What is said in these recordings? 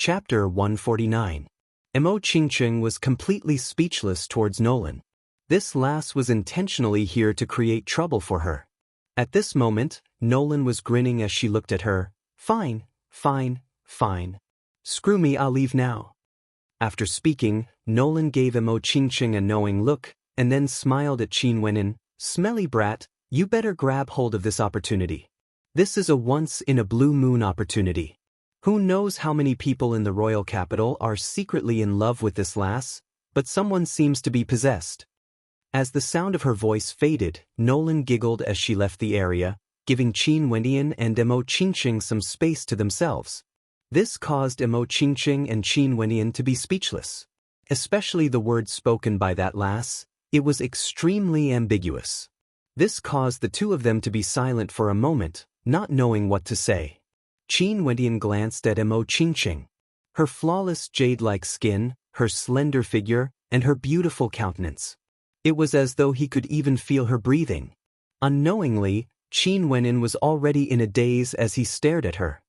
Chapter 149. Mo Ching was completely speechless towards Nolan. This lass was intentionally here to create trouble for her. At this moment, Nolan was grinning as she looked at her. Fine, fine, fine. Screw me, I'll leave now. After speaking, Nolan gave Mo Ching a knowing look, and then smiled at Qin Wenin. Smelly brat, you better grab hold of this opportunity. This is a once-in-a-blue-moon opportunity. Who knows how many people in the royal capital are secretly in love with this lass, but someone seems to be possessed. As the sound of her voice faded, Nolan giggled as she left the area, giving Qin Wenin and Mo Ching some space to themselves. This caused Mo Ching and Qin Wenin to be speechless. Especially the words spoken by that lass, it was extremely ambiguous. This caused the two of them to be silent for a moment, not knowing what to say. Qin Wenin glanced at Mo Ching. Her flawless jade-like skin, her slender figure, and her beautiful countenance. It was as though he could even feel her breathing. Unknowingly, Qin Wenin was already in a daze as he stared at her.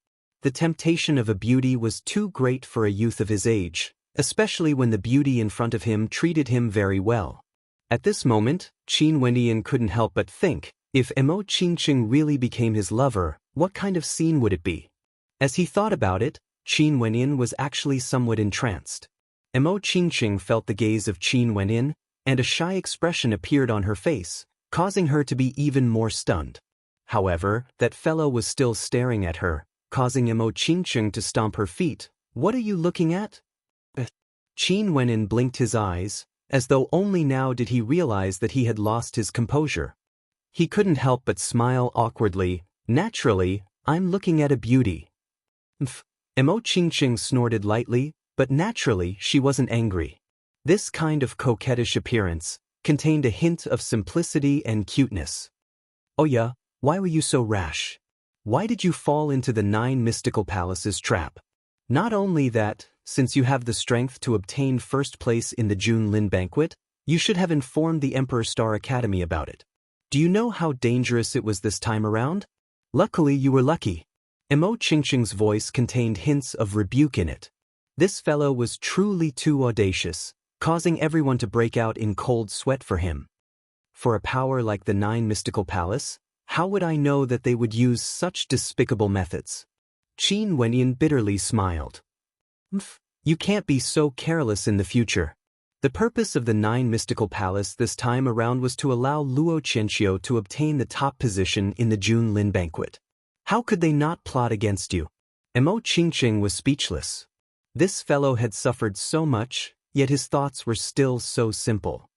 The temptation of a beauty was too great for a youth of his age, especially when the beauty in front of him treated him very well. At this moment, Qin Wenin couldn't help but think, if Mo Ching really became his lover, what kind of scene would it be? As he thought about it, Qin Wenin was actually somewhat entranced. Mo Ching felt the gaze of Qin Wenin, and a shy expression appeared on her face, causing her to be even more stunned. However, that fellow was still staring at her, causing Mo Ching to stomp her feet. What are you looking at? Qin Wenin blinked his eyes, as though only now did he realize that he had lost his composure. He couldn't help but smile awkwardly. Naturally, I'm looking at a beauty. Mo Ching snorted lightly, but naturally she wasn't angry. This kind of coquettish appearance contained a hint of simplicity and cuteness. Oh yeah, why were you so rash? Why did you fall into the 9 mystical palaces trap? Not only that, since you have the strength to obtain first place in the Junlin banquet, you should have informed the Emperor Star Academy about it. Do you know how dangerous it was this time around? Luckily you were lucky. Mo Ching's voice contained hints of rebuke in it. This fellow was truly too audacious, causing everyone to break out in cold sweat for him. For a power like the 9 mystical palace, how would I know that they would use such despicable methods? Qin Wenin bitterly smiled. You can't be so careless in the future. The purpose of the 9 mystical palace this time around was to allow Luo Qianqiu to obtain the top position in the Junlin banquet. How could they not plot against you? Mo Ching was speechless. This fellow had suffered so much, yet his thoughts were still so simple.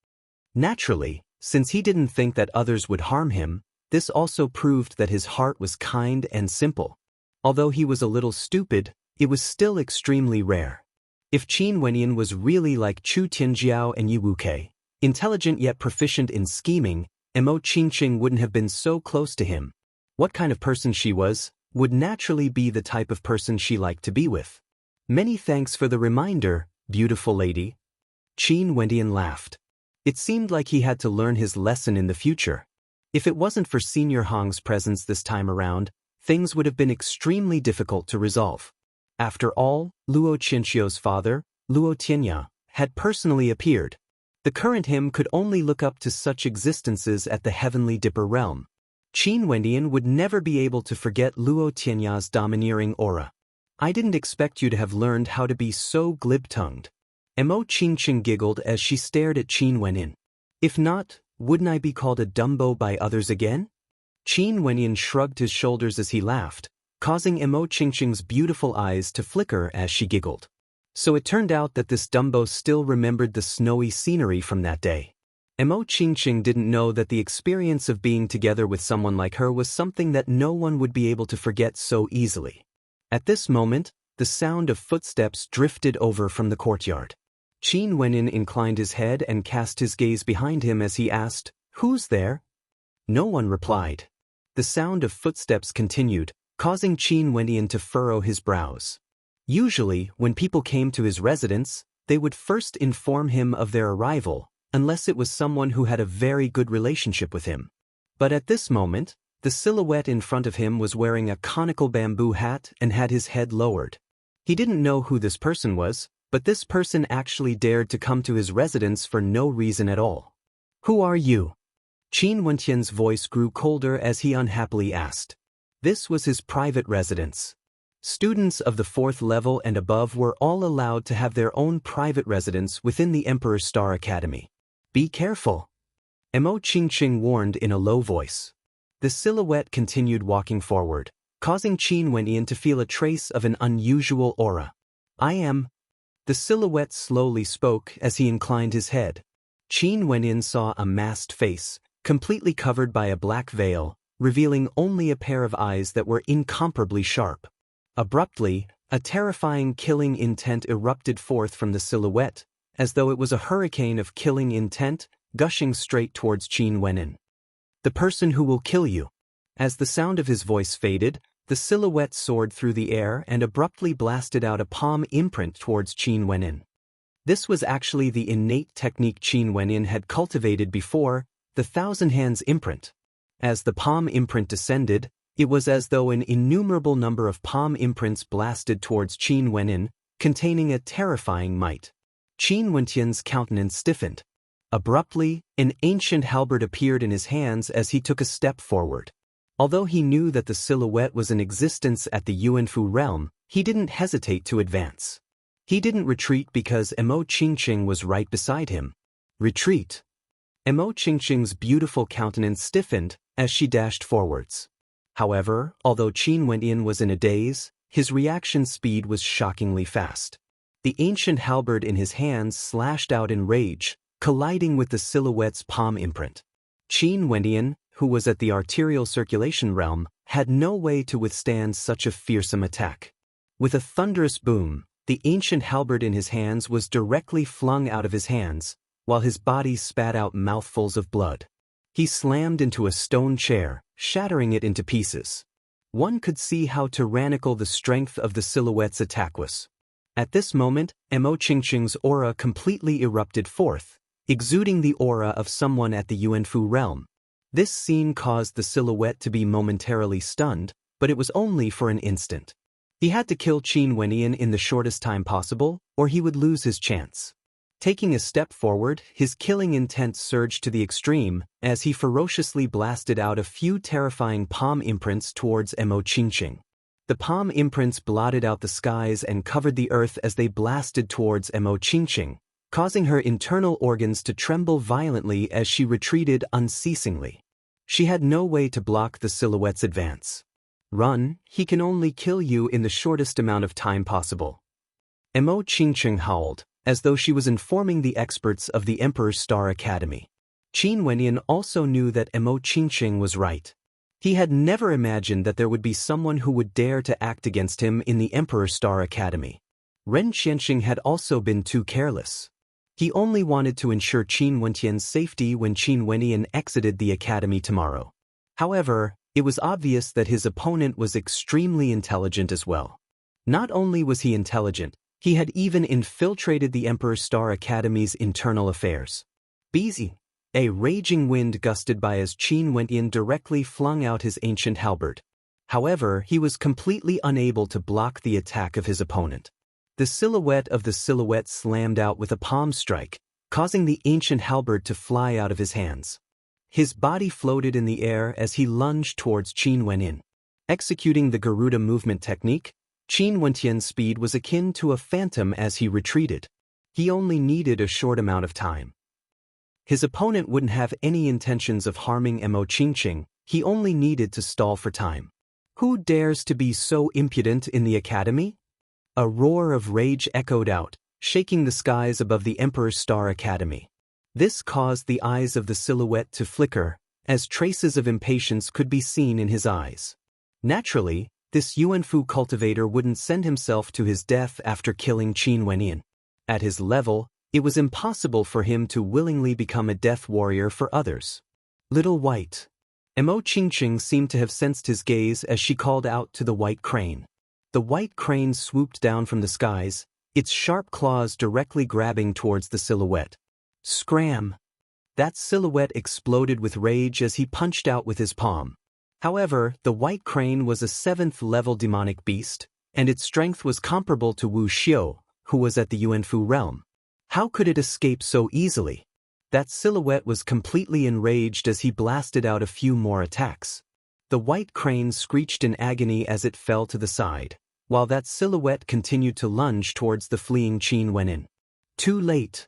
Naturally, since he didn't think that others would harm him, this also proved that his heart was kind and simple. Although he was a little stupid, it was still extremely rare. If Qin Wenin was really like Chu Tianjiao and Yi Wuke, intelligent yet proficient in scheming, Mo Ching wouldn't have been so close to him. What kind of person she was, would naturally be the type of person she liked to be with. Many thanks for the reminder, beautiful lady. Qin Wenin laughed. It seemed like he had to learn his lesson in the future. If it wasn't for Senior Hong's presence this time around, things would have been extremely difficult to resolve. After all, Luo Qianqiu's father, Luo Tianya, had personally appeared. The current him could only look up to such existences at the Heavenly Dipper realm. Qin Wenin would never be able to forget Luo Tianya's domineering aura. I didn't expect you to have learned how to be so glib-tongued. Mo Ching giggled as she stared at Qin Wenin. If not, wouldn't I be called a Dumbo by others again? Qin Wenin shrugged his shoulders as he laughed, causing Mo Ching's beautiful eyes to flicker as she giggled. So it turned out that this Dumbo still remembered the snowy scenery from that day. Mo Ching didn't know that the experience of being together with someone like her was something that no one would be able to forget so easily. At this moment, the sound of footsteps drifted over from the courtyard. Qin Wenin inclined his head and cast his gaze behind him as he asked, "Who's there?" No one replied. The sound of footsteps continued, causing Qin Wenin to furrow his brows. Usually, when people came to his residence, they would first inform him of their arrival, unless it was someone who had a very good relationship with him. But at this moment, the silhouette in front of him was wearing a conical bamboo hat and had his head lowered. He didn't know who this person was, but this person actually dared to come to his residence for no reason at all. "Who are you?" Qin Wentian's voice grew colder as he unhappily asked. This was his private residence. Students of the 4th level and above were all allowed to have their own private residence within the Emperor's Star Academy. "Be careful," Mo Qingqing warned in a low voice. The silhouette continued walking forward, causing Qin Wenyan to feel a trace of an unusual aura. "I am." The silhouette slowly spoke as he inclined his head. Qin Wenyan saw a masked face, completely covered by a black veil, revealing only a pair of eyes that were incomparably sharp. Abruptly, a terrifying killing intent erupted forth from the silhouette, as though it was a hurricane of killing intent, gushing straight towards Qin Wenyan. "The person who will kill you." As the sound of his voice faded, the silhouette soared through the air and abruptly blasted out a palm imprint towards Qin Wenyan. This was actually the innate technique Qin Wenyan had cultivated before, the Thousand Hands imprint. As the palm imprint descended, it was as though an innumerable number of palm imprints blasted towards Qin Wenyan, containing a terrifying might. Qin Wentian's countenance stiffened. Abruptly, an ancient halberd appeared in his hands as he took a step forward. Although he knew that the silhouette was in existence at the Yuanfu realm, he didn't hesitate to advance. He didn't retreat because Mo Qingqing was right beside him. "Retreat." Mo Qingqing's beautiful countenance stiffened as she dashed forwards. However, although Qin Wenyan was in a daze, his reaction speed was shockingly fast. The ancient halberd in his hands slashed out in rage, colliding with the silhouette's palm imprint. Qin Wenyan, who was at the arterial circulation realm, had no way to withstand such a fearsome attack. With a thunderous boom, the ancient halberd in his hands was directly flung out of his hands, while his body spat out mouthfuls of blood. He slammed into a stone chair, shattering it into pieces. One could see how tyrannical the strength of the silhouette's attack was. At this moment, Mo Qingqing's aura completely erupted forth, exuding the aura of someone at the Yuanfu realm. This scene caused the silhouette to be momentarily stunned, but it was only for an instant. He had to kill Qin Wenyan in the shortest time possible, or he would lose his chance. Taking a step forward, his killing intent surged to the extreme as he ferociously blasted out a few terrifying palm imprints towards Mo Qingqing. The palm imprints blotted out the skies and covered the earth as they blasted towards Mo Qingqing, causing her internal organs to tremble violently as she retreated unceasingly. She had no way to block the silhouette's advance. "Run, he can only kill you in the shortest amount of time possible." Mo Qingqing howled, as though she was informing the experts of the Emperor's Star Academy. Qin Wenyan also knew that Mo Qingqing was right. He had never imagined that there would be someone who would dare to act against him in the Emperor's Star Academy. Ren Qianxing had also been too careless. He only wanted to ensure Qin Wentian's safety when Qin Wenyan exited the academy tomorrow. However, it was obvious that his opponent was extremely intelligent as well. Not only was he intelligent, he had even infiltrated the Emperor's Star Academy's internal affairs. Busy, a raging wind gusted by as Qin Wenyan directly flung out his ancient halberd. However, he was completely unable to block the attack of his opponent. The silhouette of the silhouette slammed out with a palm strike, causing the ancient halberd to fly out of his hands. His body floated in the air as he lunged towards Qin Wenyan. Executing the Garuda movement technique, Qin Wentian's speed was akin to a phantom as he retreated. He only needed a short amount of time. His opponent wouldn't have any intentions of harming Mo Qingqing, he only needed to stall for time. "Who dares to be so impudent in the academy?" A roar of rage echoed out, shaking the skies above the Emperor's Star Academy. This caused the eyes of the silhouette to flicker, as traces of impatience could be seen in his eyes. Naturally, this Yuanfu cultivator wouldn't send himself to his death after killing Qin Wenyan. At his level, it was impossible for him to willingly become a death warrior for others. "Little White." Mo Qingqing seemed to have sensed his gaze as she called out to the white crane. The white crane swooped down from the skies, its sharp claws directly grabbing towards the silhouette. Scram! That silhouette exploded with rage as he punched out with his palm. However, the white crane was a 7th-level demonic beast, and its strength was comparable to Wu Xiu, who was at the Yuanfu realm. How could it escape so easily? That silhouette was completely enraged as he blasted out a few more attacks. The white crane screeched in agony as it fell to the side, while that silhouette continued to lunge towards the fleeing Qin Wenin. Too late.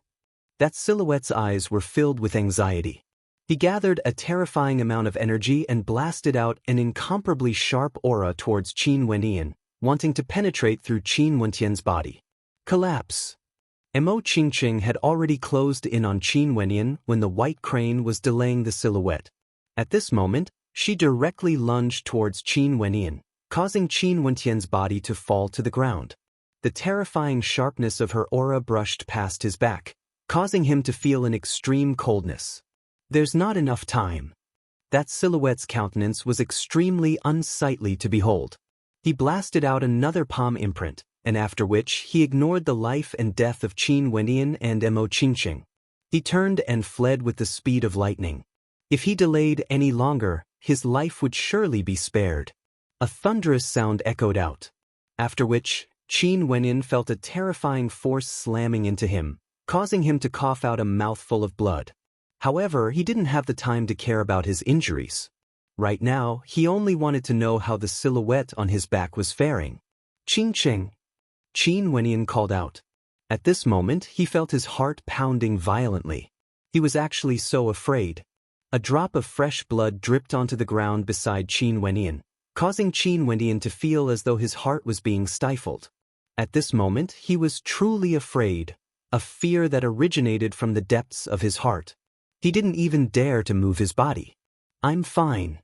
That silhouette's eyes were filled with anxiety. He gathered a terrifying amount of energy and blasted out an incomparably sharp aura towards Qin Wenyan, wanting to penetrate through Qin Wentian's body. Collapse. Mo Qingqing had already closed in on Qin Wenyan when the white crane was delaying the silhouette. At this moment, she directly lunged towards Qin Wenyan, causing Qin Wentian's body to fall to the ground. The terrifying sharpness of her aura brushed past his back, causing him to feel an extreme coldness. There's not enough time. That silhouette's countenance was extremely unsightly to behold. He blasted out another palm imprint, and after which he ignored the life and death of Qin Wenyan and Mo Qingqing. He turned and fled with the speed of lightning. If he delayed any longer, his life would surely be spared. A thunderous sound echoed out, after which Qin Wenyan felt a terrifying force slamming into him, causing him to cough out a mouthful of blood. However, he didn't have the time to care about his injuries. Right now, he only wanted to know how the silhouette on his back was faring. Qingqing. Qin Wenyan called out. At this moment, he felt his heart pounding violently. He was actually so afraid. A drop of fresh blood dripped onto the ground beside Qin Wenyan, causing Qin Wenyan to feel as though his heart was being stifled. At this moment, he was truly afraid, a fear that originated from the depths of his heart. He didn't even dare to move his body. I'm fine.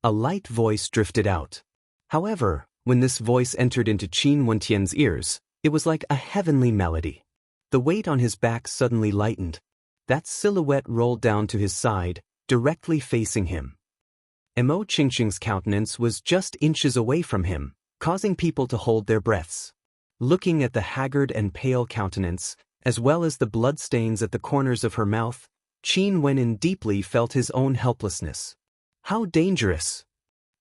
A light voice drifted out. However, when this voice entered into Qin Wentian's ears, it was like a heavenly melody. The weight on his back suddenly lightened. That silhouette rolled down to his side, directly facing him. Mo Qingqing's countenance was just inches away from him, causing people to hold their breaths. Looking at the haggard and pale countenance, as well as the bloodstains at the corners of her mouth, Qin Wenyan deeply felt his own helplessness. How dangerous!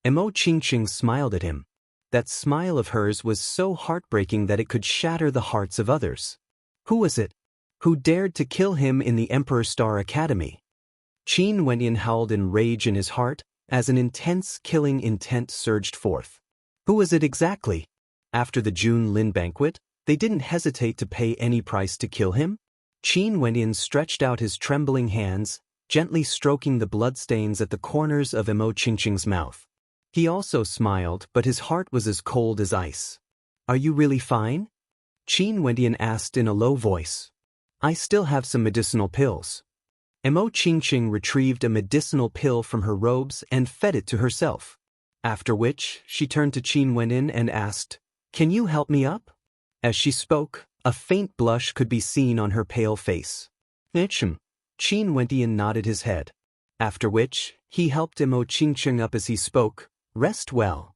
Mo Qingqing smiled at him. That smile of hers was so heartbreaking that it could shatter the hearts of others. Who was it? Who dared to kill him in the Emperor Star Academy? Qin Wenyan howled in rage in his heart as an intense killing intent surged forth. Who was it exactly? After the June Lin banquet, they didn't hesitate to pay any price to kill him? Qin Wenyan stretched out his trembling hands, gently stroking the bloodstains at the corners of Mo Qingqing's mouth. He also smiled, but his heart was as cold as ice. Are you really fine? Qin Wenyan asked in a low voice. I still have some medicinal pills. Mo Qingqing retrieved a medicinal pill from her robes and fed it to herself. After which, she turned to Qin Wenyan and asked, Can you help me up? As she spoke, a faint blush could be seen on her pale face. Qin Wenyan nodded his head. After which, he helped Mo Qingqing up as he spoke, Rest well.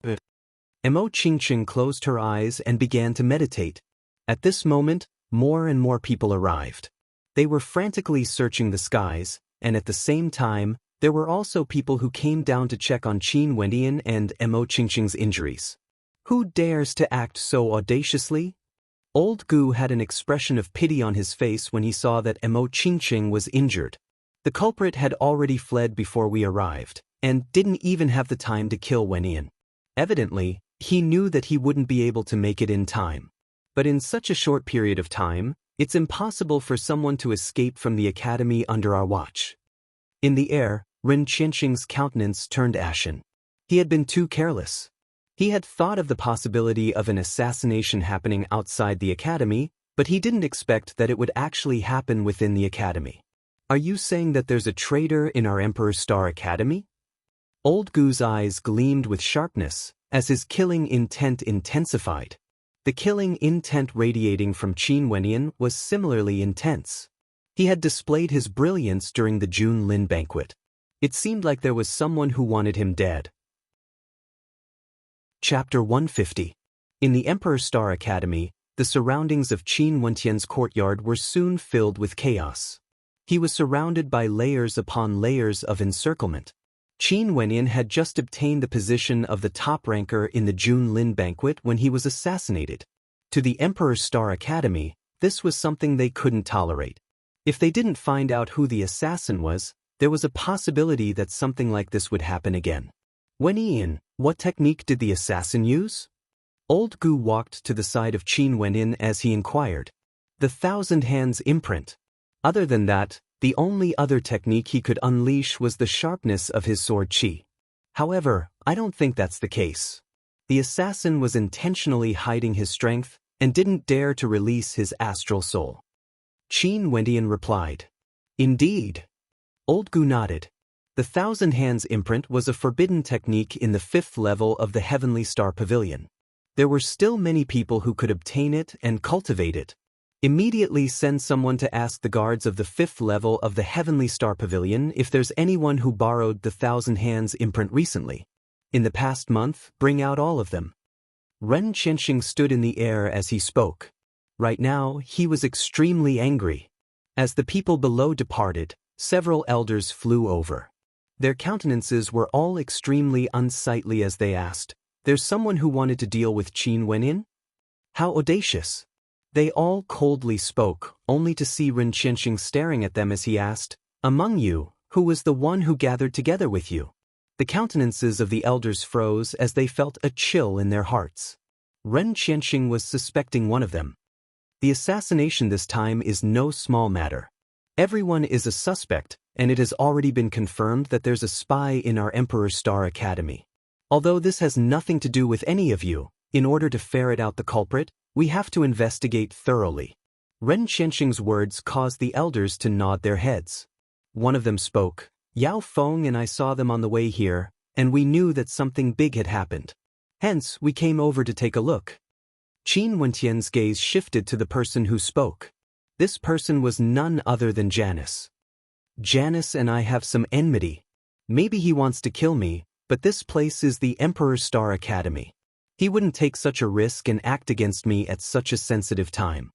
Mo Qingqing closed her eyes and began to meditate. At this moment, more and more people arrived. They were frantically searching the skies, and at the same time, there were also people who came down to check on Qin Wenyan and Mo Qingqing's injuries. Who dares to act so audaciously? Old Gu had an expression of pity on his face when he saw that Mo Qingqing was injured. The culprit had already fled before we arrived, and didn't even have the time to kill Wenyan. Evidently, he knew that he wouldn't be able to make it in time. But in such a short period of time, it's impossible for someone to escape from the academy under our watch. In the air, Ren Qianqing's countenance turned ashen. He had been too careless. He had thought of the possibility of an assassination happening outside the academy, but he didn't expect that it would actually happen within the academy. Are you saying that there's a traitor in our Emperor Star Academy? Old Gu's eyes gleamed with sharpness as his killing intent intensified. The killing intent radiating from Qin Wenyan was similarly intense. He had displayed his brilliance during the June Lin banquet. It seemed like there was someone who wanted him dead. Chapter 150. In the Emperor Star Academy, the surroundings of Qin Wentian's courtyard were soon filled with chaos. He was surrounded by layers upon layers of encirclement. Qin Wenyan had just obtained the position of the top ranker in the Jun Lin banquet when he was assassinated. To the Emperor's Star Academy, this was something they couldn't tolerate. If they didn't find out who the assassin was, there was a possibility that something like this would happen again. Wenyan, what technique did the assassin use? Old Gu walked to the side of Qin Wenyan as he inquired. The Thousand Hands imprint. Other than that, the only other technique he could unleash was the sharpness of his sword qi. However, I don't think that's the case. The assassin was intentionally hiding his strength and didn't dare to release his astral soul. Qin Wenyan replied. Indeed. Old Gu nodded. The Thousand Hands imprint was a forbidden technique in the 5th level of the Heavenly Star Pavilion. There were still many people who could obtain it and cultivate it. Immediately send someone to ask the guards of the 5th level of the Heavenly Star Pavilion if there's anyone who borrowed the Thousand Hands imprint recently. In the past month, bring out all of them. Ren Qianxing stood in the air as he spoke. Right now, he was extremely angry. As the people below departed, several elders flew over. Their countenances were all extremely unsightly as they asked, "There's someone who wanted to deal with Qin Wenyan? How audacious!" They all coldly spoke, only to see Ren Qianxing staring at them as he asked, "Among you, who was the one who gathered together with you?" The countenances of the elders froze as they felt a chill in their hearts. Ren Qianxing was suspecting one of them. The assassination this time is no small matter. Everyone is a suspect, and it has already been confirmed that there's a spy in our Emperor's Star Academy. Although this has nothing to do with any of you, in order to ferret out the culprit, we have to investigate thoroughly. Ren Qianxing's words caused the elders to nod their heads. One of them spoke. Yao Feng and I saw them on the way here, and we knew that something big had happened. Hence, we came over to take a look. Qin Wentian's gaze shifted to the person who spoke. This person was none other than Janus. Janus and I have some enmity. Maybe he wants to kill me, but this place is the Emperor's Star Academy. He wouldn't take such a risk and act against me at such a sensitive time.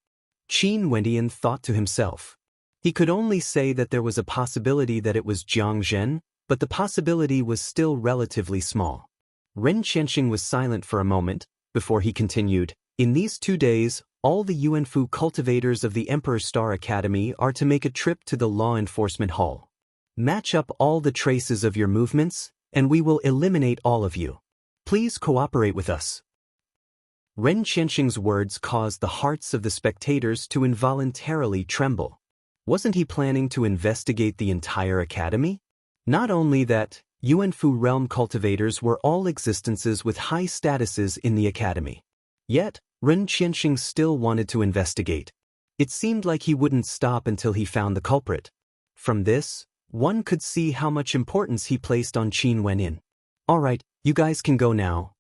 Qin Wentian thought to himself. He could only say that there was a possibility that it was Jiang Zhen, but the possibility was still relatively small. Ren Qianxing was silent for a moment, before he continued, "In these 2 days, all the Yuanfu cultivators of the Emperor's Star Academy are to make a trip to the Law Enforcement Hall. Match up all the traces of your movements, and we will eliminate all of you. Please cooperate with us." Ren Qianxing's words caused the hearts of the spectators to involuntarily tremble. Wasn't he planning to investigate the entire academy? Not only that, Yuanfu realm cultivators were all existences with high statuses in the academy. Yet, Ren Qianxing still wanted to investigate. It seemed like he wouldn't stop until he found the culprit. From this, one could see how much importance he placed on Qin Wenyan. "Alright, you guys can go now."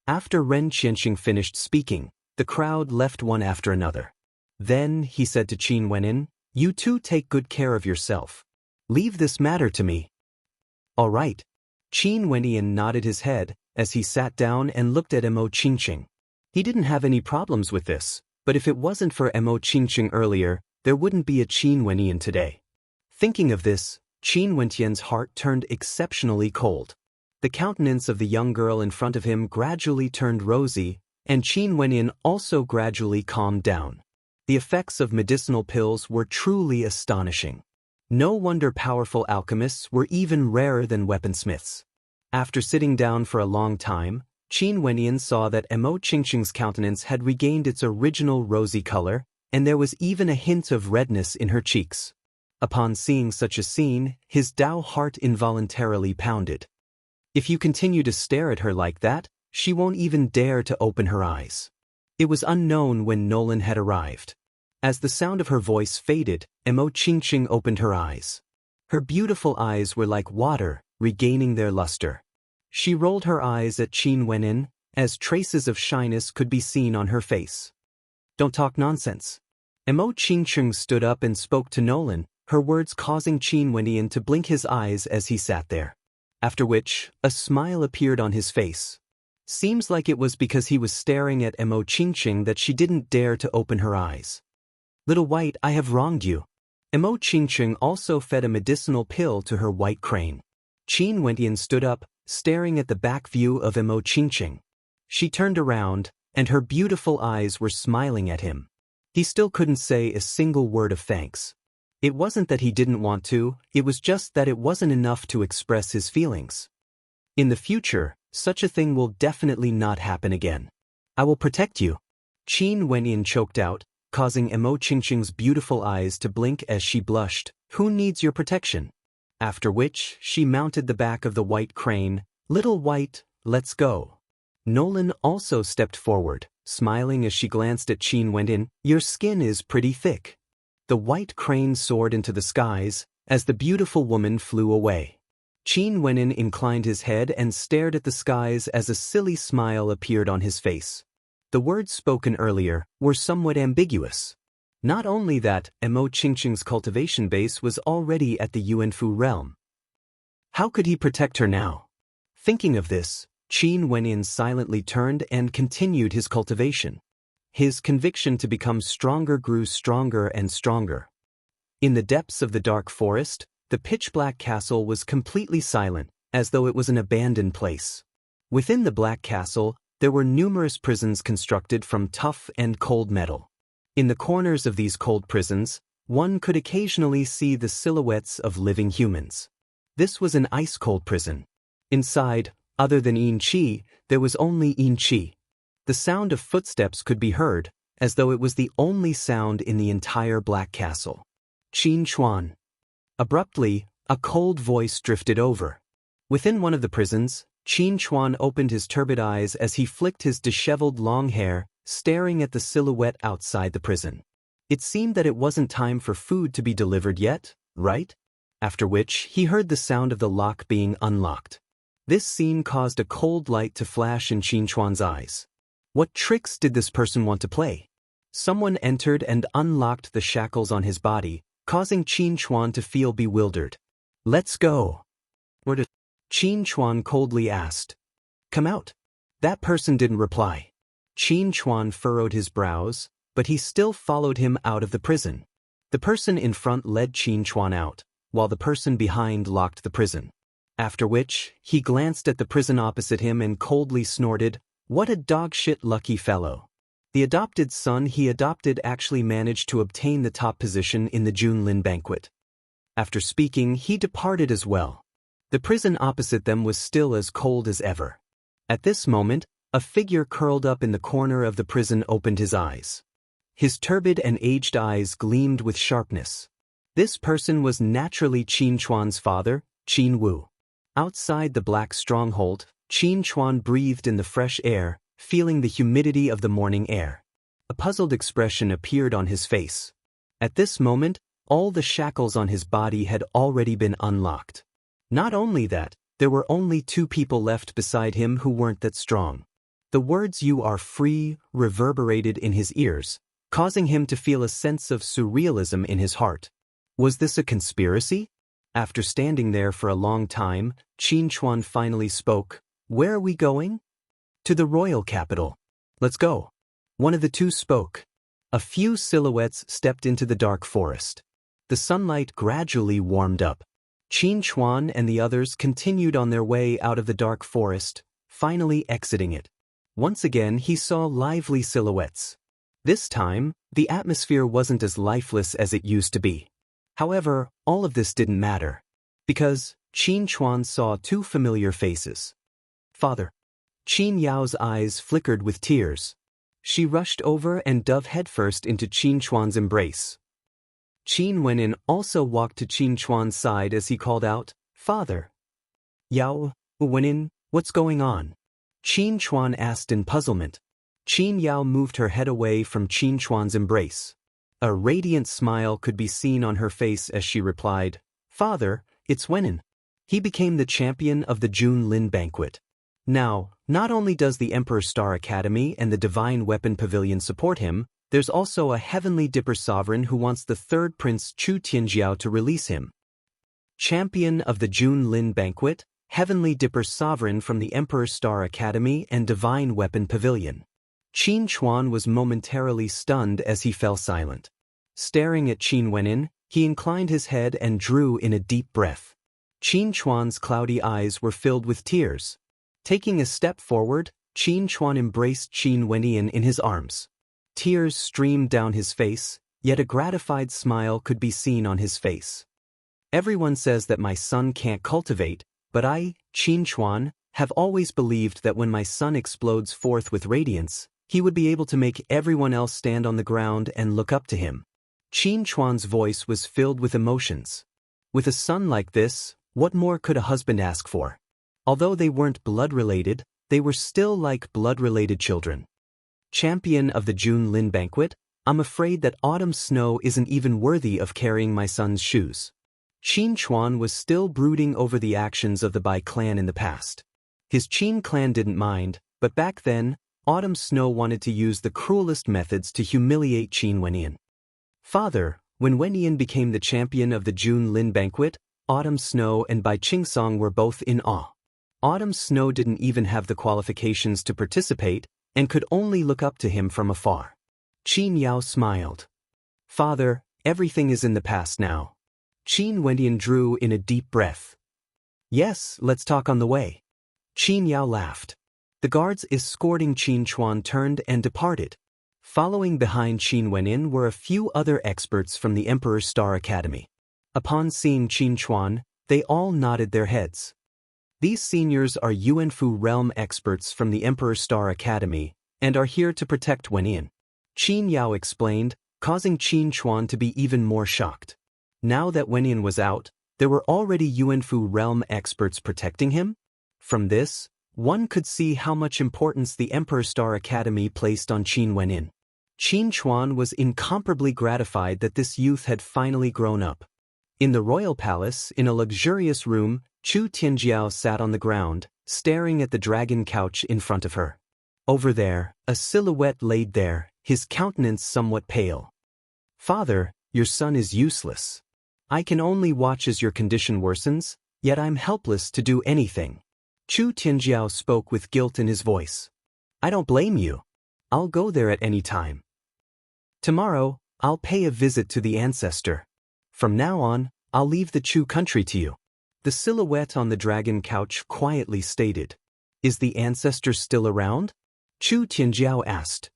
After Ren Qianxing finished speaking, the crowd left one after another. Then, he said to Qin Wenyan, "You two take good care of yourself. Leave this matter to me." "Alright." Qin Wenyan nodded his head as he sat down and looked at Mo Qingqing. He didn't have any problems with this, but if it wasn't for Mo Qingqing earlier, there wouldn't be a Qin Wenyan today. Thinking of this, Qin Wentian's heart turned exceptionally cold. The countenance of the young girl in front of him gradually turned rosy, and Qin Wenyan also gradually calmed down. The effects of medicinal pills were truly astonishing. No wonder powerful alchemists were even rarer than weaponsmiths. After sitting down for a long time, Qin Wenyan saw that Mo Qingqing's countenance had regained its original rosy color, and there was even a hint of redness in her cheeks. Upon seeing such a scene, his Dao heart involuntarily pounded. If you continue to stare at her like that, she won't even dare to open her eyes. It was unknown when Nolan had arrived. As the sound of her voice faded, Mo Qingqing opened her eyes. Her beautiful eyes were like water, regaining their luster. She rolled her eyes at Qin Wenyan, as traces of shyness could be seen on her face. "Don't talk nonsense." Mo Qingqing stood up and spoke to Nolan, her words causing Qin Wenyan to blink his eyes as he sat there. After which, a smile appeared on his face. Seems like it was because he was staring at Mo Qingqing that she didn't dare to open her eyes. "Little White, I have wronged you." Mo Qingqing also fed a medicinal pill to her white crane. Qin Wenyan stood up, staring at the back view of Mo Qingqing. She turned around, and her beautiful eyes were smiling at him. He still couldn't say a single word of thanks. It wasn't that he didn't want to, it was just that it wasn't enough to express his feelings. In the future, such a thing will definitely not happen again. I will protect you. Qin Wenyan choked out, causing Mo Qingqing's beautiful eyes to blink as she blushed. Who needs your protection? After which, she mounted the back of the white crane. Little white, let's go. Nolan also stepped forward, smiling as she glanced at Qin Wenyan. Your skin is pretty thick. The white crane soared into the skies, as the beautiful woman flew away. Qin Wenyan inclined his head and stared at the skies as a silly smile appeared on his face. The words spoken earlier were somewhat ambiguous. Not only that, Mo Qingqing's cultivation base was already at the Yuanfu realm. How could he protect her now? Thinking of this, Qin Wenyan silently turned and continued his cultivation. His conviction to become stronger grew stronger and stronger. In the depths of the dark forest, the pitch-black castle was completely silent, as though it was an abandoned place. Within the black castle, there were numerous prisons constructed from tough and cold metal. In the corners of these cold prisons, one could occasionally see the silhouettes of living humans. This was an ice-cold prison. Inside, other than Yin Qi, there was only Yin Qi. The sound of footsteps could be heard, as though it was the only sound in the entire black castle. Qin Chuan. Abruptly, a cold voice drifted over. Within one of the prisons, Qin Chuan opened his turbid eyes as he flicked his disheveled long hair, staring at the silhouette outside the prison. It seemed that it wasn't time for food to be delivered yet, right? After which, he heard the sound of the lock being unlocked. This scene caused a cold light to flash in Qin Chuan's eyes. What tricks did this person want to play? Someone entered and unlocked the shackles on his body, causing Qin Chuan to feel bewildered. Let's go. Where did Qin Chuan coldly asked. Come out. That person didn't reply. Qin Chuan furrowed his brows, but he still followed him out of the prison. The person in front led Qin Chuan out, while the person behind locked the prison. After which, he glanced at the prison opposite him and coldly snorted, what a dogshit lucky fellow. The adopted son he adopted actually managed to obtain the top position in the Junlin banquet. After speaking, he departed as well. The prison opposite them was still as cold as ever. At this moment, a figure curled up in the corner of the prison opened his eyes. His turbid and aged eyes gleamed with sharpness. This person was naturally Qin Chuan's father, Qin Wu. Outside the black stronghold, Qin Chuan breathed in the fresh air, feeling the humidity of the morning air. A puzzled expression appeared on his face. At this moment, all the shackles on his body had already been unlocked. Not only that, there were only two people left beside him who weren't that strong. The words "you are free" reverberated in his ears, causing him to feel a sense of surrealism in his heart. Was this a conspiracy? After standing there for a long time, Qin Chuan finally spoke. Where are we going? To the royal capital. Let's go. One of the two spoke. A few silhouettes stepped into the dark forest. The sunlight gradually warmed up. Qin Chuan and the others continued on their way out of the dark forest, finally exiting it. Once again, he saw lively silhouettes. This time, the atmosphere wasn't as lifeless as it used to be. However, all of this didn't matter, because Qin Chuan saw two familiar faces. Father. Qin Yao's eyes flickered with tears. She rushed over and dove headfirst into Qin Chuan's embrace. Qin Wenyan also walked to Qin Chuan's side as he called out, Father. Yao, Wenyan, what's going on? Qin Chuan asked in puzzlement. Qin Yao moved her head away from Qin Chuan's embrace. A radiant smile could be seen on her face as she replied, Father, it's Wenyan. He became the champion of the Junlin banquet. Now, not only does the Emperor's Star Academy and the Divine Weapon Pavilion support him, there's also a Heavenly Dipper sovereign who wants the third Prince Chu Tianjiao to release him. Champion of the Junlin banquet, Heavenly Dipper sovereign from the Emperor's Star Academy and Divine Weapon Pavilion. Qin Chuan was momentarily stunned as he fell silent. Staring at Qin Wenyan, he inclined his head and drew in a deep breath. Qin Chuan's cloudy eyes were filled with tears. Taking a step forward, Qin Chuan embraced Qin Wenyan in his arms. Tears streamed down his face, yet a gratified smile could be seen on his face. Everyone says that my son can't cultivate, but I, Qin Chuan, have always believed that when my son explodes forth with radiance, he would be able to make everyone else stand on the ground and look up to him. Qin Chuan's voice was filled with emotions. With a son like this, what more could a husband ask for? Although they weren't blood-related, they were still like blood-related children. Champion of the June Lin banquet, I'm afraid that autumn snow isn't even worthy of carrying my son's shoes. Qin Chuan was still brooding over the actions of the Bai clan in the past. His Qin clan didn't mind, but back then, autumn snow wanted to use the cruelest methods to humiliate Qin Wenyan. Father, when Wenyan became the champion of the June Lin banquet, autumn snow and Bai Qingsong were both in awe. Autumn snow didn't even have the qualifications to participate, and could only look up to him from afar. Qin Yao smiled. Father, everything is in the past now. Qin Wenyan drew in a deep breath. Yes, let's talk on the way. Qin Yao laughed. The guards escorting Qin Chuan turned and departed. Following behind Qin Wenyan were a few other experts from the Emperor's Star Academy. Upon seeing Qin Chuan, they all nodded their heads. These seniors are Yuanfu realm experts from the Emperor's Star Academy, and are here to protect Wenyan. Qin Yao explained, causing Qin Chuan to be even more shocked. Now that Wenyan was out, there were already Yuanfu realm experts protecting him? From this, one could see how much importance the Emperor's Star Academy placed on Qin Wenyan. Qin Chuan was incomparably gratified that this youth had finally grown up. In the royal palace, in a luxurious room, Chu Tianjiao sat on the ground, staring at the dragon couch in front of her. Over there, a silhouette laid there, his countenance somewhat pale. Father, your son is useless. I can only watch as your condition worsens, yet I'm helpless to do anything. Chu Tianjiao spoke with guilt in his voice. I don't blame you. I'll go there at any time. Tomorrow, I'll pay a visit to the ancestor. From now on, I'll leave the Chu country to you. The silhouette on the dragon couch quietly stated. Is the ancestor still around? Chu Tianjiao asked.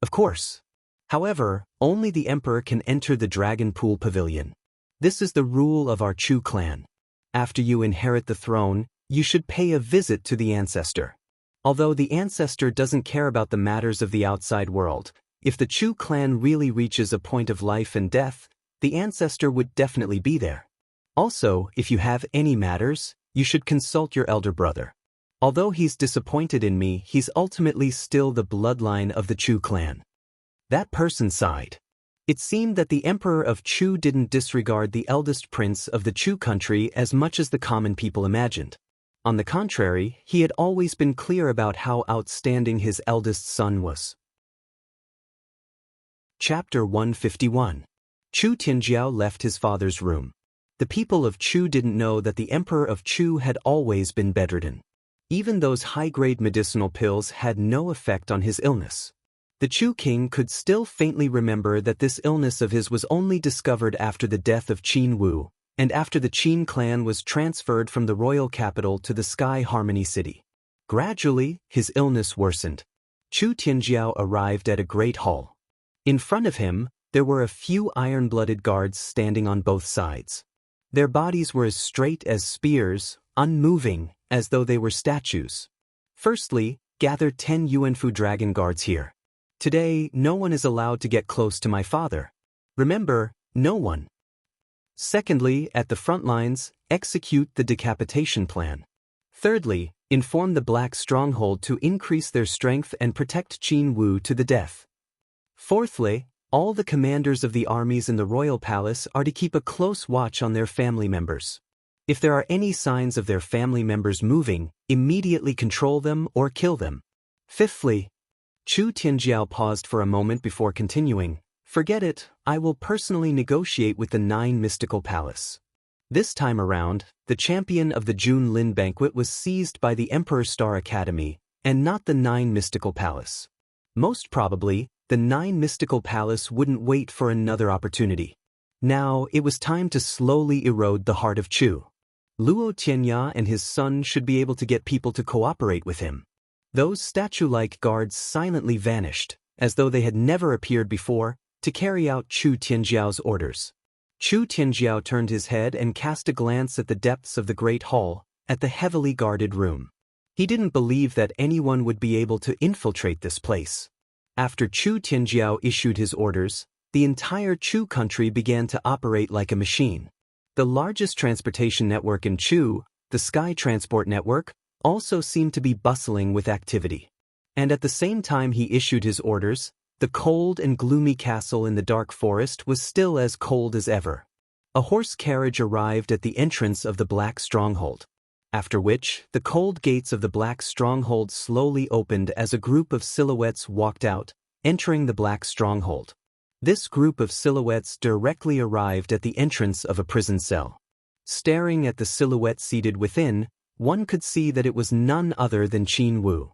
Of course. However, only the emperor can enter the dragon pool pavilion. This is the rule of our Chu clan. After you inherit the throne, you should pay a visit to the ancestor. Although the ancestor doesn't care about the matters of the outside world, if the Chu clan really reaches a point of life and death, the ancestor would definitely be there. Also, if you have any matters, you should consult your elder brother. Although he's disappointed in me, he's ultimately still the bloodline of the Chu clan. That person sighed. It seemed that the Emperor of Chu didn't disregard the eldest prince of the Chu country as much as the common people imagined. On the contrary, he had always been clear about how outstanding his eldest son was. Chapter 151. Chu Tianjiao left his father's room. The people of Chu didn't know that the Emperor of Chu had always been bedridden. Even those high-grade medicinal pills had no effect on his illness. The Chu king could still faintly remember that this illness of his was only discovered after the death of Qin Wu, and after the Qin clan was transferred from the royal capital to the Sky Harmony City. Gradually, his illness worsened. Chu Tianjiao arrived at a great hall. In front of him, there were a few iron-blooded guards standing on both sides. Their bodies were as straight as spears, unmoving, as though they were statues. Firstly, gather 10 Yuanfu dragon guards here. Today, no one is allowed to get close to my father. Remember, no one. Secondly, at the front lines, execute the decapitation plan. Thirdly, inform the Black Stronghold to increase their strength and protect Qin Wu to the death. Fourthly, all the commanders of the armies in the royal palace are to keep a close watch on their family members. If there are any signs of their family members moving, immediately control them or kill them. Fifthly, Chu Tianjiao paused for a moment before continuing. Forget it, I will personally negotiate with the 9 mystical palace. This time around, the champion of the June Lin banquet was seized by the Emperor's Star Academy, and not the 9 mystical palace. Most probably, the 9 mystical palace wouldn't wait for another opportunity. Now, it was time to slowly erode the heart of Chu. Luo Tianya and his son should be able to get people to cooperate with him. Those statue-like guards silently vanished, as though they had never appeared before, to carry out Chu Tianjiao's orders. Chu Tianjiao turned his head and cast a glance at the depths of the great hall, at the heavily guarded room. He didn't believe that anyone would be able to infiltrate this place. After Chu Tianjiao issued his orders, the entire Chu country began to operate like a machine. The largest transportation network in Chu, the Sky Transport Network, also seemed to be bustling with activity. And at the same time he issued his orders, the cold and gloomy castle in the dark forest was still as cold as ever. A horse carriage arrived at the entrance of the Black Stronghold. After which, the cold gates of the Black Stronghold slowly opened as a group of silhouettes walked out, entering the Black Stronghold. This group of silhouettes directly arrived at the entrance of a prison cell. Staring at the silhouette seated within, one could see that it was none other than Qin Wu.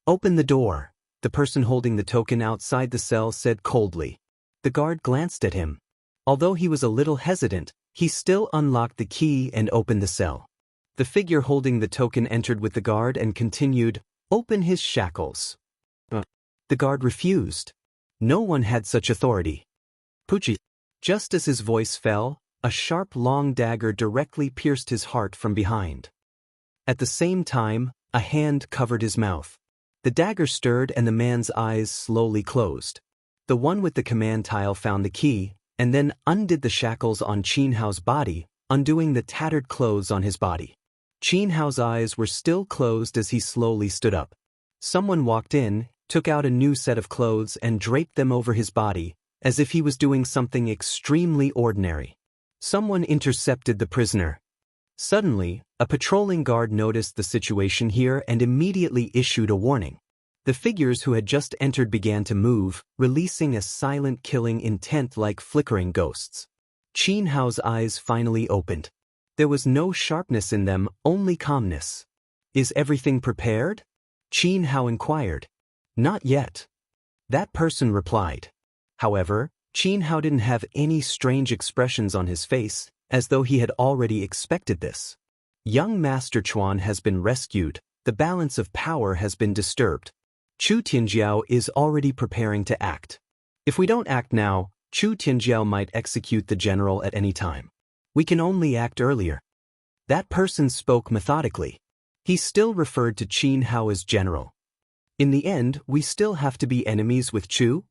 "Open the door," the person holding the token outside the cell said coldly. The guard glanced at him. Although he was a little hesitant, he still unlocked the key and opened the cell. The figure holding the token entered with the guard and continued, "Open his shackles." The guard refused. No one had such authority. Pucci. Just as his voice fell, a sharp long dagger directly pierced his heart from behind. At the same time, a hand covered his mouth. The dagger stirred and the man's eyes slowly closed. The one with the command tile found the key, and then undid the shackles on Qin Hao's body, undoing the tattered clothes on his body. Qin Hao's eyes were still closed as he slowly stood up. Someone walked in, took out a new set of clothes and draped them over his body, as if he was doing something extremely ordinary. Someone intercepted the prisoner. Suddenly, a patrolling guard noticed the situation here and immediately issued a warning. The figures who had just entered began to move, releasing a silent killing intent like flickering ghosts. Qin Hao's eyes finally opened. There was no sharpness in them, only calmness. "Is everything prepared?" Qin Hao inquired. "Not yet." That person replied. However, Qin Hao didn't have any strange expressions on his face, as though he had already expected this. Young Master Chuan has been rescued, the balance of power has been disturbed. Chu Tianjiao is already preparing to act. If we don't act now, Chu Tianjiao might execute the general at any time. We can only act earlier. That person spoke methodically. He still referred to Qin Hao as general. In the end, we still have to be enemies with Chu?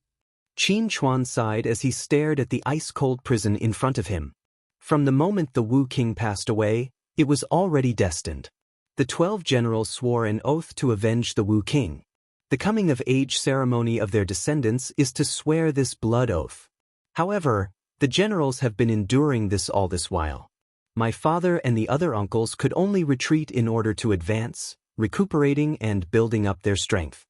Qin Chuan sighed as he stared at the ice-cold prison in front of him. From the moment the Wu King passed away, it was already destined. The 12 generals swore an oath to avenge the Wu King. The coming-of-age ceremony of their descendants is to swear this blood oath. However, the generals have been enduring this all this while. My father and the other uncles could only retreat in order to advance, recuperating and building up their strength.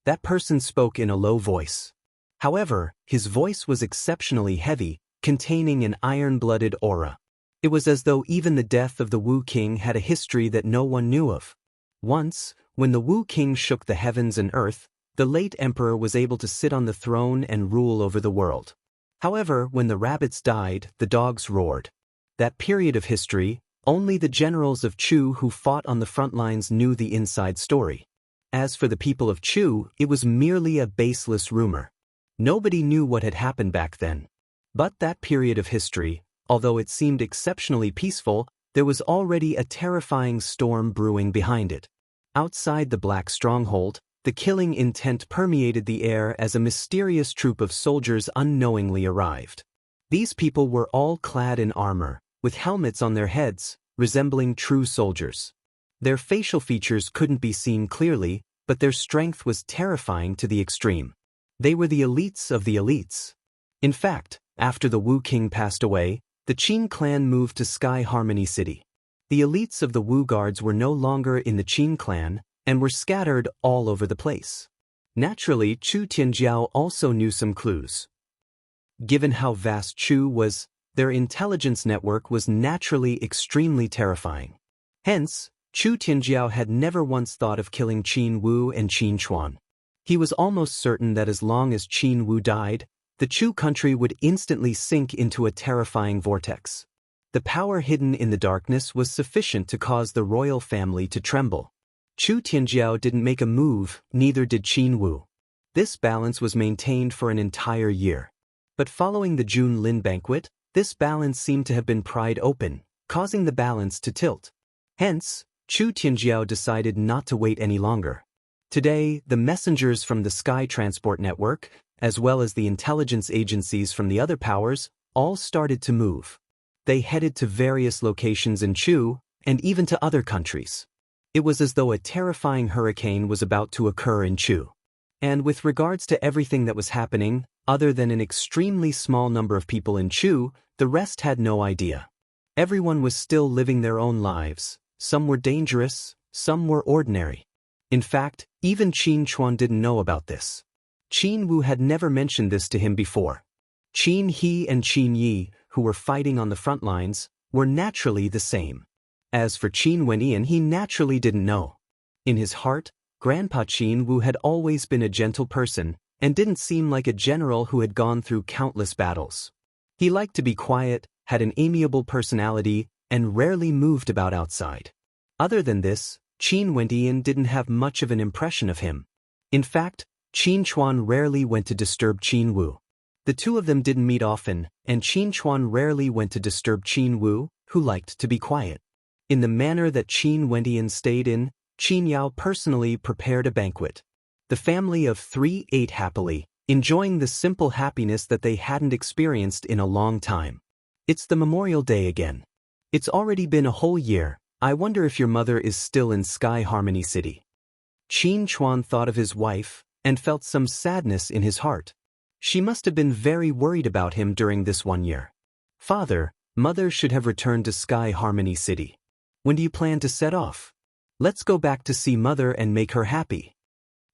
That person spoke in a low voice. However, his voice was exceptionally heavy, containing an iron-blooded aura. It was as though even the death of the Wu King had a history that no one knew of. Once, when the Wu King shook the heavens and earth, the late emperor was able to sit on the throne and rule over the world. However, when the rabbits died, the dogs roared. That period of history, only the generals of Chu who fought on the front lines knew the inside story. As for the people of Chu, it was merely a baseless rumor. Nobody knew what had happened back then. But that period of history, although it seemed exceptionally peaceful, there was already a terrifying storm brewing behind it. Outside the Black Stronghold, the killing intent permeated the air as a mysterious troop of soldiers unknowingly arrived. These people were all clad in armor, with helmets on their heads, resembling true soldiers. Their facial features couldn't be seen clearly, but their strength was terrifying to the extreme. They were the elites of the elites. In fact, after the Wu King passed away, the Qin clan moved to Sky Harmony City. The elites of the Wu Guards were no longer in the Qin clan, and were scattered all over the place. Naturally, Chu Tianjiao also knew some clues. Given how vast Chu was, their intelligence network was naturally extremely terrifying. Hence, Chu Tianjiao had never once thought of killing Qin Wu and Qin Chuan. He was almost certain that as long as Qin Wu died, the Chu country would instantly sink into a terrifying vortex. The power hidden in the darkness was sufficient to cause the royal family to tremble. Chu Tianjiao didn't make a move, neither did Qin Wu. This balance was maintained for an entire year. But following the June Lin banquet, this balance seemed to have been pried open, causing the balance to tilt. Hence, Chu Tianjiao decided not to wait any longer. Today, the messengers from the Sky Transport Network, as well as the intelligence agencies from the other powers, all started to move. They headed to various locations in Chu, and even to other countries. It was as though a terrifying hurricane was about to occur in Chu. And with regards to everything that was happening, other than an extremely small number of people in Chu, the rest had no idea. Everyone was still living their own lives. Some were dangerous, some were ordinary. In fact, even Qin Chuan didn't know about this. Qin Wu had never mentioned this to him before. Qin He and Qin Yi, who were fighting on the front lines, were naturally the same. As for Qin Wenyan, he naturally didn't know. In his heart, Grandpa Qin Wu had always been a gentle person, and didn't seem like a general who had gone through countless battles. He liked to be quiet, had an amiable personality, and rarely moved about outside. Other than this, Qin Wenyan didn't have much of an impression of him. In fact, Qin Chuan rarely went to disturb Qin Wu. The two of them didn't meet often, and Qin Chuan rarely went to disturb Qin Wu, who liked to be quiet. In the manner that Qin Wenyan stayed in, Qin Yao personally prepared a banquet. The family of three ate happily, enjoying the simple happiness that they hadn't experienced in a long time. It's the Memorial Day again. It's already been a whole year. I wonder if your mother is still in Sky Harmony City. Qin Chuan thought of his wife, and felt some sadness in his heart. She must have been very worried about him during this 1 year. Father, Mother should have returned to Sky Harmony City. When do you plan to set off? Let's go back to see Mother and make her happy.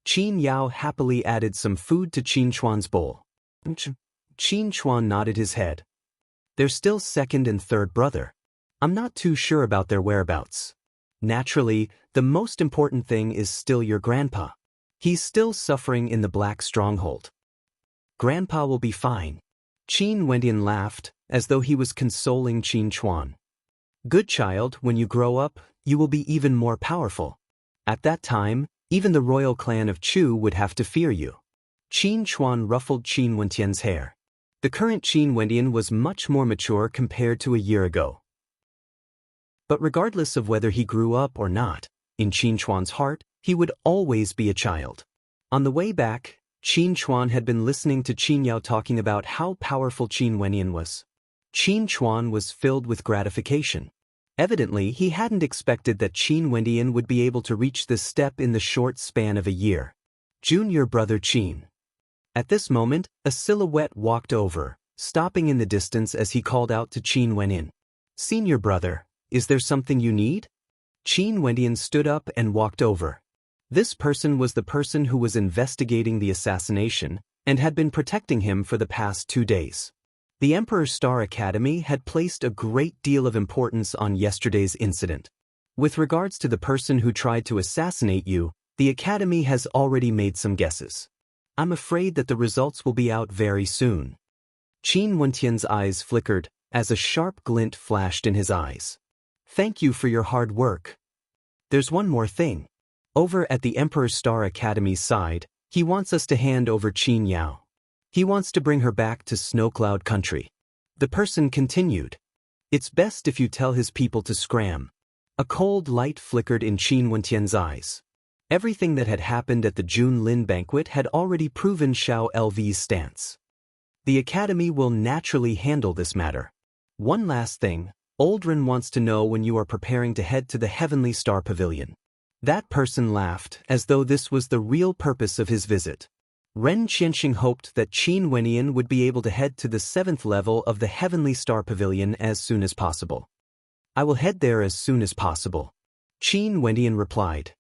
Qin Yao happily added some food to Qin Chuan's bowl. Qin Chuan nodded his head. They're still second and third brother. I'm not too sure about their whereabouts. Naturally, the most important thing is still your grandpa. He's still suffering in the Black Stronghold. Grandpa will be fine. Qin Wendian laughed, as though he was consoling Qin Chuan. Good child, when you grow up, you will be even more powerful. At that time, even the royal clan of Chu would have to fear you. Qin Chuan ruffled Qin Wentian's hair. The current Qin Wendian was much more mature compared to a year ago. But regardless of whether he grew up or not, in Qin Chuan's heart, he would always be a child. On the way back, Qin Chuan had been listening to Qin Yao talking about how powerful Qin Wenyan was. Qin Chuan was filled with gratification. Evidently, he hadn't expected that Qin Wendian would be able to reach this step in the short span of a year. Junior brother Qin. At this moment, a silhouette walked over, stopping in the distance as he called out to Qin Wenyan. Senior brother, is there something you need? Qin Wendian stood up and walked over. This person was the person who was investigating the assassination, and had been protecting him for the past 2 days. The Emperor Star Academy had placed a great deal of importance on yesterday's incident. With regards to the person who tried to assassinate you, the Academy has already made some guesses. I'm afraid that the results will be out very soon. Qin Wentian's eyes flickered, as a sharp glint flashed in his eyes. Thank you for your hard work. There's one more thing. Over at the Emperor Star Academy's side, he wants us to hand over Qin Yao. He wants to bring her back to Snowcloud Country. The person continued. It's best if you tell his people to scram. A cold light flickered in Qin Wentian's eyes. Everything that had happened at the June Lin banquet had already proven Xiao LV's stance. The Academy will naturally handle this matter. One last thing, Aldrin wants to know when you are preparing to head to the Heavenly Star Pavilion. That person laughed, as though this was the real purpose of his visit. Ren Qianxing hoped that Qin Wenyan would be able to head to the 7th level of the Heavenly Star Pavilion as soon as possible. I will head there as soon as possible. Qin Wenyan replied.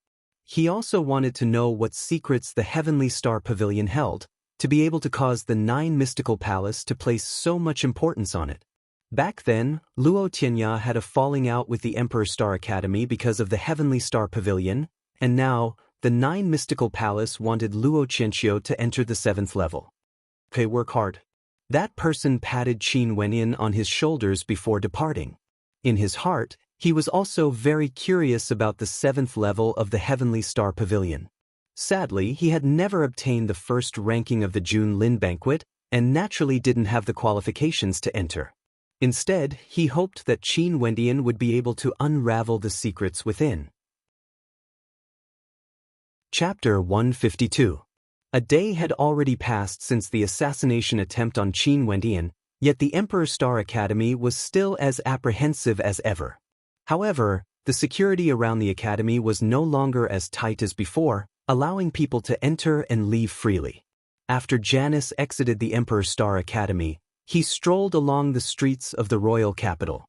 He also wanted to know what secrets the Heavenly Star Pavilion held, to be able to cause the 9 mystical palace to place so much importance on it. Back then, Luo Tianya had a falling out with the Emperor Star Academy because of the Heavenly Star Pavilion, and now, the 9 mystical palace wanted Luo Qianxiu to enter the 7th level. Okay, work hard. That person patted Qin Wenyan on his shoulders before departing. In his heart, he was also very curious about the 7th level of the Heavenly Star Pavilion. Sadly, he had never obtained the first ranking of the June Lin banquet and naturally didn't have the qualifications to enter. Instead, he hoped that Qin Wendian would be able to unravel the secrets within. Chapter 152. A day had already passed since the assassination attempt on Qin Wendian, yet the Emperor Star Academy was still as apprehensive as ever. However, the security around the academy was no longer as tight as before, allowing people to enter and leave freely. After Janus exited the Emperor Star Academy, he strolled along the streets of the royal capital.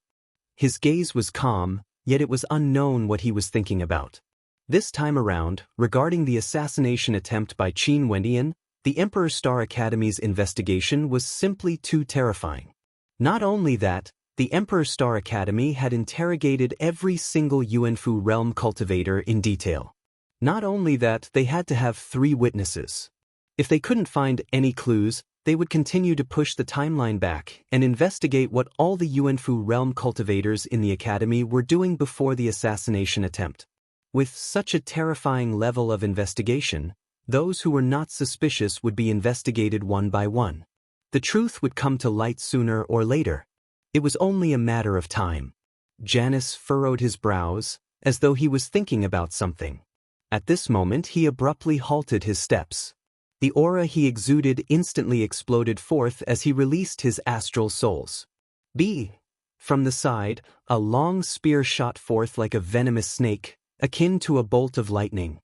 His gaze was calm, yet it was unknown what he was thinking about. This time around, regarding the assassination attempt by Qin Wendian, the Emperor Star Academy's investigation was simply too terrifying. Not only that, the Emperor Star Academy had interrogated every single Yuanfu realm cultivator in detail. Not only that, they had to have 3 witnesses. If they couldn't find any clues, they would continue to push the timeline back and investigate what all the Yuanfu realm cultivators in the academy were doing before the assassination attempt. With such a terrifying level of investigation, those who were not suspicious would be investigated one by one. The truth would come to light sooner or later. It was only a matter of time. Janus furrowed his brows, as though he was thinking about something. At this moment, he abruptly halted his steps. The aura he exuded instantly exploded forth as he released his astral souls. From the side, a long spear shot forth like a venomous snake, akin to a bolt of lightning.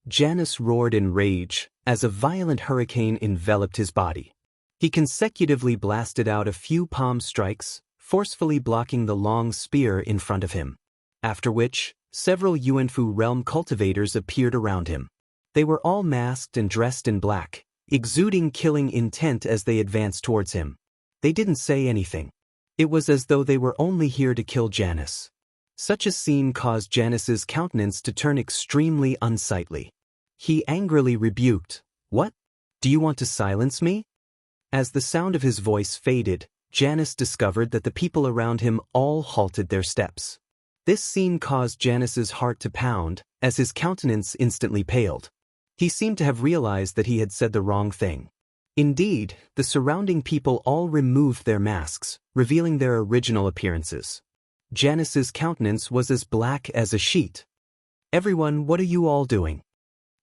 Janus roared in rage, as a violent hurricane enveloped his body. He consecutively blasted out a few palm strikes, forcefully blocking the long spear in front of him. After which, several Yuanfu realm cultivators appeared around him. They were all masked and dressed in black, exuding killing intent as they advanced towards him. They didn't say anything. It was as though they were only here to kill Janus. Such a scene caused Janus's countenance to turn extremely unsightly. He angrily rebuked, "What? Do you want to silence me?" As the sound of his voice faded, Janus discovered that the people around him all halted their steps. This scene caused Janus's heart to pound, as his countenance instantly paled. He seemed to have realized that he had said the wrong thing. Indeed, the surrounding people all removed their masks, revealing their original appearances. Janus's countenance was as black as a sheet. "Everyone, what are you all doing?"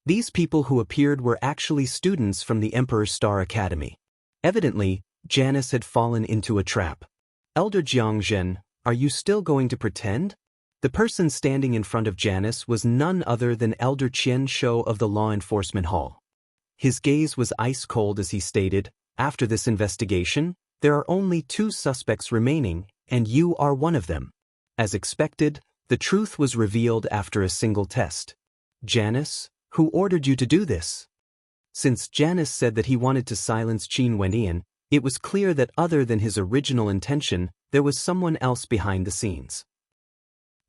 These people who appeared were actually students from the Emperor Star Academy. Evidently, Janus had fallen into a trap. "Elder Jiangzhen, are you still going to pretend?" The person standing in front of Janus was none other than Elder Qian Shou of the Law Enforcement Hall. His gaze was ice cold as he stated, "After this investigation, there are only 2 suspects remaining, and you are one of them." As expected, the truth was revealed after a single test. "Janus, who ordered you to do this?" Since Janus said that he wanted to silence Qin Wendian, it was clear that other than his original intention, there was someone else behind the scenes.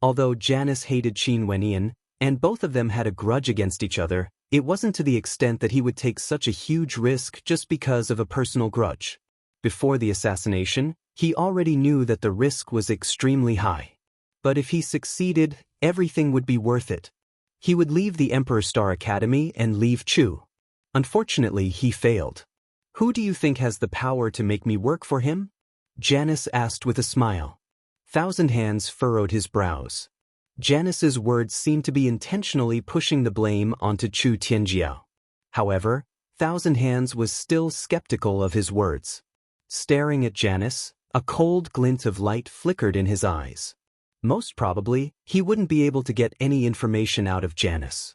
Although Janus hated Qin Wendian, and both of them had a grudge against each other, it wasn't to the extent that he would take such a huge risk just because of a personal grudge. Before the assassination, he already knew that the risk was extremely high. But if he succeeded, everything would be worth it. He would leave the Emperor Star Academy and leave Chu. Unfortunately, he failed. "Who do you think has the power to make me work for him?" Janus asked with a smile. Thousand Hands furrowed his brows. Janus's words seemed to be intentionally pushing the blame onto Chu Tianjiao. However, Thousand Hands was still skeptical of his words. Staring at Janus, a cold glint of light flickered in his eyes. Most probably, he wouldn't be able to get any information out of Janus.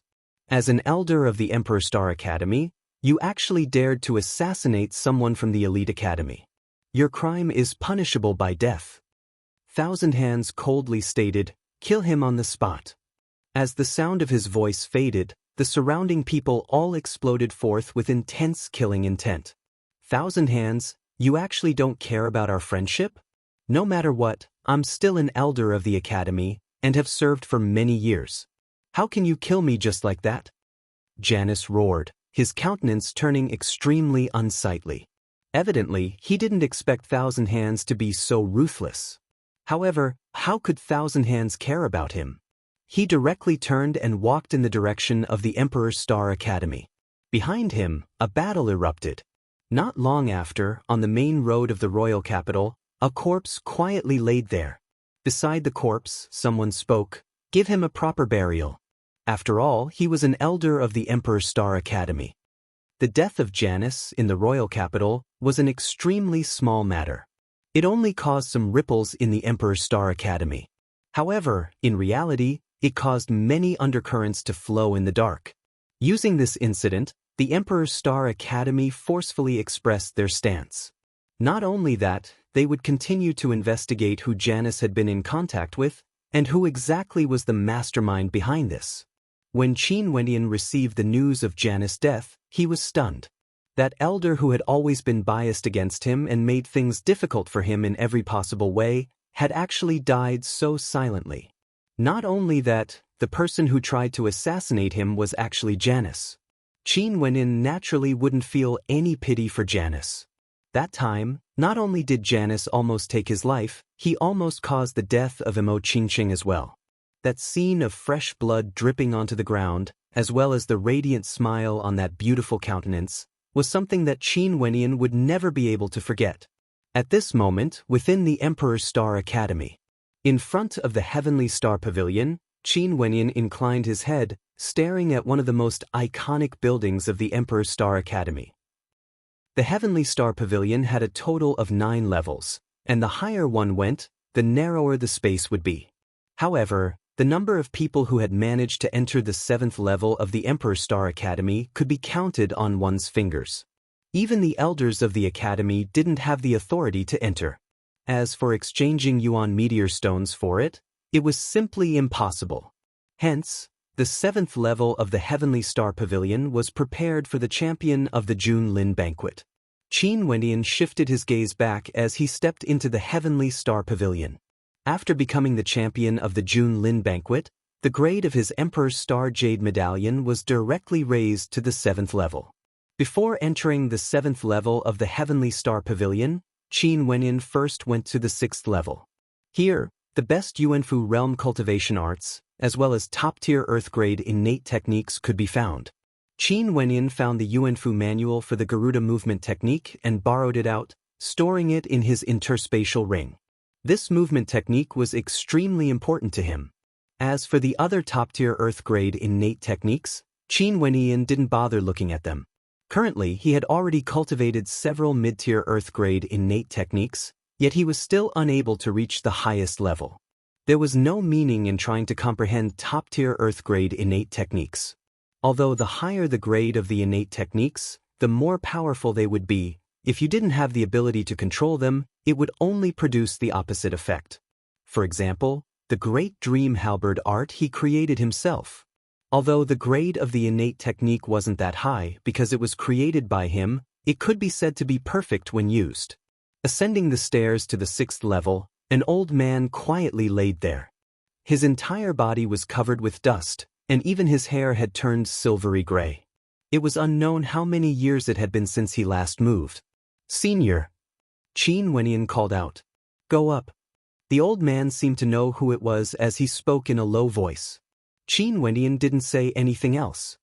As an elder of the Emperor Star Academy, you actually dared to assassinate someone from the elite academy. Your crime is punishable by death. Thousand Hands coldly stated, "Kill him on the spot." As the sound of his voice faded, the surrounding people all exploded forth with intense killing intent. "Thousand Hands, you actually don't care about our friendship? No matter what, I'm still an elder of the academy, and have served for many years. How can you kill me just like that?" Janus roared, his countenance turning extremely unsightly. Evidently, he didn't expect Thousand Hands to be so ruthless. However, How could Thousand Hands care about him? He directly turned and walked in the direction of the Emperor's Star Academy. Behind him, a battle erupted. Not long after, on the main road of the royal capital, a corpse quietly laid there. Beside the corpse, someone spoke, "Give him a proper burial." After all, he was an elder of the Emperor's Star Academy. The death of Janus in the royal capital was an extremely small matter. It only caused some ripples in the Emperor's Star Academy. However, in reality, it caused many undercurrents to flow in the dark. Using this incident, the Emperor's Star Academy forcefully expressed their stance. Not only that, they would continue to investigate who Janus had been in contact with, and who exactly was the mastermind behind this. When Qin Wenyan received the news of Janus' death, he was stunned. That elder who had always been biased against him and made things difficult for him in every possible way, had actually died so silently. Not only that, the person who tried to assassinate him was actually Janus. Qin Wenyan naturally wouldn't feel any pity for Janus. That time, not only did Janus almost take his life, he almost caused the death of Emo Qingqing as well. That scene of fresh blood dripping onto the ground, as well as the radiant smile on that beautiful countenance, was something that Qin Wenyan would never be able to forget. At this moment, within the Emperor's Star Academy, in front of the Heavenly Star Pavilion, Qin Wenyan inclined his head, staring at one of the most iconic buildings of the Emperor's Star Academy. The Heavenly Star Pavilion had a total of 9 levels, and the higher one went, the narrower the space would be. However, the number of people who had managed to enter the 7th level of the Emperor's Star Academy could be counted on one's fingers. Even the elders of the academy didn't have the authority to enter. As for exchanging yuan meteor stones for it, it was simply impossible. Hence, the 7th level of the Heavenly Star Pavilion was prepared for the champion of the Junlin banquet. Qin Wenyan shifted his gaze back as he stepped into the Heavenly Star Pavilion. After becoming the champion of the Junlin banquet, the grade of his Emperor's Star Jade Medallion was directly raised to the 7th level. Before entering the 7th level of the Heavenly Star Pavilion, Qin Wenyan first went to the 6th level. Here, the best Yuanfu realm cultivation arts, as well as top-tier Earth-grade innate techniques could be found. Qin Wenyan found the Yuanfu manual for the Garuda movement technique and borrowed it out, storing it in his interspatial ring. This movement technique was extremely important to him. As for the other top-tier Earth-grade innate techniques, Qin Wenyan didn't bother looking at them. Currently, he had already cultivated several mid-tier Earth-grade innate techniques, yet he was still unable to reach the highest level. There was no meaning in trying to comprehend top-tier Earth-grade innate techniques. Although the higher the grade of the innate techniques, the more powerful they would be, if you didn't have the ability to control them, it would only produce the opposite effect. For example, the Great Dream Halberd art he created himself. Although the grade of the innate technique wasn't that high because it was created by him, it could be said to be perfect when used. Ascending the stairs to the 6th level, an old man quietly laid there. His entire body was covered with dust, and even his hair had turned silvery gray. It was unknown how many years it had been since he last moved. "Senior," Qin Wenyan called out. "Go up." The old man seemed to know who it was as he spoke in a low voice. Qin Wenyan didn't say anything else.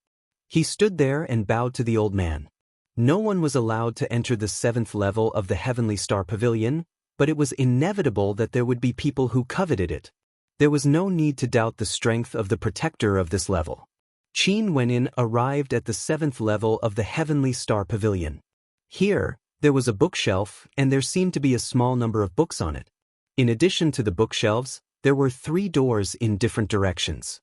He stood there and bowed to the old man. No one was allowed to enter the 7th level of the Heavenly Star Pavilion, but it was inevitable that there would be people who coveted it. There was no need to doubt the strength of the protector of this level. Qin Wenyan arrived at the 7th level of the Heavenly Star Pavilion. Here, there was a bookshelf and there seemed to be a small number of books on it. In addition to the bookshelves, there were 3 doors in different directions.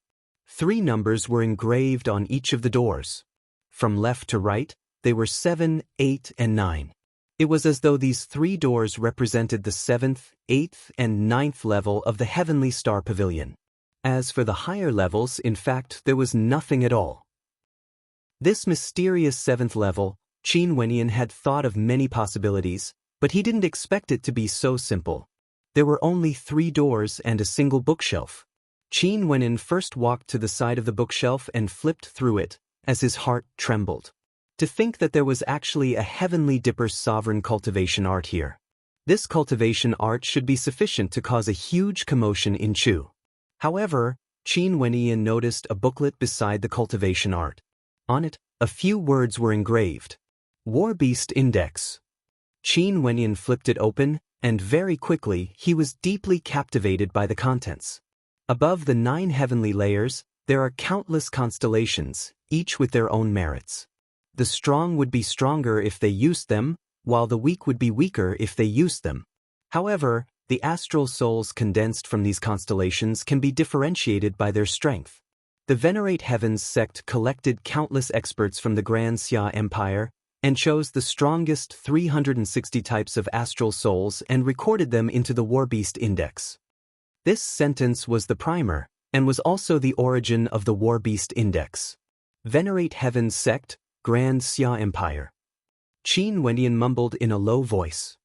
3 numbers were engraved on each of the doors. From left to right, they were 7, 8, and 9. It was as though these 3 doors represented the 7th, 8th, and 9th level of the Heavenly Star Pavilion. As for the higher levels, in fact, there was nothing at all. This mysterious 7th level, Qin Wenyan had thought of many possibilities, but he didn't expect it to be so simple. There were only 3 doors and a single bookshelf. Qin Wenyan first walked to the side of the bookshelf and flipped through it, as his heart trembled. To think that there was actually a Heavenly Dipper sovereign cultivation art here. This cultivation art should be sufficient to cause a huge commotion in Chu. However, Qin Wenyan noticed a booklet beside the cultivation art. On it, a few words were engraved. War Beast Index. Qin Wenyan flipped it open, and very quickly he was deeply captivated by the contents. Above the 9 heavenly layers, there are countless constellations, each with their own merits. The strong would be stronger if they used them, while the weak would be weaker if they used them. However, the astral souls condensed from these constellations can be differentiated by their strength. The Venerate Heavens sect collected countless experts from the Grand Xia Empire and chose the strongest 360 types of astral souls and recorded them into the War Beast Index. This sentence was the primer, and was also the origin of the War Beast Index. Venerate Heavens sect, Grand Xia Empire. Qin Wenyan mumbled in a low voice.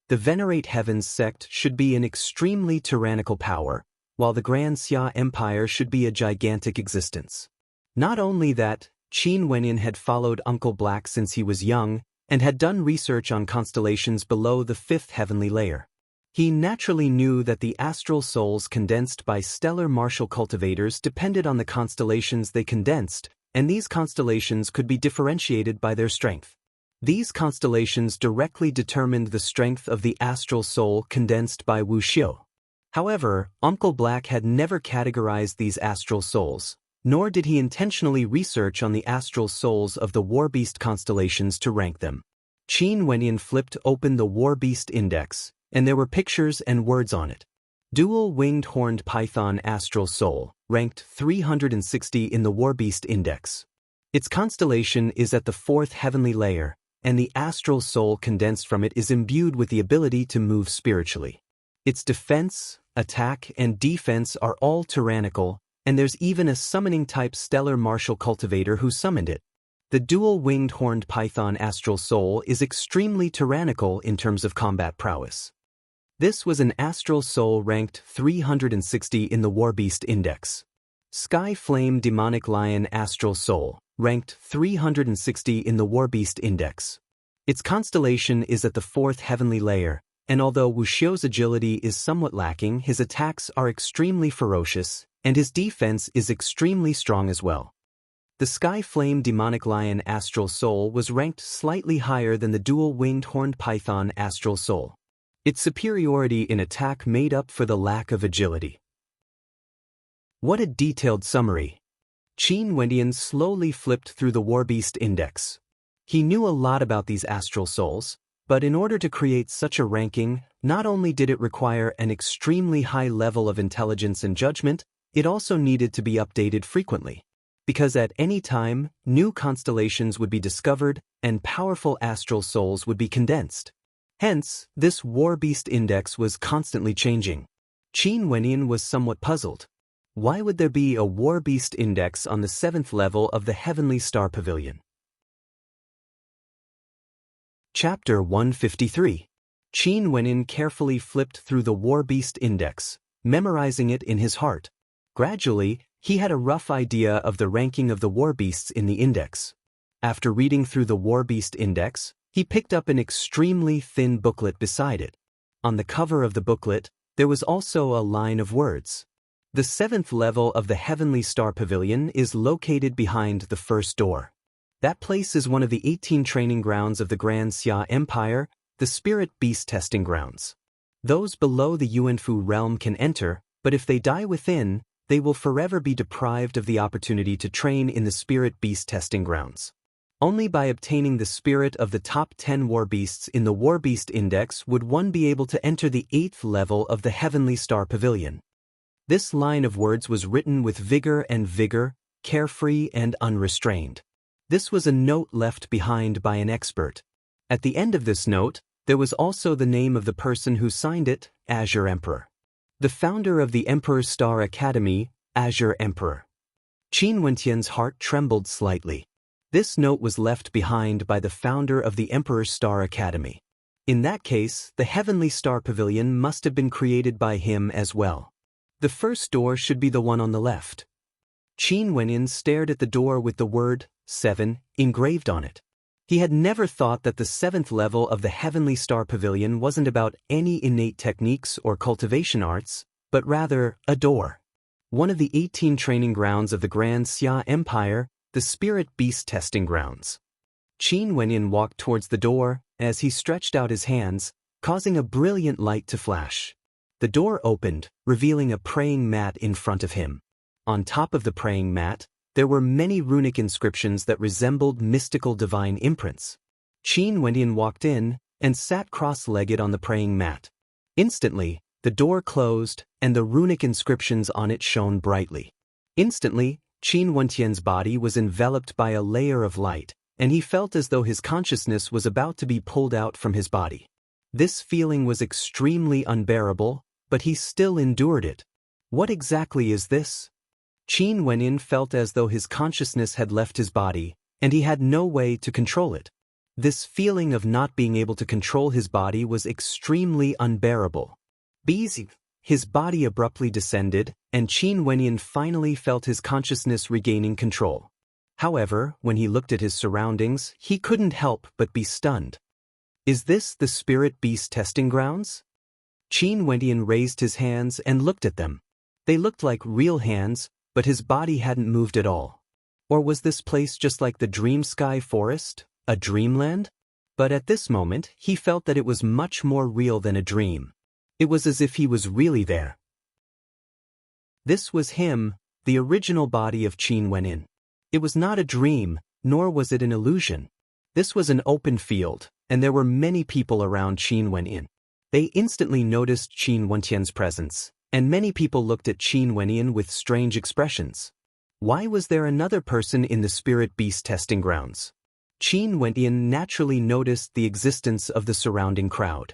The Venerate Heavens sect should be an extremely tyrannical power, while the Grand Xia Empire should be a gigantic existence. Not only that, Qin Wenyan had followed Uncle Black since he was young, and had done research on constellations below the 5th heavenly layer. He naturally knew that the astral souls condensed by stellar martial cultivators depended on the constellations they condensed, and these constellations could be differentiated by their strength. These constellations directly determined the strength of the astral soul condensed by Wu Xiu. However, Uncle Black had never categorized these astral souls, nor did he intentionally research on the astral souls of the War Beast constellations to rank them. Qin Wenyan flipped open the War Beast Index, and there were pictures and words on it. Dual-winged horned python astral soul, ranked 360 in the War Beast Index. Its constellation is at the 4th heavenly layer, and the astral soul condensed from it is imbued with the ability to move spiritually. Its defense, attack, and defense are all tyrannical, and there's even a summoning-type stellar martial cultivator who summoned it. The dual-winged horned python astral soul is extremely tyrannical in terms of combat prowess. This was an astral soul ranked 360 in the War Beast Index. Sky Flame Demonic Lion Astral Soul, ranked 360 in the War Beast Index. Its constellation is at the 4th heavenly layer, and although Wu Xiu's agility is somewhat lacking, his attacks are extremely ferocious, and his defense is extremely strong as well. The Sky Flame Demonic Lion Astral Soul was ranked slightly higher than the Dual-Winged Horned Python Astral Soul. Its superiority in attack made up for the lack of agility. What a detailed summary! Qin Wenyan slowly flipped through the War Beast Index. He knew a lot about these astral souls, but in order to create such a ranking, not only did it require an extremely high level of intelligence and judgment, it also needed to be updated frequently. Because at any time, new constellations would be discovered and powerful astral souls would be condensed. Hence, this War Beast Index was constantly changing. Qin Wenyan was somewhat puzzled. Why would there be a War Beast Index on the 7th level of the Heavenly Star Pavilion? Chapter 153. Qin Wenyan carefully flipped through the War Beast Index, memorizing it in his heart. Gradually, he had a rough idea of the ranking of the war beasts in the index. After reading through the War Beast Index, he picked up an extremely thin booklet beside it. On the cover of the booklet, there was also a line of words. The 7th level of the Heavenly Star Pavilion is located behind the first door. That place is one of the 18 training grounds of the Grand Xia Empire, the Spirit Beast Testing Grounds. Those below the Yuanfu realm can enter, but if they die within, they will forever be deprived of the opportunity to train in the Spirit Beast Testing Grounds. Only by obtaining the spirit of the top 10 war beasts in the War Beast Index would one be able to enter the 8th level of the Heavenly Star Pavilion. This line of words was written with vigor, carefree and unrestrained. This was a note left behind by an expert. At the end of this note, there was also the name of the person who signed it, Azure Emperor. The founder of the Emperor's Star Academy, Azure Emperor. Qin Wenyan's heart trembled slightly. This note was left behind by the founder of the Emperor's Star Academy. In that case, the Heavenly Star Pavilion must have been created by him as well. The first door should be the one on the left. Qin Wenyan stared at the door with the word 7 engraved on it. He had never thought that the 7th level of the Heavenly Star Pavilion wasn't about any innate techniques or cultivation arts, but rather a door. One of the 18 training grounds of the Grand Xia Empire, the Spirit Beast Testing Grounds. Qin Wenyin walked towards the door as he stretched out his hands, causing a brilliant light to flash. The door opened, revealing a praying mat in front of him. On top of the praying mat, there were many runic inscriptions that resembled mystical divine imprints. Qin Wenyin walked in and sat cross-legged on the praying mat. Instantly, the door closed and the runic inscriptions on it shone brightly. Instantly, Qin Wentian's body was enveloped by a layer of light, and he felt as though his consciousness was about to be pulled out from his body. This feeling was extremely unbearable, but he still endured it. What exactly is this? Qin Wenyin felt as though his consciousness had left his body, and he had no way to control it. This feeling of not being able to control his body was extremely unbearable. His body abruptly descended, and Qin Wenyin finally felt his consciousness regaining control. However, when he looked at his surroundings, he couldn't help but be stunned. Is this the Spirit Beast Testing Grounds? Qin Wenyin raised his hands and looked at them. They looked like real hands, but his body hadn't moved at all. Or was this place just like the Dream Sky Forest, a dreamland? But at this moment, he felt that it was much more real than a dream. It was as if he was really there. This was him, the original body of Qin Wenyin. It was not a dream, nor was it an illusion. This was an open field, and there were many people around Qin Wenyin. They instantly noticed Qin Wentian's presence, and many people looked at Qin Wenyin with strange expressions. Why was there another person in the Spirit Beast Testing Grounds? Qin Wentian naturally noticed the existence of the surrounding crowd.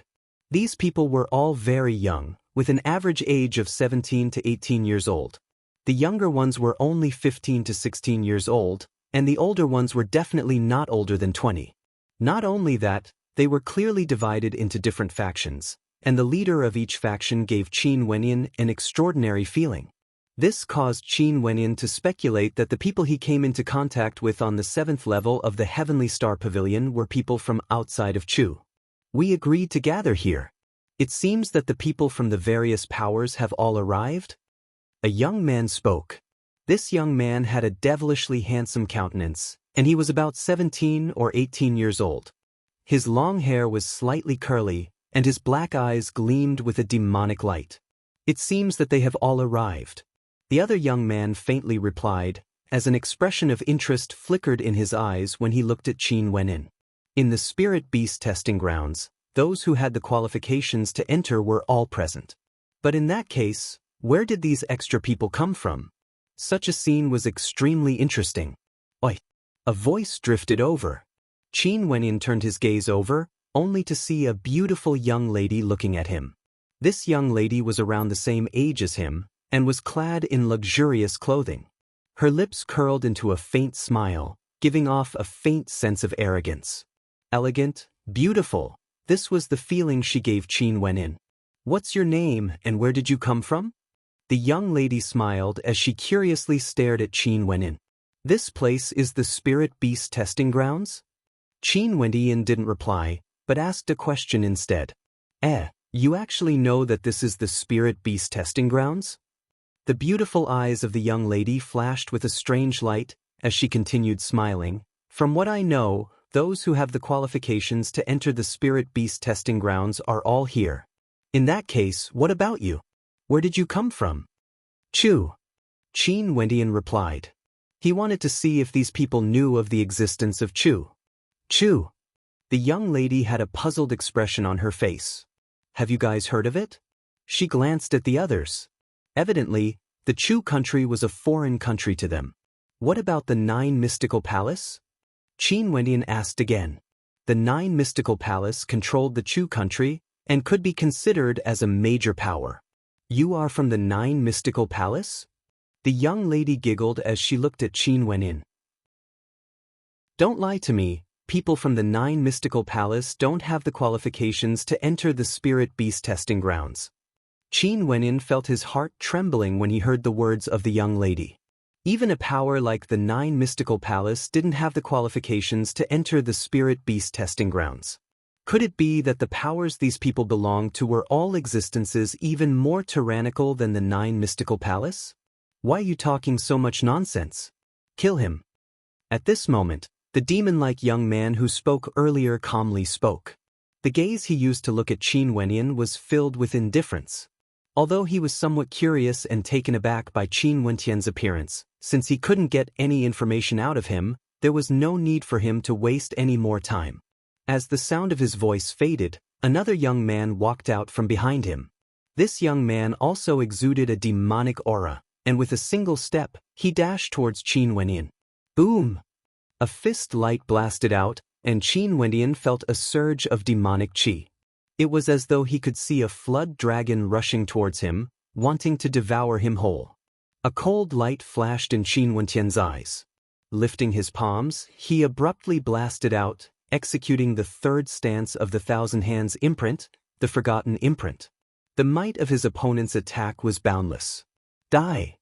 These people were all very young, with an average age of 17 to 18 years old. The younger ones were only 15 to 16 years old, and the older ones were definitely not older than 20. Not only that, they were clearly divided into different factions, and the leader of each faction gave Qin Wenyin an extraordinary feeling. This caused Qin Wenyin to speculate that the people he came into contact with on the 7th level of the Heavenly Star Pavilion were people from outside of Chu. We agreed to gather here. It seems that the people from the various powers have all arrived? A young man spoke. This young man had a devilishly handsome countenance, and he was about 17 or 18 years old. His long hair was slightly curly, and his black eyes gleamed with a demonic light. It seems that they have all arrived. The other young man faintly replied, as an expression of interest flickered in his eyes when he looked at Qin Wenyin. In the Spirit Beast Testing Grounds, those who had the qualifications to enter were all present. But in that case, where did these extra people come from? Such a scene was extremely interesting. Oi! A voice drifted over. Qin Wenyin turned his gaze over, only to see a beautiful young lady looking at him. This young lady was around the same age as him, and was clad in luxurious clothing. Her lips curled into a faint smile, giving off a faint sense of arrogance. Elegant, beautiful, this was the feeling she gave Qin Wenyin. What's your name, and where did you come from? The young lady smiled as she curiously stared at Qin Wenyin. This place is the Spirit Beast Testing Grounds? Qin Wenyin didn't reply, but asked a question instead. You actually know that this is the Spirit Beast Testing Grounds? The beautiful eyes of the young lady flashed with a strange light as she continued smiling. From what I know, those who have the qualifications to enter the Spirit Beast Testing Grounds are all here. In that case, what about you? Where did you come from? Chu. Qin Wenyin replied. He wanted to see if these people knew of the existence of Chu. Chu. The young lady had a puzzled expression on her face. Have you guys heard of it? She glanced at the others. Evidently, the Chu country was a foreign country to them. What about the 9 Mystical Palace? Qin Wenyin asked again. The 9 Mystical Palace controlled the Chu country and could be considered as a major power. You are from the 9 Mystical Palace? The young lady giggled as she looked at Qin Wenyin. Don't lie to me, people from the 9 Mystical Palace don't have the qualifications to enter the Spirit Beast Testing Grounds. Qin Wenyin felt his heart trembling when he heard the words of the young lady. Even a power like the 9 Mystical Palace didn't have the qualifications to enter the Spirit Beast testing grounds. Could it be that the powers these people belonged to were all existences even more tyrannical than the 9 Mystical Palace? Why are you talking so much nonsense? Kill him. At this moment, the demon-like young man who spoke earlier calmly spoke. The gaze he used to look at Qin Wenyan was filled with indifference. Although he was somewhat curious and taken aback by Qin Wentian's appearance, since he couldn't get any information out of him, there was no need for him to waste any more time. As the sound of his voice faded, another young man walked out from behind him. This young man also exuded a demonic aura, and with a single step, he dashed towards Qin Wenyan. Boom! A fist light blasted out, and Qin Wenyan felt a surge of demonic qi. It was as though he could see a flood dragon rushing towards him, wanting to devour him whole. A cold light flashed in Qin Wentian's eyes. Lifting his palms, he abruptly blasted out, executing the third stance of the Thousand Hands imprint, the Forgotten Imprint. The might of his opponent's attack was boundless. Die!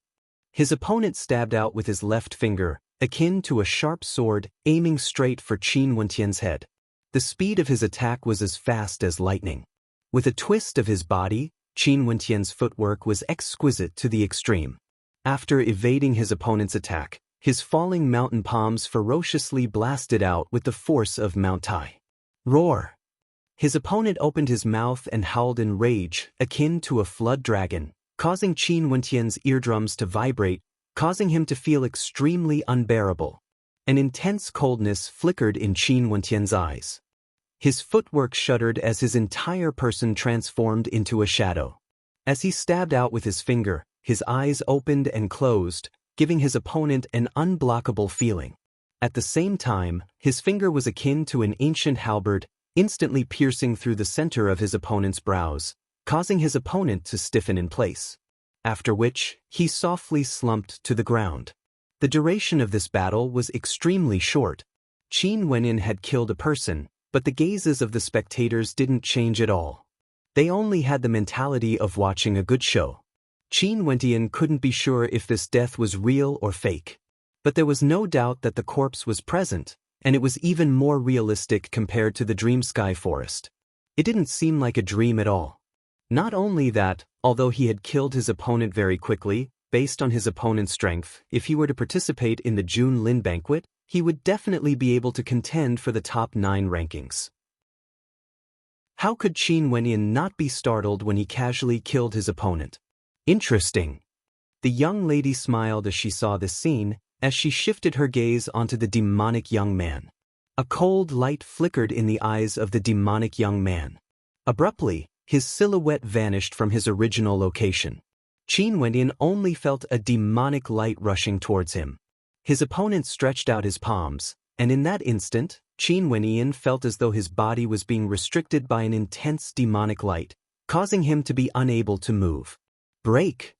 His opponent stabbed out with his left finger, akin to a sharp sword, aiming straight for Qin Wentian's head. The speed of his attack was as fast as lightning. With a twist of his body, Qin Wentian's footwork was exquisite to the extreme. After evading his opponent's attack, his falling mountain palms ferociously blasted out with the force of Mount Tai. Roar! His opponent opened his mouth and howled in rage, akin to a flood dragon, causing Qin Wentian's eardrums to vibrate, causing him to feel extremely unbearable. An intense coldness flickered in Qin Wentian's eyes. His footwork shuddered as his entire person transformed into a shadow. As he stabbed out with his finger, his eyes opened and closed, giving his opponent an unblockable feeling. At the same time, his finger was akin to an ancient halberd, instantly piercing through the center of his opponent's brows, causing his opponent to stiffen in place. After which, he softly slumped to the ground. The duration of this battle was extremely short. Qin Wenyan had killed a person, but the gazes of the spectators didn't change at all. They only had the mentality of watching a good show. Qin Wentian couldn't be sure if this death was real or fake. But there was no doubt that the corpse was present, and it was even more realistic compared to the dream sky forest. It didn't seem like a dream at all. Not only that, although he had killed his opponent very quickly, based on his opponent's strength, if he were to participate in the June Lin banquet, he would definitely be able to contend for the top 9 rankings. How could Qin Wenyan not be startled when he casually killed his opponent? Interesting. The young lady smiled as she saw this scene, as she shifted her gaze onto the demonic young man. A cold light flickered in the eyes of the demonic young man. Abruptly, his silhouette vanished from his original location. Qin Wenyan only felt a demonic light rushing towards him. His opponent stretched out his palms, and in that instant, Qin Wenyan felt as though his body was being restricted by an intense demonic light, causing him to be unable to move. Break!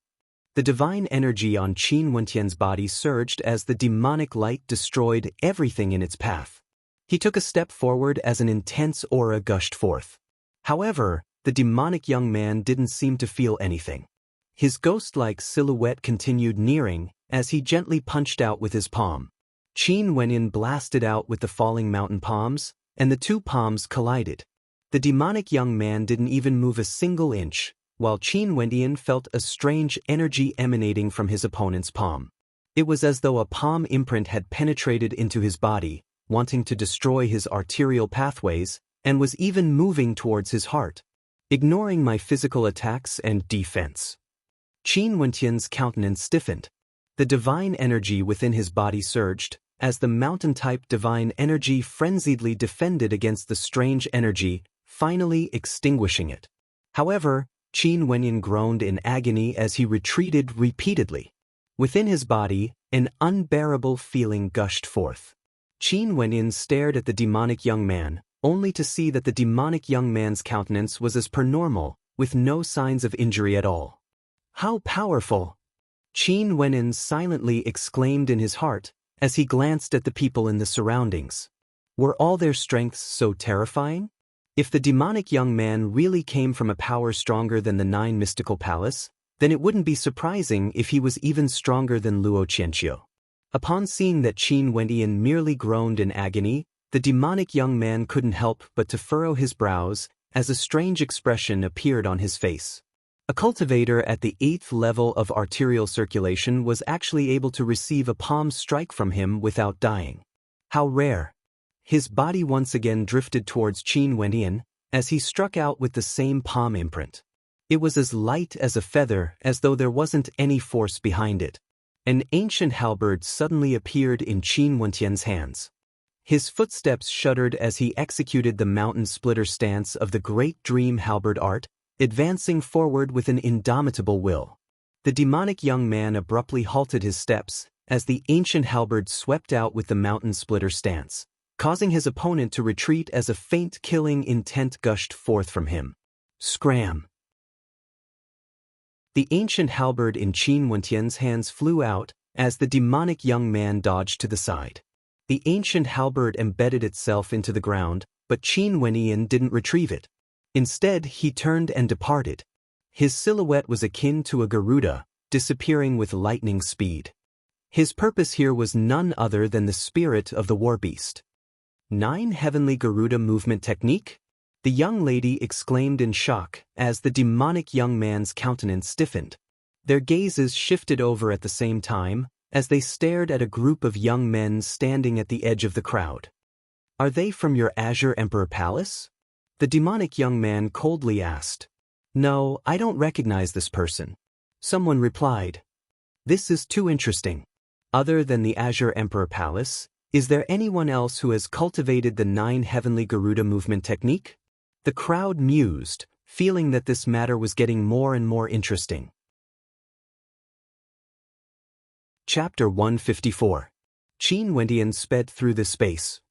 The divine energy on Qin Wentian's body surged as the demonic light destroyed everything in its path. He took a step forward as an intense aura gushed forth. However, the demonic young man didn't seem to feel anything. His ghost-like silhouette continued nearing as he gently punched out with his palm. Qin Wenyan blasted out with the falling mountain palms, and the two palms collided. The demonic young man didn't even move a single inch, while Qin Wenyan felt a strange energy emanating from his opponent's palm. It was as though a palm imprint had penetrated into his body, wanting to destroy his arterial pathways, and was even moving towards his heart. Ignoring my physical attacks and defense. Qin Wentian's countenance stiffened. The divine energy within his body surged, as the mountain-type divine energy frenziedly defended against the strange energy, finally extinguishing it. However, Qin Wenyan groaned in agony as he retreated repeatedly. Within his body, an unbearable feeling gushed forth. Qin Wenyan stared at the demonic young man, only to see that the demonic young man's countenance was as per normal, with no signs of injury at all. How powerful! Qin Wenyan silently exclaimed in his heart, as he glanced at the people in the surroundings. Were all their strengths so terrifying? If the demonic young man really came from a power stronger than the 9 Mystical Palace, then it wouldn't be surprising if he was even stronger than Luo Qianqiu. Upon seeing that Qin Wendian merely groaned in agony, the demonic young man couldn't help but to furrow his brows as a strange expression appeared on his face. A cultivator at the 8th level of arterial circulation was actually able to receive a palm strike from him without dying. How rare! His body once again drifted towards Qin Wendian as he struck out with the same palm imprint. It was as light as a feather, as though there wasn't any force behind it. An ancient halberd suddenly appeared in Qin Wendian's hands. His footsteps shuddered as he executed the mountain splitter stance of the great dream halberd art, advancing forward with an indomitable will. The demonic young man abruptly halted his steps as the ancient halberd swept out with the mountain splitter stance, causing his opponent to retreat as a faint killing intent gushed forth from him. Scram! The ancient halberd in Qin Wendian's hands flew out as the demonic young man dodged to the side. The ancient halberd embedded itself into the ground, but Qin Wendian didn't retrieve it. Instead, he turned and departed. His silhouette was akin to a Garuda, disappearing with lightning speed. His purpose here was none other than the spirit of the war beast. 9 Heavenly Garuda Movement Technique? The young lady exclaimed in shock as the demonic young man's countenance stiffened. Their gazes shifted over at the same time as they stared at a group of young men standing at the edge of the crowd. Are they from your Azure Emperor Palace? The demonic young man coldly asked. No, I don't recognize this person. Someone replied. This is too interesting. Other than the Azure Emperor Palace, is there anyone else who has cultivated the 9 Heavenly Garuda Movement Technique? The crowd mused, feeling that this matter was getting more and more interesting. Chapter 154. Qin Wendian sped through the space.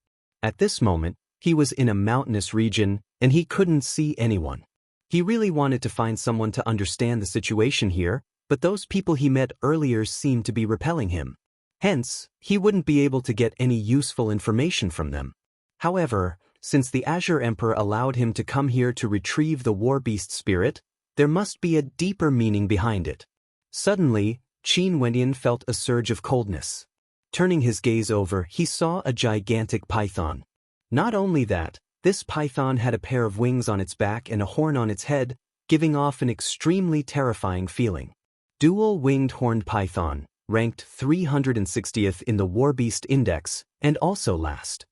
At this moment, he was in a mountainous region, and he couldn't see anyone. He really wanted to find someone to understand the situation here, but those people he met earlier seemed to be repelling him. Hence, he wouldn't be able to get any useful information from them. However, since the Azure Emperor allowed him to come here to retrieve the war beast spirit, there must be a deeper meaning behind it. Suddenly, Qin Wendian felt a surge of coldness. Turning his gaze over, he saw a gigantic python. Not only that, this python had a pair of wings on its back and a horn on its head, giving off an extremely terrifying feeling. Dual-winged horned python, ranked 360th in the War Beast Index, and also last.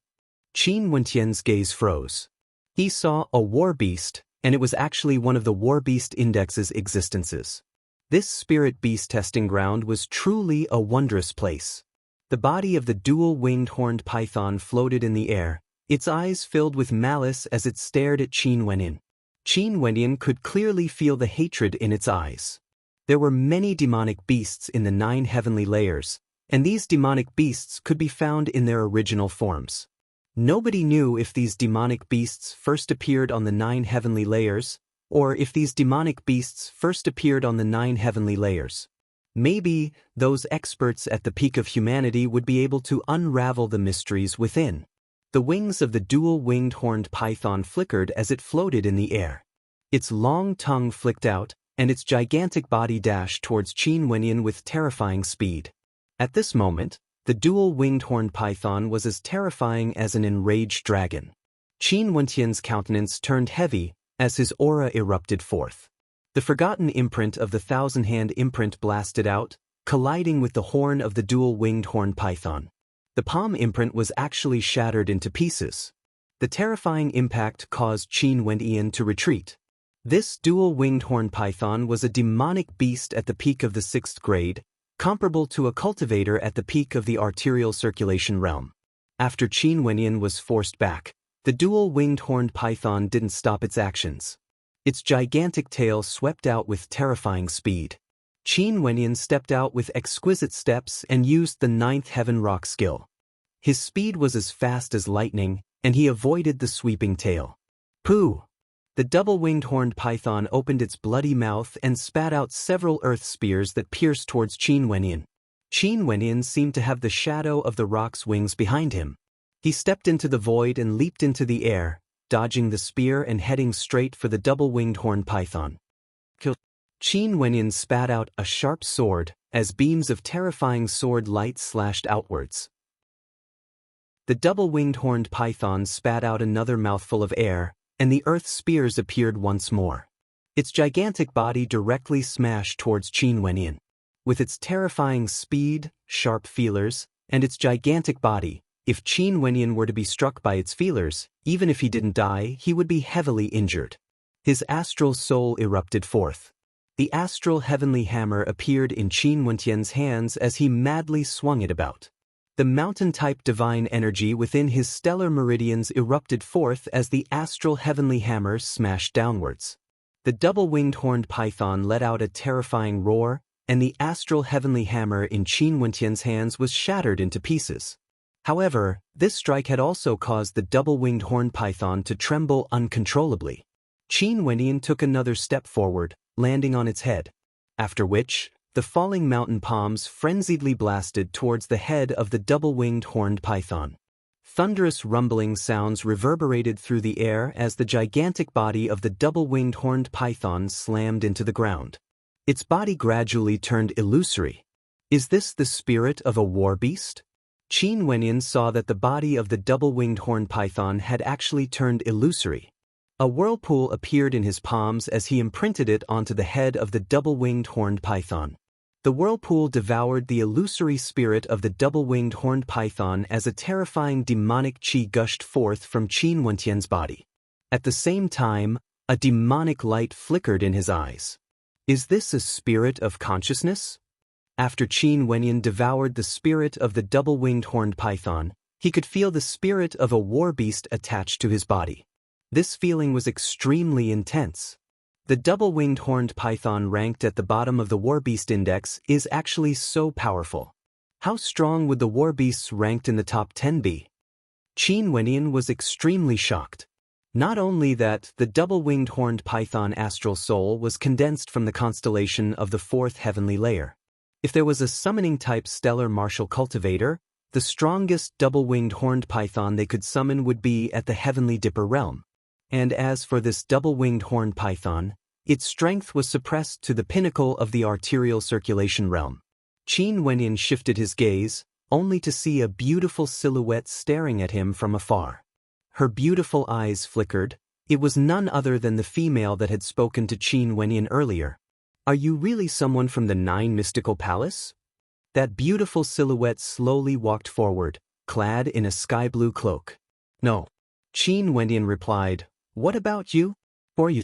Qin Wendian's gaze froze. He saw a war beast, and it was actually one of the War Beast Index's existences. This spirit beast testing ground was truly a wondrous place. The body of the dual-winged horned python floated in the air, its eyes filled with malice as it stared at Qin Wendian. Qin Wendian could clearly feel the hatred in its eyes. There were many demonic beasts in the 9 heavenly layers, and these demonic beasts could be found in their original forms. Nobody knew if these demonic beasts first appeared on the 9 heavenly layers, or if these demonic beasts first appeared on the 9 heavenly layers. Maybe those experts at the peak of humanity would be able to unravel the mysteries within. The wings of the dual-winged horned python flickered as it floated in the air. Its long tongue flicked out, and its gigantic body dashed towards Qin Wendian with terrifying speed. At this moment, the dual-winged horned python was as terrifying as an enraged dragon. Qin Wendian's countenance turned heavy as his aura erupted forth. The forgotten imprint of the thousand-hand imprint blasted out, colliding with the horn of the dual-winged horned python. The palm imprint was actually shattered into pieces. The terrifying impact caused Qin Wendian to retreat. This dual-winged horned python was a demonic beast at the peak of the 6th grade, comparable to a cultivator at the peak of the arterial circulation realm. After Qin Wendian was forced back, the dual-winged horned python didn't stop its actions. Its gigantic tail swept out with terrifying speed. Qin Wendian stepped out with exquisite steps and used the 9th heaven rock skill. His speed was as fast as lightning, and he avoided the sweeping tail. Pooh! The double-winged horned python opened its bloody mouth and spat out several earth spears that pierced towards Qin Wendian. Qin Wendian seemed to have the shadow of the rock's wings behind him. He stepped into the void and leaped into the air, dodging the spear and heading straight for the double-winged horned python. Qin Wenyan spat out a sharp sword, as beams of terrifying sword light slashed outwards. The double-winged horned python spat out another mouthful of air, and the earth spears appeared once more. Its gigantic body directly smashed towards Qin Wenyan. With its terrifying speed, sharp feelers, and its gigantic body, if Qin Wenyan were to be struck by its feelers, even if he didn't die, he would be heavily injured. His astral soul erupted forth. The astral heavenly hammer appeared in Qin Wenyan's hands as he madly swung it about. The mountain-type divine energy within his stellar meridians erupted forth as the astral heavenly hammer smashed downwards. The double-winged horned python let out a terrifying roar, and the astral heavenly hammer in Qin Wenyan's hands was shattered into pieces. However, this strike had also caused the double-winged horned python to tremble uncontrollably. Qin Wenyan took another step forward, landing on its head. After which, the falling mountain palms frenziedly blasted towards the head of the double-winged horned python. Thunderous rumbling sounds reverberated through the air as the gigantic body of the double-winged horned python slammed into the ground. Its body gradually turned illusory. Is this the spirit of a war beast? Qin Wenyan saw that the body of the double-winged horned python had actually turned illusory. A whirlpool appeared in his palms as he imprinted it onto the head of the double-winged horned python. The whirlpool devoured the illusory spirit of the double-winged horned python as a terrifying demonic qi gushed forth from Qin Wenyan's body. At the same time, a demonic light flickered in his eyes. Is this a spirit of consciousness? After Qin Wenyan devoured the spirit of the double-winged horned python, he could feel the spirit of a war beast attached to his body. This feeling was extremely intense. The double-winged horned python ranked at the bottom of the war beast index is actually so powerful. How strong would the war beasts ranked in the top 10 be? Qin Wenyan was extremely shocked. Not only that, the double-winged horned python astral soul was condensed from the constellation of the fourth heavenly layer. If there was a summoning-type stellar martial cultivator, the strongest double-winged horned python they could summon would be at the heavenly dipper realm. And as for this double-winged horned python, its strength was suppressed to the pinnacle of the arterial circulation realm. Qin Wenyan shifted his gaze, only to see a beautiful silhouette staring at him from afar. Her beautiful eyes flickered. It was none other than the female that had spoken to Qin Wenyan earlier. Are you really someone from the 9 Mystical Palace? That beautiful silhouette slowly walked forward, clad in a sky-blue cloak. No. Qin Wenyan replied, What about you? Or you?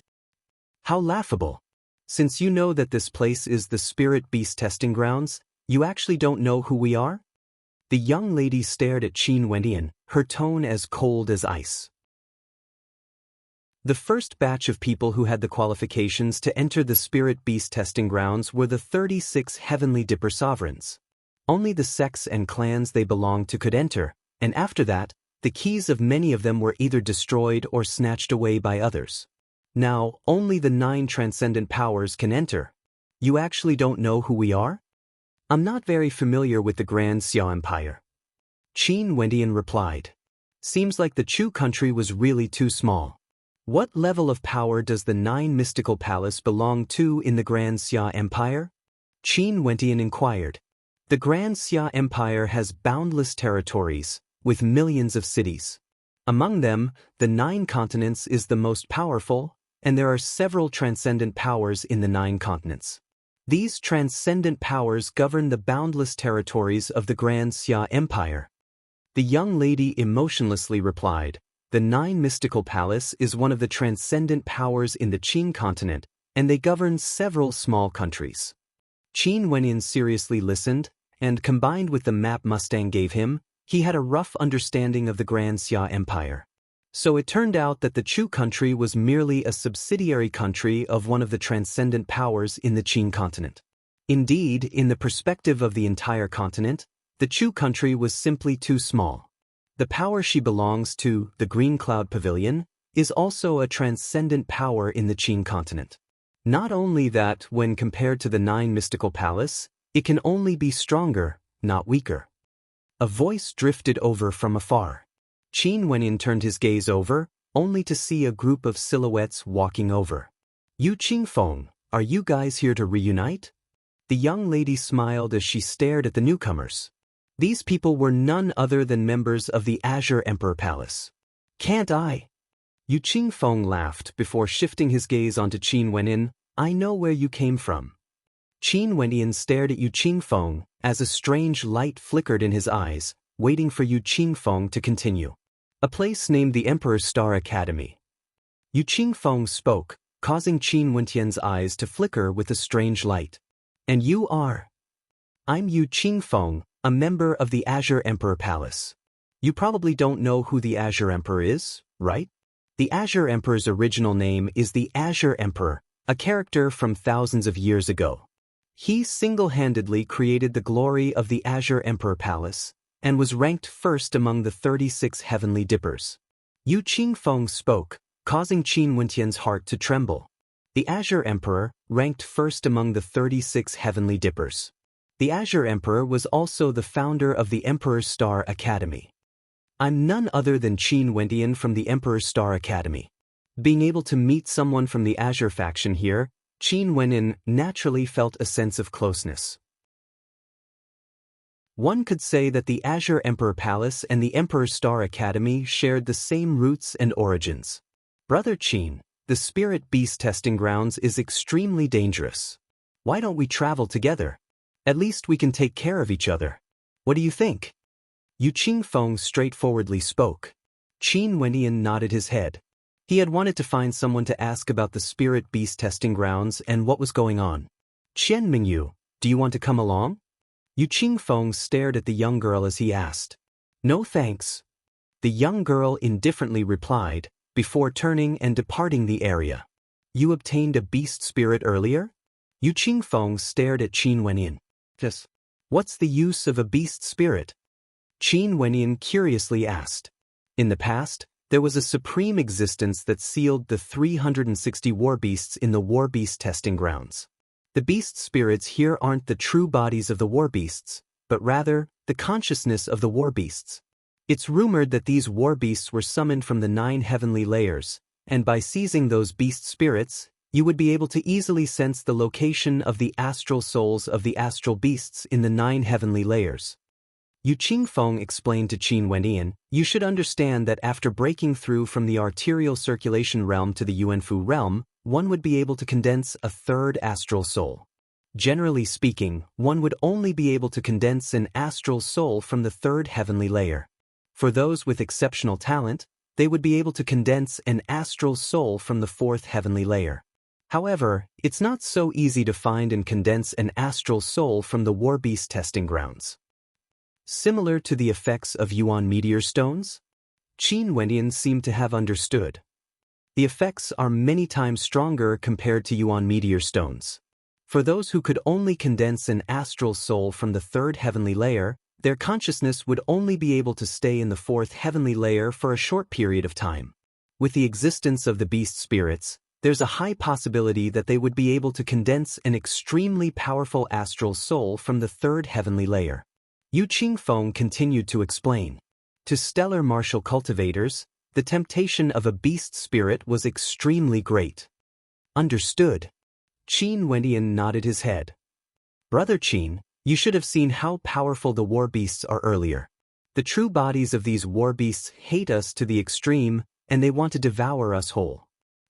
How laughable. Since you know that this place is the spirit beast testing grounds, you actually don't know who we are? The young lady stared at Qin Wenyan, her tone as cold as ice. The first batch of people who had the qualifications to enter the spirit beast testing grounds were the 36 heavenly dipper sovereigns. Only the sects and clans they belonged to could enter, and after that, the keys of many of them were either destroyed or snatched away by others. Now, only the 9 transcendent powers can enter. You actually don't know who we are? I'm not very familiar with the Grand Xia Empire. Qin Wenyan replied. Seems like the Chu country was really too small. What level of power does the 9 Mystical Palace belong to in the Grand Xia Empire? Qin Wenyan inquired. The Grand Xia Empire has boundless territories, with millions of cities. Among them, the 9 continents is the most powerful, and there are several transcendent powers in the 9 continents. These transcendent powers govern the boundless territories of the Grand Xia Empire. The young lady emotionlessly replied, The 9 Mystical Palace is one of the transcendent powers in the Qin continent, and they govern several small countries. Qin Wenyan seriously listened, and combined with the map Mustang gave him, he had a rough understanding of the Grand Xia Empire. So it turned out that the Chu country was merely a subsidiary country of one of the transcendent powers in the Qin continent. Indeed, in the perspective of the entire continent, the Chu country was simply too small. The power she belongs to, the Green Cloud Pavilion, is also a transcendent power in the Qin continent. Not only that, when compared to the 9 Mystical Palace, it can only be stronger, not weaker. A voice drifted over from afar. Qin Wenyan turned his gaze over, only to see a group of silhouettes walking over. Yu Qingfeng, Are you guys here to reunite? The young lady smiled as she stared at the newcomers. These people were none other than members of the Azure Emperor Palace. Can't I? Yu Qingfeng laughed before shifting his gaze onto Qin Wenyin. I know where you came from. Qin Wenyin stared at Yu Qingfeng as a strange light flickered in his eyes, waiting for Yu Qingfeng to continue. A place named the Emperor's Star Academy. Yu Qingfeng spoke, causing Qin Wenyan's eyes to flicker with a strange light. And you are? I'm Yu Qingfeng, a member of the Azure Emperor Palace. You probably don't know who the Azure Emperor is, right? The Azure Emperor's original name is the Azure Emperor, a character from thousands of years ago. He single-handedly created the glory of the Azure Emperor Palace, and was ranked first among the 36 Heavenly Dippers. Yu Qingfeng spoke, causing Qin Wenyan's heart to tremble. The Azure Emperor ranked first among the 36 Heavenly Dippers. The Azure Emperor was also the founder of the Emperor's Star Academy. I'm none other than Qin Wenyan from the Emperor's Star Academy. Being able to meet someone from the Azure faction here, Qin Wenyan naturally felt a sense of closeness. One could say that the Azure Emperor Palace and the Emperor's Star Academy shared the same roots and origins. Brother Qin, the Spirit Beast testing grounds is extremely dangerous. Why don't we travel together? At least we can take care of each other. What do you think? Yu Qingfeng straightforwardly spoke. Qin Wenyan nodded his head. He had wanted to find someone to ask about the Spirit Beast testing grounds and what was going on. Qian Mingyu, do you want to come along? Yu Qingfeng stared at the young girl as he asked. No thanks. The young girl indifferently replied, before turning and departing the area. You obtained a beast spirit earlier? Yu Qingfeng stared at Qin Wenyan. Yes. What's the use of a beast spirit? Qin Wenyan curiously asked. In the past, there was a supreme existence that sealed the 360 war beasts in the war beast testing grounds. The beast spirits here aren't the true bodies of the war beasts, but rather, the consciousness of the war beasts. It's rumored that these war beasts were summoned from the 9 heavenly layers, and by seizing those beast spirits, you would be able to easily sense the location of the astral souls of the astral beasts in the 9 heavenly layers. Yu Qingfeng explained to Qin Wenyan, you should understand that after breaking through from the arterial circulation realm to the Yuanfu realm, one would be able to condense a third astral soul. Generally speaking, one would only be able to condense an astral soul from the 3rd heavenly layer. For those with exceptional talent, they would be able to condense an astral soul from the 4th heavenly layer. However, it's not so easy to find and condense an astral soul from the war beast testing grounds. Similar to the effects of Yuan meteor stones? Qin Wenyan seemed to have understood. The effects are many times stronger compared to Yuan meteor stones. For those who could only condense an astral soul from the 3rd heavenly layer, their consciousness would only be able to stay in the 4th heavenly layer for a short period of time. With the existence of the beast spirits, there's a high possibility that they would be able to condense an extremely powerful astral soul from the 3rd heavenly layer. Yu Qingfeng continued to explain. To stellar martial cultivators, the temptation of a beast spirit was extremely great. Understood. Qin Wenyan nodded his head. Brother Qin, you should have seen how powerful the war beasts are earlier. The true bodies of these war beasts hate us to the extreme, and they want to devour us whole.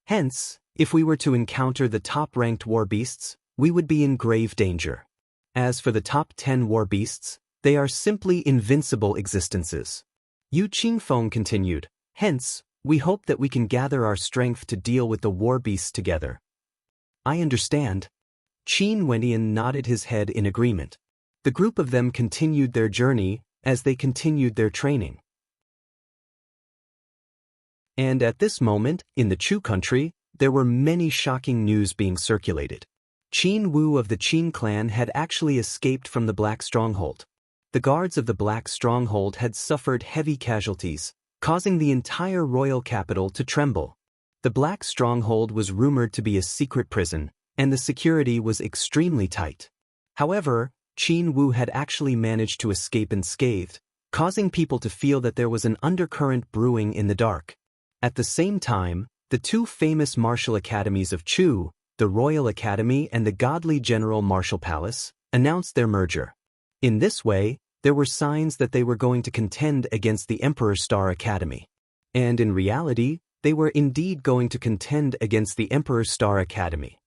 Hence, if we were to encounter the top-ranked war beasts, we would be in grave danger. As for the top 10 war beasts, they are simply invincible existences. Yu Qingfeng continued, hence, we hope that we can gather our strength to deal with the war beasts together. I understand. Qin Wenyan nodded his head in agreement. The group of them continued their journey as they continued their training. And at this moment, in the Chu country, there were many shocking news being circulated. Qin Wu of the Qin clan had actually escaped from the Black Stronghold. The guards of the Black Stronghold had suffered heavy casualties, causing the entire royal capital to tremble. The Black Stronghold was rumored to be a secret prison, and the security was extremely tight. However, Qin Wu had actually managed to escape unscathed, causing people to feel that there was an undercurrent brewing in the dark. At the same time, the 2 famous martial academies of Chu, the Royal Academy and the godly General Marshall Palace, announced their merger. In this way, there were signs that they were going to contend against the Emperor's Star Academy. And in reality, they were indeed going to contend against the Emperor's Star Academy.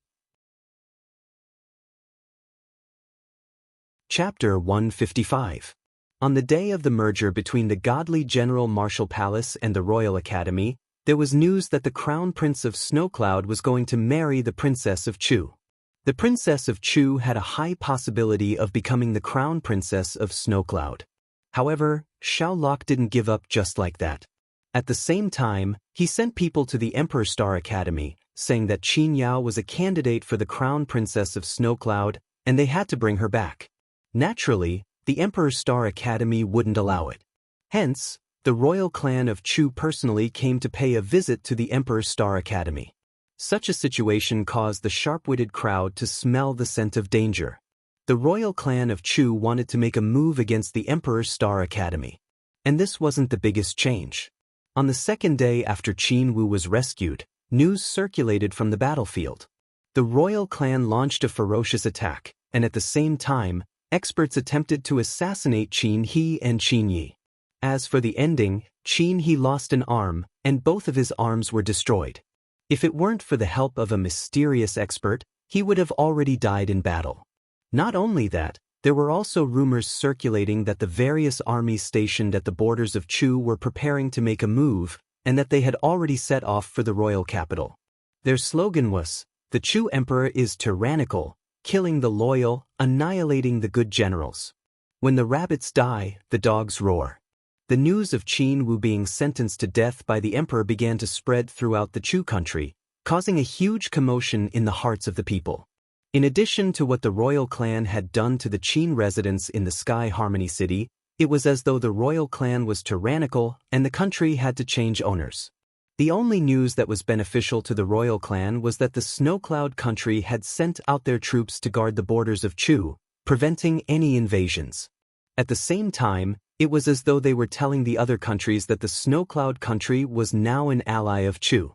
Chapter 155. On the day of the merger between the godly General Marshall Palace and the Royal Academy, there was news that the Crown Prince of Snowcloud was going to marry the Princess of Chu. The Princess of Chu had a high possibility of becoming the Crown Princess of Snowcloud. However, Xiaolok didn't give up just like that. At the same time, he sent people to the Emperor's Star Academy, saying that Qin Yao was a candidate for the Crown Princess of Snowcloud, and they had to bring her back. Naturally, the Emperor's Star Academy wouldn't allow it. Hence, the royal clan of Chu personally came to pay a visit to the Emperor's Star Academy. Such a situation caused the sharp-witted crowd to smell the scent of danger. The royal clan of Chu wanted to make a move against the Emperor's Star Academy. And this wasn't the biggest change. On the second day after Qin Wu was rescued, news circulated from the battlefield. The royal clan launched a ferocious attack, and at the same time, experts attempted to assassinate Qin He and Qin Yi. As for the ending, Qin He lost an arm, and both of his arms were destroyed. If it weren't for the help of a mysterious expert, he would have already died in battle. Not only that, there were also rumors circulating that the various armies stationed at the borders of Chu were preparing to make a move, and that they had already set off for the royal capital. Their slogan was, "The Chu Emperor is tyrannical, killing the loyal, annihilating the good generals. When the rabbits die, the dogs roar." The news of Qin Wu being sentenced to death by the emperor began to spread throughout the Chu country, causing a huge commotion in the hearts of the people. In addition to what the royal clan had done to the Qin residents in the Sky Harmony City, it was as though the royal clan was tyrannical and the country had to change owners. The only news that was beneficial to the royal clan was that the Snowcloud country had sent out their troops to guard the borders of Chu, preventing any invasions. At the same time, it was as though they were telling the other countries that the Snowcloud country was now an ally of Chu.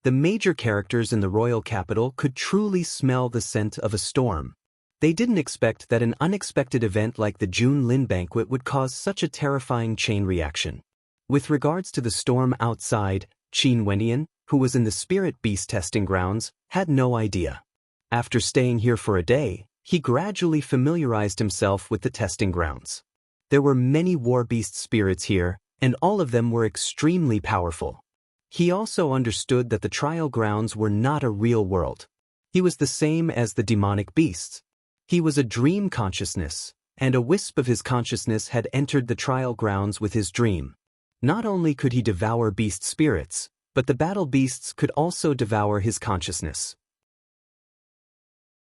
The major characters in the royal capital could truly smell the scent of a storm. They didn't expect that an unexpected event like the June Lin banquet would cause such a terrifying chain reaction. With regards to the storm outside, Qin Wenyan, who was in the spirit beast testing grounds, had no idea. After staying here for a day, he gradually familiarized himself with the testing grounds. There were many war beast spirits here, and all of them were extremely powerful. He also understood that the trial grounds were not a real world. He was the same as the demonic beasts. He was a dream consciousness, and a wisp of his consciousness had entered the trial grounds with his dream. Not only could he devour beast spirits, but the battle beasts could also devour his consciousness.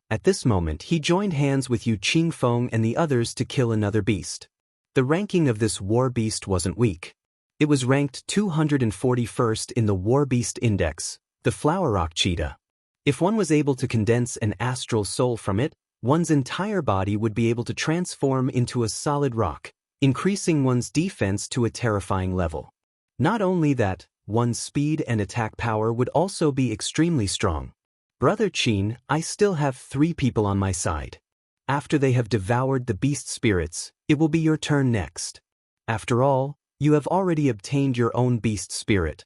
At this moment he joined hands with Yu Qingfeng and the others to kill another beast. The ranking of this war beast wasn't weak. It was ranked 241st in the War Beast Index, the Flower Rock Cheetah. If one was able to condense an astral soul from it, one's entire body would be able to transform into a solid rock, increasing one's defense to a terrifying level. Not only that, one's speed and attack power would also be extremely strong. Brother Qin, I still have 3 people on my side. After they have devoured the beast spirits, it will be your turn next. After all, you have already obtained your own beast spirit.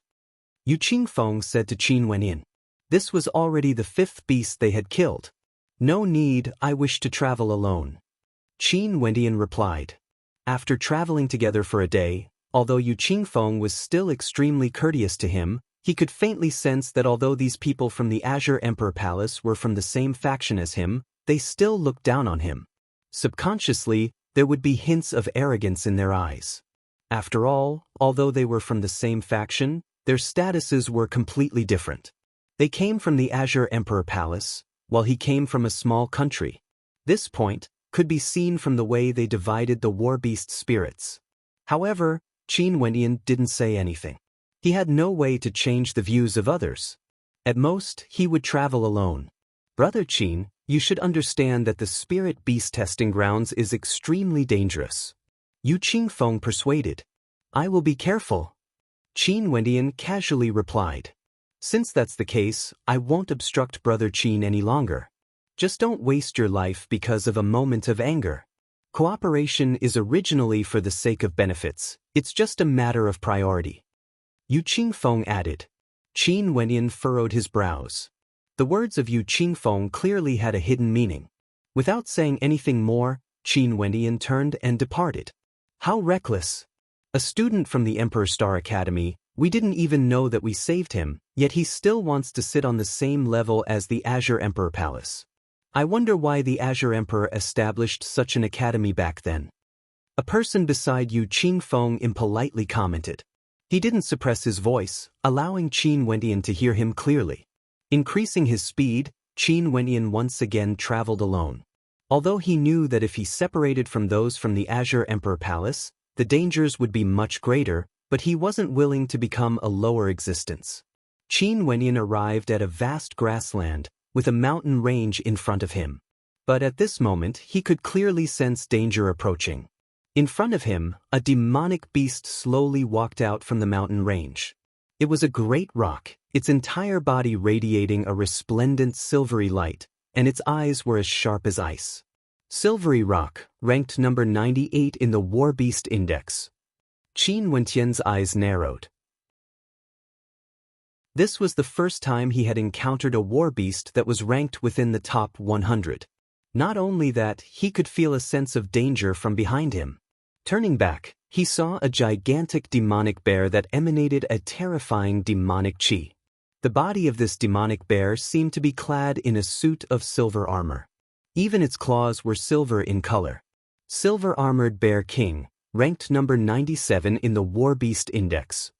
Yu Qingfeng said to Qin Wenyan. This was already the 5th beast they had killed. No need, I wish to travel alone. Qin Wenyan replied. After traveling together for a day, although Yu Qingfeng was still extremely courteous to him, he could faintly sense that although these people from the Azure Emperor Palace were from the same faction as him, they still looked down on him. Subconsciously, there would be hints of arrogance in their eyes. After all, although they were from the same faction, their statuses were completely different. They came from the Azure Emperor Palace, while he came from a small country. This point could be seen from the way they divided the war beast spirits. However, Qin Wenyan didn't say anything. He had no way to change the views of others. At most, he would travel alone. Brother Qin, you should understand that the spirit beast testing grounds is extremely dangerous. Yu Qingfeng persuaded. I will be careful. Qin Wenyan casually replied. Since that's the case, I won't obstruct Brother Qin any longer. Just don't waste your life because of a moment of anger. Cooperation is originally for the sake of benefits, it's just a matter of priority. Yu Qingfeng added. Qin Wenyan furrowed his brows. The words of Yu Qingfeng clearly had a hidden meaning. Without saying anything more, Qin Wenyan turned and departed. How reckless! A student from the Emperor Star Academy, we didn't even know that we saved him, yet he still wants to sit on the same level as the Azure Emperor Palace. I wonder why the Azure Emperor established such an academy back then. A person beside Yu Qingfeng impolitely commented. He didn't suppress his voice, allowing Qin Wenyan to hear him clearly. Increasing his speed, Qin Wenyan once again traveled alone. Although he knew that if he separated from those from the Azure Emperor Palace, the dangers would be much greater, but he wasn't willing to become a lower existence. Qin Wenyan arrived at a vast grassland, with a mountain range in front of him. But at this moment he could clearly sense danger approaching. In front of him, a demonic beast slowly walked out from the mountain range. It was a great rock, its entire body radiating a resplendent silvery light, and its eyes were as sharp as ice. Silvery rock, ranked number 98 in the War Beast Index. Qin Wenyan's eyes narrowed. This was the first time he had encountered a war beast that was ranked within the top 100. Not only that, he could feel a sense of danger from behind him. Turning back, he saw a gigantic demonic bear that emanated a terrifying demonic chi. The body of this demonic bear seemed to be clad in a suit of silver armor. Even its claws were silver in color. Silver-armored Bear King, ranked number 97 in the War Beast Index.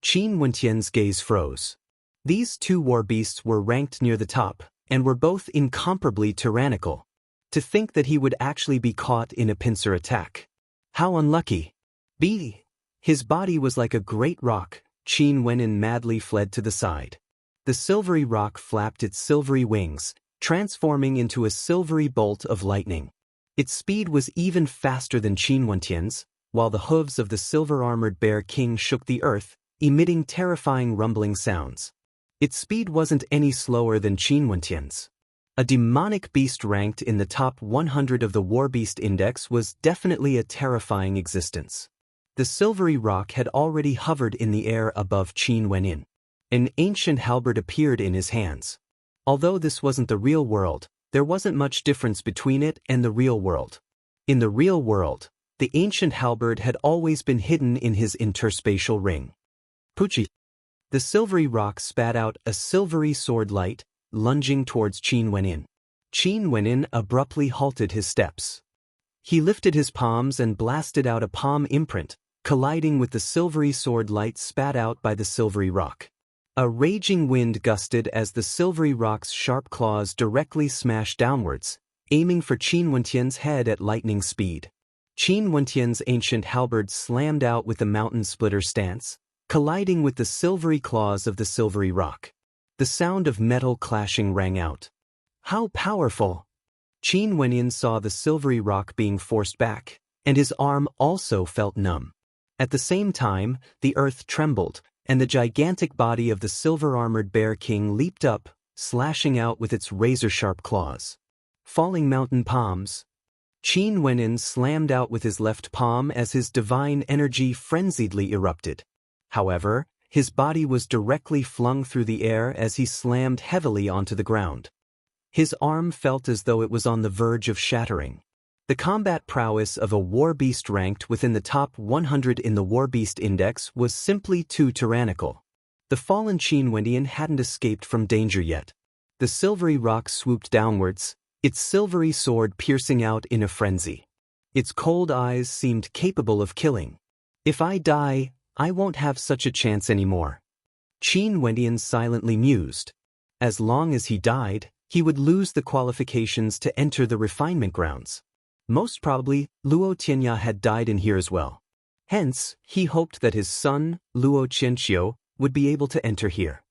Qin Wenyan's gaze froze. These two war beasts were ranked near the top, and were both incomparably tyrannical. To think that he would actually be caught in a pincer attack. How unlucky. His body was like a great rock. Qin Wenyan madly fled to the side. The silvery rock flapped its silvery wings, transforming into a silvery bolt of lightning. Its speed was even faster than Qin Wenyan's, while the hooves of the silver-armored Bear King shook the earth, emitting terrifying rumbling sounds. Its speed wasn't any slower than Qin Wenyan's. A demonic beast ranked in the top 100 of the War Beast Index was definitely a terrifying existence. The silvery rock had already hovered in the air above Qin Wenyan. An ancient halberd appeared in his hands. Although this wasn't the real world, there wasn't much difference between it and the real world. In the real world, the ancient halberd had always been hidden in his interspatial ring. Puchi. The silvery rock spat out a silvery sword light, lunging towards Qin Wenyan. Qin Wenyan abruptly halted his steps. He lifted his palms and blasted out a palm imprint, colliding with the silvery sword light spat out by the silvery rock. A raging wind gusted as the silvery rock's sharp claws directly smashed downwards, aiming for Qin Wenyan's head at lightning speed. Qin Wenyan's ancient halberd slammed out with the mountain splitter stance, colliding with the silvery claws of the silvery rock. The sound of metal clashing rang out. How powerful! Qin Wenyan saw the silvery rock being forced back, and his arm also felt numb. At the same time, the earth trembled, and the gigantic body of the silver-armored Bear King leaped up, slashing out with its razor-sharp claws. Falling mountain palms. Qin Wenyan slammed out with his left palm as his divine energy frenziedly erupted. However, his body was directly flung through the air as he slammed heavily onto the ground. His arm felt as though it was on the verge of shattering. The combat prowess of a war beast ranked within the top 100 in the War Beast Index was simply too tyrannical. The fallen Qin Wenyan hadn't escaped from danger yet. The silvery rock swooped downwards, its silvery sword piercing out in a frenzy. Its cold eyes seemed capable of killing. If I die, I won't have such a chance anymore. Qin Wenyan silently mused. As long as he died, he would lose the qualifications to enter the refinement grounds. Most probably, Luo Tianya had died in here as well. Hence, he hoped that his son, Luo Qianqiu, would be able to enter here.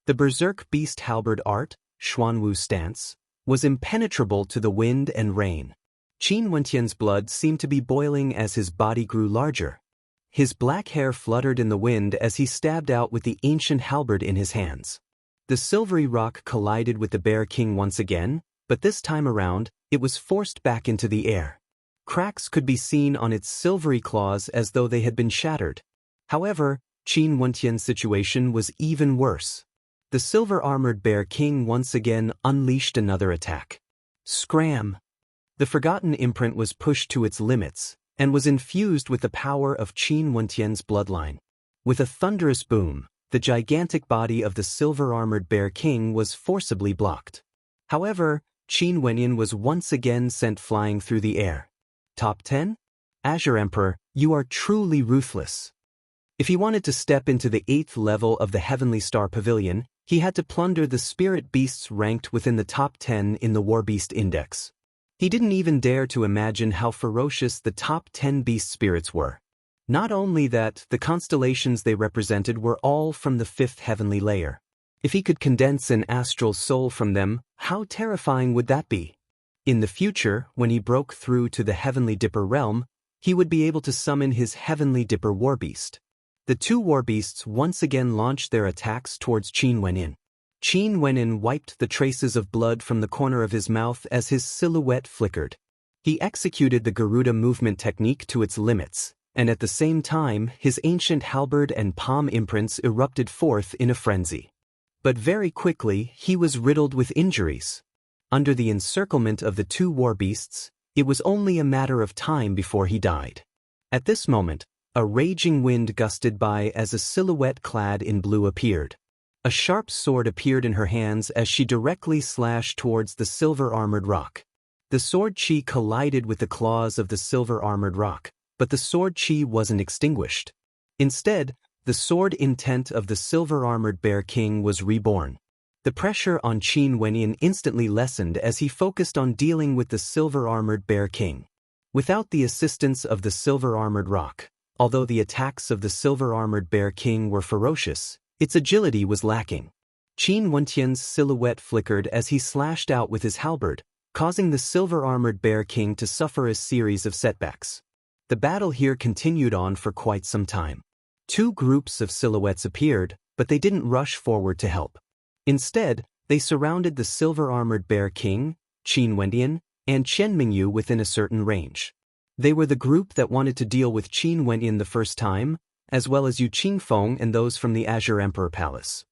The berserk beast halberd art, Xuanwu stance, was impenetrable to the wind and rain. Qin Wenyan's blood seemed to be boiling as his body grew larger. His black hair fluttered in the wind as he stabbed out with the ancient halberd in his hands. The silvery rock collided with the Bear King once again, but this time around, it was forced back into the air. Cracks could be seen on its silvery claws as though they had been shattered. However, Qin Wentian's situation was even worse. The silver-armored Bear King once again unleashed another attack. Scram! The forgotten imprint was pushed to its limits, and was infused with the power of Qin Wentian's bloodline. With a thunderous boom, the gigantic body of the silver-armored Bear King was forcibly blocked. However, Qin Wentian was once again sent flying through the air. Top 10? Azure Emperor, you are truly ruthless. If he wanted to step into the 8th level of the Heavenly Star Pavilion, he had to plunder the spirit beasts ranked within the top 10 in the War Beast Index. He didn't even dare to imagine how ferocious the top 10 beast spirits were. Not only that, the constellations they represented were all from the 5th heavenly layer. If he could condense an astral soul from them, how terrifying would that be? In the future, when he broke through to the Heavenly Dipper realm, he would be able to summon his Heavenly Dipper Warbeast. The two Warbeasts once again launched their attacks towards Qin Wentian. Qin Wentian wiped the traces of blood from the corner of his mouth as his silhouette flickered. He executed the Garuda movement technique to its limits, and at the same time, his ancient halberd and palm imprints erupted forth in a frenzy. But very quickly, he was riddled with injuries. Under the encirclement of the two Warbeasts, it was only a matter of time before he died. At this moment, a raging wind gusted by as a silhouette clad in blue appeared. A sharp sword appeared in her hands as she directly slashed towards the silver-armored rock. The sword chi collided with the claws of the silver-armored rock, but the sword chi wasn't extinguished. Instead, the sword intent of the silver-armored Bear King was reborn. The pressure on Qin Wentian instantly lessened as he focused on dealing with the silver-armored Bear King. Without the assistance of the silver-armored rock, although the attacks of the silver-armored Bear King were ferocious, its agility was lacking. Qin Wentian's silhouette flickered as he slashed out with his halberd, causing the silver-armored Bear King to suffer a series of setbacks. The battle here continued on for quite some time. Two groups of silhouettes appeared, but they didn't rush forward to help. Instead, they surrounded the silver-armored Bear King, Qin Wentian, and Chen Mingyu within a certain range. They were the group that wanted to deal with Qin Wentian the first time, as well as Yu Qingfeng and those from the Azure Emperor Palace.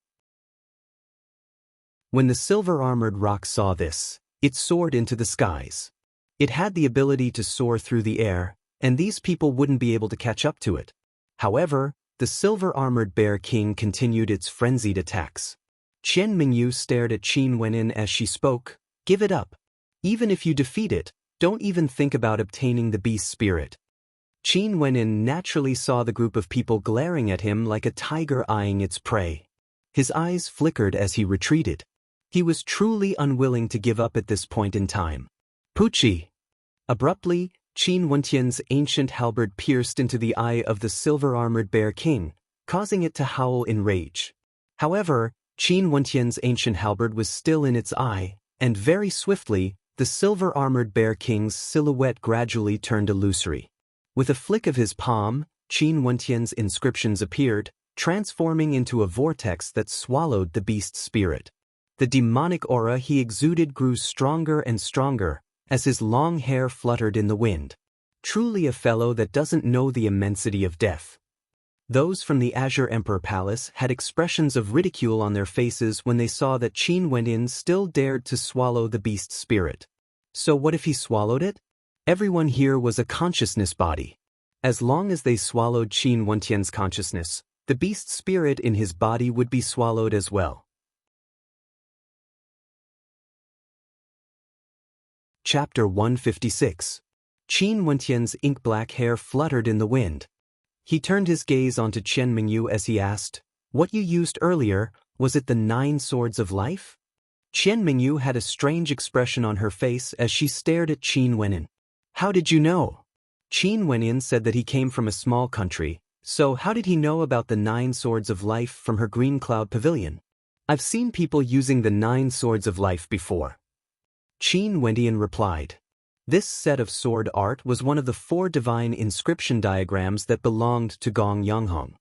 When the silver-armored rock saw this, it soared into the skies. It had the ability to soar through the air, and these people wouldn't be able to catch up to it. However, the silver-armored Bear King continued its frenzied attacks. Chen Mingyu stared at Qin Wentian as she spoke, "Give it up. Even if you defeat it, don't even think about obtaining the beast spirit." Qin Wentian naturally saw the group of people glaring at him like a tiger eyeing its prey. His eyes flickered as he retreated. He was truly unwilling to give up at this point in time. Pucci! Abruptly, Qin Wentian's ancient halberd pierced into the eye of the silver-armored Bear King, causing it to howl in rage. However, Qin Wentian's ancient halberd was still in its eye, and very swiftly, the silver-armored Bear King's silhouette gradually turned illusory. With a flick of his palm, Qin Wentian's inscriptions appeared, transforming into a vortex that swallowed the beast spirit. The demonic aura he exuded grew stronger and stronger, as his long hair fluttered in the wind. Truly a fellow that doesn't know the immensity of death. Those from the Azure Emperor Palace had expressions of ridicule on their faces when they saw that Qin Wentian still dared to swallow the beast spirit. So what if he swallowed it? Everyone here was a consciousness body. As long as they swallowed Qin Wentian's consciousness, the beast spirit in his body would be swallowed as well. Chapter 156. Qin Wentian's ink-black hair fluttered in the wind. He turned his gaze onto Chen Mingyu as he asked, "What you used earlier, was it the 9 swords of life?" Chen Mingyu had a strange expression on her face as she stared at Qin Wentian. "How did you know?" Qin Wentian said that he came from a small country, so how did he know about the 9 swords of life from her green cloud pavilion? "I've seen people using the 9 swords of life before," Qin Wentian replied. This set of sword art was one of the 4 divine inscription diagrams that belonged to Gong Yanghong.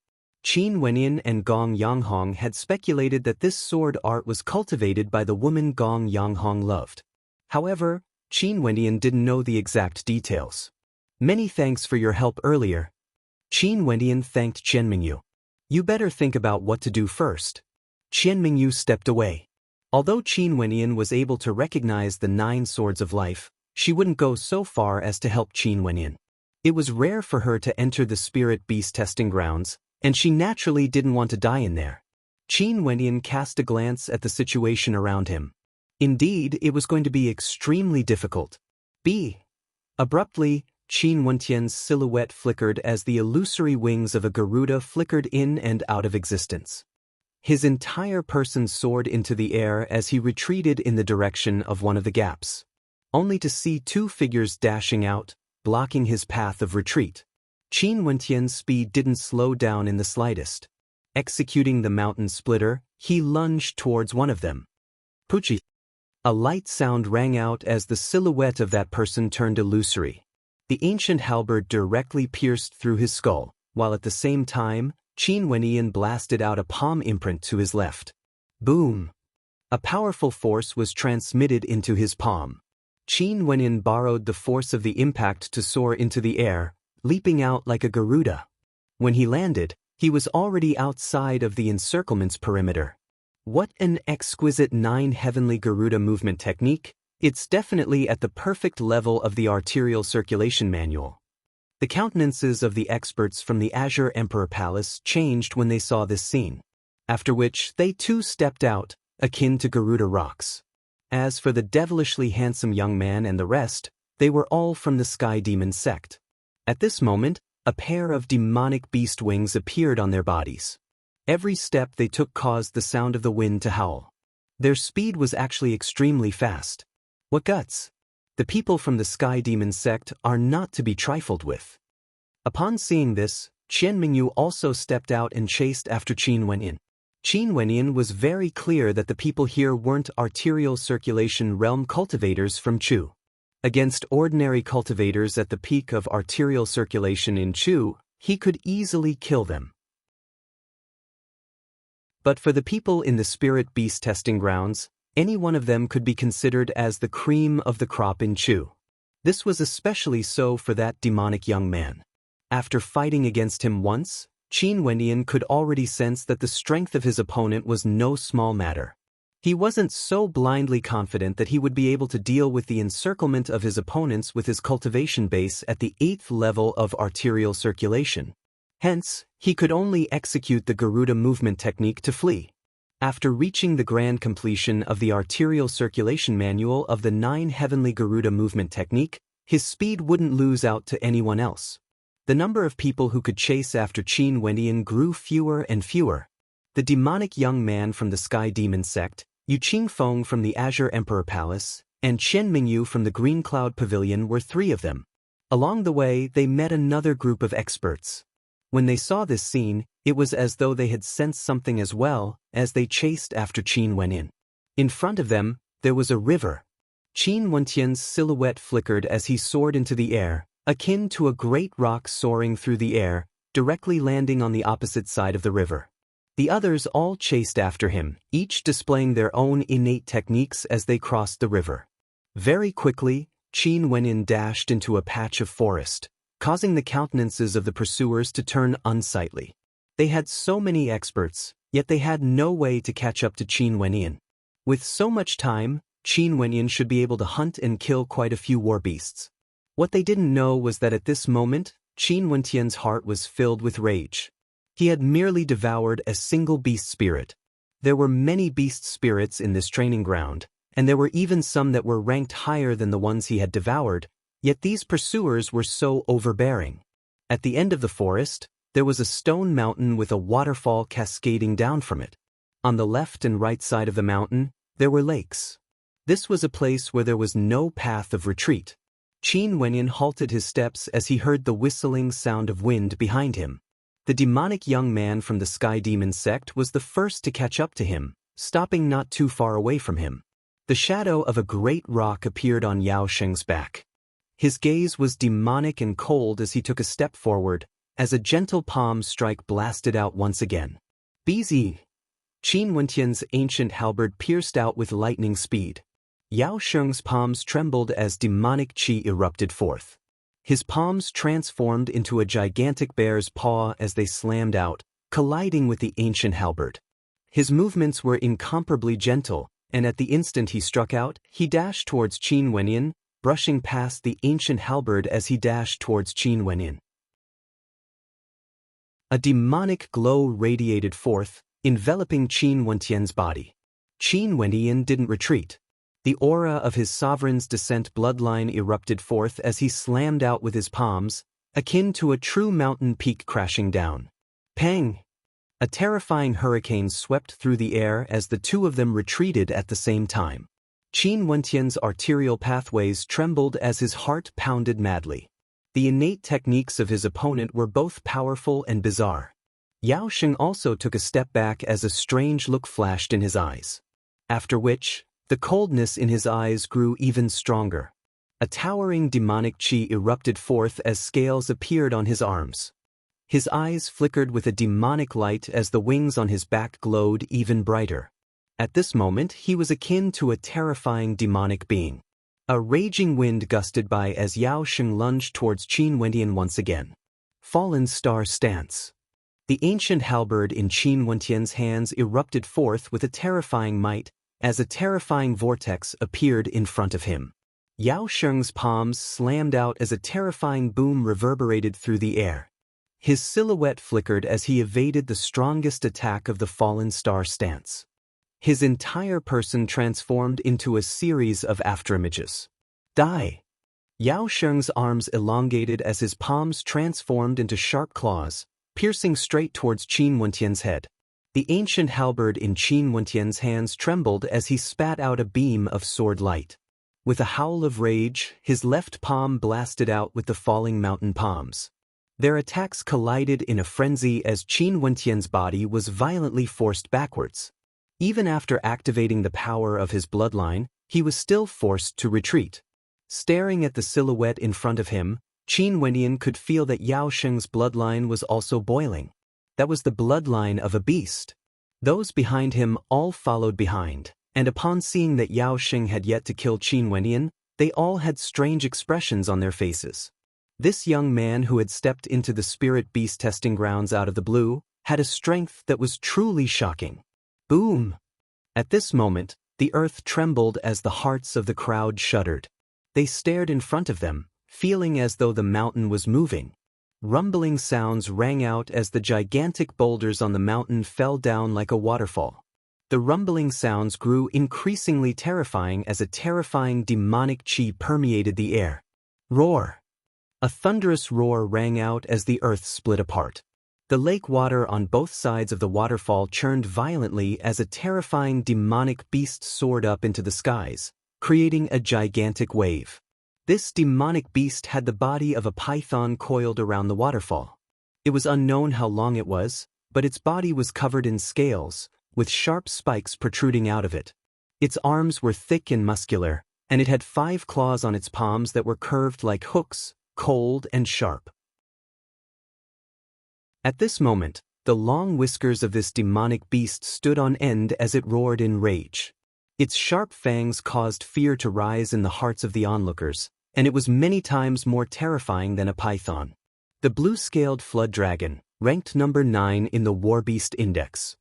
Qin Wenyin and Gong Yanghong had speculated that this sword art was cultivated by the woman Gong Yanghong loved. However, Qin Wenyin didn't know the exact details. Many thanks for your help earlier. Qin Wenyin thanked Qian Mingyu. You better think about what to do first. Qian Mingyu stepped away. Although Qin Wenyin was able to recognize the 9 swords of life, she wouldn't go so far as to help Qin Wenyin. It was rare for her to enter the spirit beast testing grounds, and she naturally didn't want to die in there. Qin Wenyin cast a glance at the situation around him. Indeed, it was going to be extremely difficult. Abruptly, Qin Wentian's silhouette flickered as the illusory wings of a Garuda flickered in and out of existence. His entire person soared into the air as he retreated in the direction of one of the gaps, only to see 2 figures dashing out, blocking his path of retreat. Qin Wentian's speed didn't slow down in the slightest. Executing the mountain splitter, he lunged towards one of them. Puchi! A light sound rang out as the silhouette of that person turned illusory. The ancient halberd directly pierced through his skull, while at the same time, Qin Wenyin blasted out a palm imprint to his left. Boom! A powerful force was transmitted into his palm. Qin Wenyin borrowed the force of the impact to soar into the air, leaping out like a Garuda. When he landed, he was already outside of the encirclement's perimeter. What an exquisite 9 heavenly Garuda movement technique! It's definitely at the perfect level of the arterial circulation manual. The countenances of the experts from the Azure Emperor Palace changed when they saw this scene, after which they too stepped out, akin to Garuda rocks. As for the devilishly handsome young man and the rest, they were all from the Sky Demon sect. At this moment, a pair of demonic beast wings appeared on their bodies. Every step they took caused the sound of the wind to howl. Their speed was actually extremely fast. What guts! The people from the Sky Demon sect are not to be trifled with. Upon seeing this, Qian Mingyu also stepped out and chased after Qin Wenyin. Qin Wenyin was very clear that the people here weren't arterial circulation realm cultivators from Chu. Against ordinary cultivators at the peak of arterial circulation in Chu, he could easily kill them. But for the people in the spirit beast testing grounds, any one of them could be considered as the cream of the crop in Chu. This was especially so for that demonic young man. After fighting against him once, Qin Wenyin could already sense that the strength of his opponent was no small matter. He wasn't so blindly confident that he would be able to deal with the encirclement of his opponents with his cultivation base at the 8th level of arterial circulation. Hence, he could only execute the Garuda movement technique to flee. After reaching the grand completion of the arterial circulation manual of the 9 heavenly Garuda movement technique, his speed wouldn't lose out to anyone else. The number of people who could chase after Qin Wenyin grew fewer and fewer. The demonic young man from the Sky Demon sect, Yu Qingfeng from the Azure Emperor Palace, and Qian Mingyu from the Green Cloud Pavilion were 3 of them. Along the way, they met another group of experts. When they saw this scene, it was as though they had sensed something as well, as they chased after Qin Wenyin. In front of them, there was a river. Qin Wentian's silhouette flickered as he soared into the air, akin to a great rock soaring through the air, directly landing on the opposite side of the river. The others all chased after him, each displaying their own innate techniques as they crossed the river. Very quickly, Qin Wenyin dashed into a patch of forest, causing the countenances of the pursuers to turn unsightly. They had so many experts, yet they had no way to catch up to Qin Wenyin. With so much time, Qin Wenyin should be able to hunt and kill quite a few war beasts. What they didn't know was that at this moment, Qin Wentian's heart was filled with rage. He had merely devoured a single beast spirit. There were many beast spirits in this training ground, and there were even some that were ranked higher than the ones he had devoured, yet these pursuers were so overbearing. At the end of the forest, there was a stone mountain with a waterfall cascading down from it. On the left and right side of the mountain, there were lakes. This was a place where there was no path of retreat. Qin Wenyin halted his steps as he heard the whistling sound of wind behind him. The demonic young man from the Sky Demon sect was the first to catch up to him, stopping not too far away from him. The shadow of a great rock appeared on Yao Sheng's back. His gaze was demonic and cold as he took a step forward, as a gentle palm strike blasted out once again. BZ! Qin Wentian's ancient halberd pierced out with lightning speed. Yao Sheng's palms trembled as demonic qi erupted forth. His palms transformed into a gigantic bear's paw as they slammed out, colliding with the ancient halberd. His movements were incomparably gentle, and at the instant he struck out, he dashed towards Qin Wentian, brushing past the ancient halberd as he dashed towards Qin Wentian. A demonic glow radiated forth, enveloping Qin Wentian's body. Qin Wentian didn't retreat. The aura of his sovereign's descent bloodline erupted forth as he slammed out with his palms, akin to a true mountain peak crashing down. Pang! A terrifying hurricane swept through the air as the two of them retreated at the same time. Qin Wentian's arterial pathways trembled as his heart pounded madly. The innate techniques of his opponent were both powerful and bizarre. Yao Sheng also took a step back as a strange look flashed in his eyes. After which, the coldness in his eyes grew even stronger. A towering demonic qi erupted forth as scales appeared on his arms. His eyes flickered with a demonic light as the wings on his back glowed even brighter. At this moment he was akin to a terrifying demonic being. A raging wind gusted by as Yao Sheng lunged towards Qin Wentian once again. Fallen Star Stance. The ancient halberd in Qin Wentian's hands erupted forth with a terrifying might, as a terrifying vortex appeared in front of him. Yao Sheng's palms slammed out as a terrifying boom reverberated through the air. His silhouette flickered as he evaded the strongest attack of the Fallen Star Stance. His entire person transformed into a series of afterimages. Die! Yao Sheng's arms elongated as his palms transformed into sharp claws, piercing straight towards Qin Wentian's head. The ancient halberd in Qin Wentian's hands trembled as he spat out a beam of sword light. With a howl of rage, his left palm blasted out with the falling mountain palms. Their attacks collided in a frenzy as Qin Wentian's body was violently forced backwards. Even after activating the power of his bloodline, he was still forced to retreat. Staring at the silhouette in front of him, Qin Wentian could feel that Yao Sheng's bloodline was also boiling. That was the bloodline of a beast. Those behind him all followed behind, and upon seeing that Yao Sheng had yet to kill Qin Wentian, they all had strange expressions on their faces. This young man who had stepped into the spirit beast testing grounds out of the blue had a strength that was truly shocking. Boom! At this moment, the earth trembled as the hearts of the crowd shuddered. They stared in front of them, feeling as though the mountain was moving. Rumbling sounds rang out as the gigantic boulders on the mountain fell down like a waterfall. The rumbling sounds grew increasingly terrifying as a terrifying demonic qi permeated the air. Roar! A thunderous roar rang out as the earth split apart. The lake water on both sides of the waterfall churned violently as a terrifying demonic beast soared up into the skies, creating a gigantic wave. This demonic beast had the body of a python coiled around the waterfall. It was unknown how long it was, but its body was covered in scales, with sharp spikes protruding out of it. Its arms were thick and muscular, and it had 5 claws on its palms that were curved like hooks, cold and sharp. At this moment, the long whiskers of this demonic beast stood on end as it roared in rage. Its sharp fangs caused fear to rise in the hearts of the onlookers, and it was many times more terrifying than a python. The blue-scaled flood dragon, ranked number 9 in the Warbeast Index.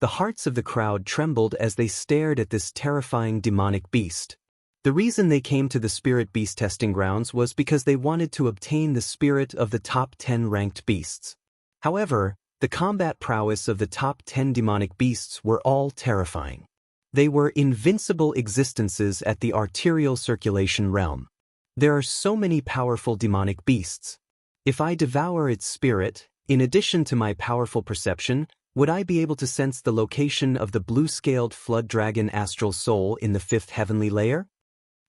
The hearts of the crowd trembled as they stared at this terrifying demonic beast. The reason they came to the spirit beast testing grounds was because they wanted to obtain the spirit of the top 10 ranked beasts. However, the combat prowess of the top 10 demonic beasts were all terrifying. They were invincible existences at the arterial circulation realm. There are so many powerful demonic beasts. If I devour its spirit, in addition to my powerful perception, would I be able to sense the location of the blue-scaled flood dragon astral soul in the 5th heavenly layer?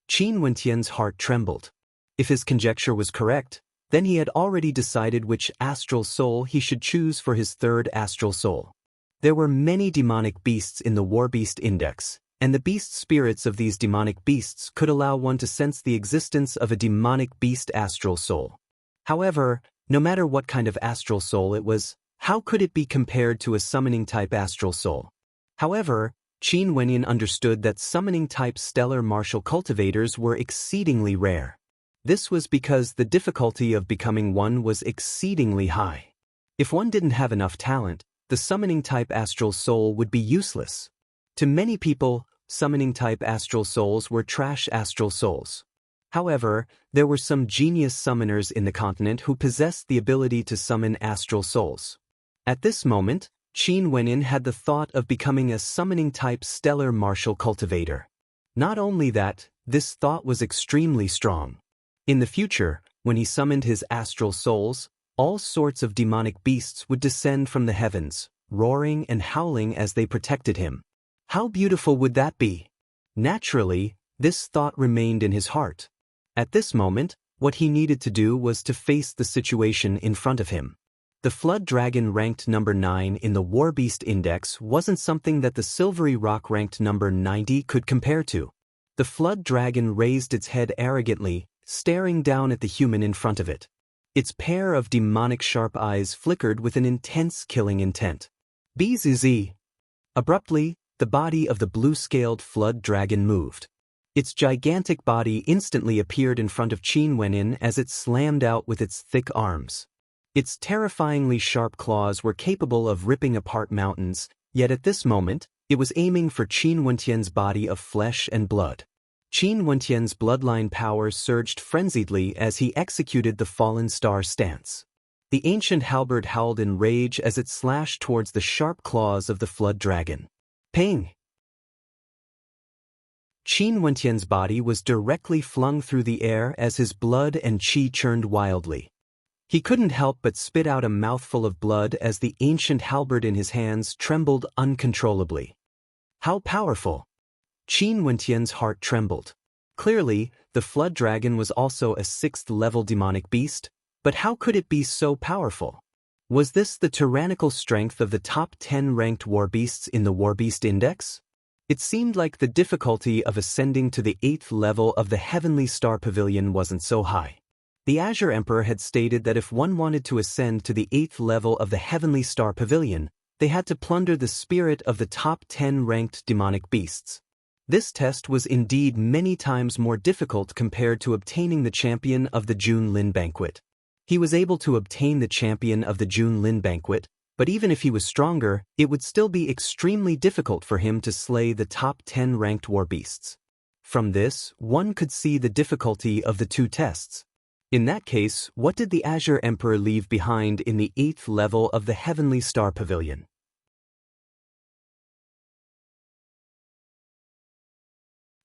Qin Wentian's heart trembled. If his conjecture was correct, then he had already decided which astral soul he should choose for his 3rd astral soul. There were many demonic beasts in the Warbeast Index, and the beast spirits of these demonic beasts could allow one to sense the existence of a demonic beast astral soul. However, no matter what kind of astral soul it was, how could it be compared to a summoning-type astral soul? However, Qin Wenyin understood that summoning-type stellar martial cultivators were exceedingly rare. This was because the difficulty of becoming one was exceedingly high. If one didn't have enough talent, the summoning-type astral soul would be useless. To many people, summoning-type astral souls were trash astral souls. However, there were some genius summoners in the continent who possessed the ability to summon astral souls. At this moment, Qin Wenyin had the thought of becoming a summoning-type stellar martial cultivator. Not only that, this thought was extremely strong. In the future, when he summoned his astral souls, all sorts of demonic beasts would descend from the heavens, roaring and howling as they protected him. How beautiful would that be? Naturally, this thought remained in his heart. At this moment, what he needed to do was to face the situation in front of him. The Flood Dragon ranked number 9 in the War Beast Index wasn't something that the Silvery Rock ranked number 90 could compare to. The Flood Dragon raised its head arrogantly, staring down at the human in front of it. Its pair of demonic sharp eyes flickered with an intense killing intent. Bzz. Abruptly, the body of the blue-scaled Flood Dragon moved. Its gigantic body instantly appeared in front of Qin Wenyin as it slammed out with its thick arms. Its terrifyingly sharp claws were capable of ripping apart mountains, yet at this moment, it was aiming for Qin Wentian's body of flesh and blood. Qin Wentian's bloodline power surged frenziedly as he executed the fallen star stance. The ancient halberd howled in rage as it slashed towards the sharp claws of the Flood Dragon. Ping! Qin Wentian's body was directly flung through the air as his blood and qi churned wildly. He couldn't help but spit out a mouthful of blood as the ancient halberd in his hands trembled uncontrollably. How powerful! Qin Wentian's heart trembled. Clearly, the Flood Dragon was also a 6th-level demonic beast, but how could it be so powerful? Was this the tyrannical strength of the top 10 ranked war beasts in the War Beast Index? It seemed like the difficulty of ascending to the 8th level of the Heavenly Star Pavilion wasn't so high. The Azure Emperor had stated that if one wanted to ascend to the 8th level of the Heavenly Star Pavilion, they had to plunder the spirit of the top 10 ranked demonic beasts. This test was indeed many times more difficult compared to obtaining the champion of the Jun Lin Banquet. He was able to obtain the champion of the Jun Lin Banquet, but even if he was stronger, it would still be extremely difficult for him to slay the top 10 ranked war beasts. From this, one could see the difficulty of the two tests. In that case, what did the Azure Emperor leave behind in the 8th level of the Heavenly Star Pavilion?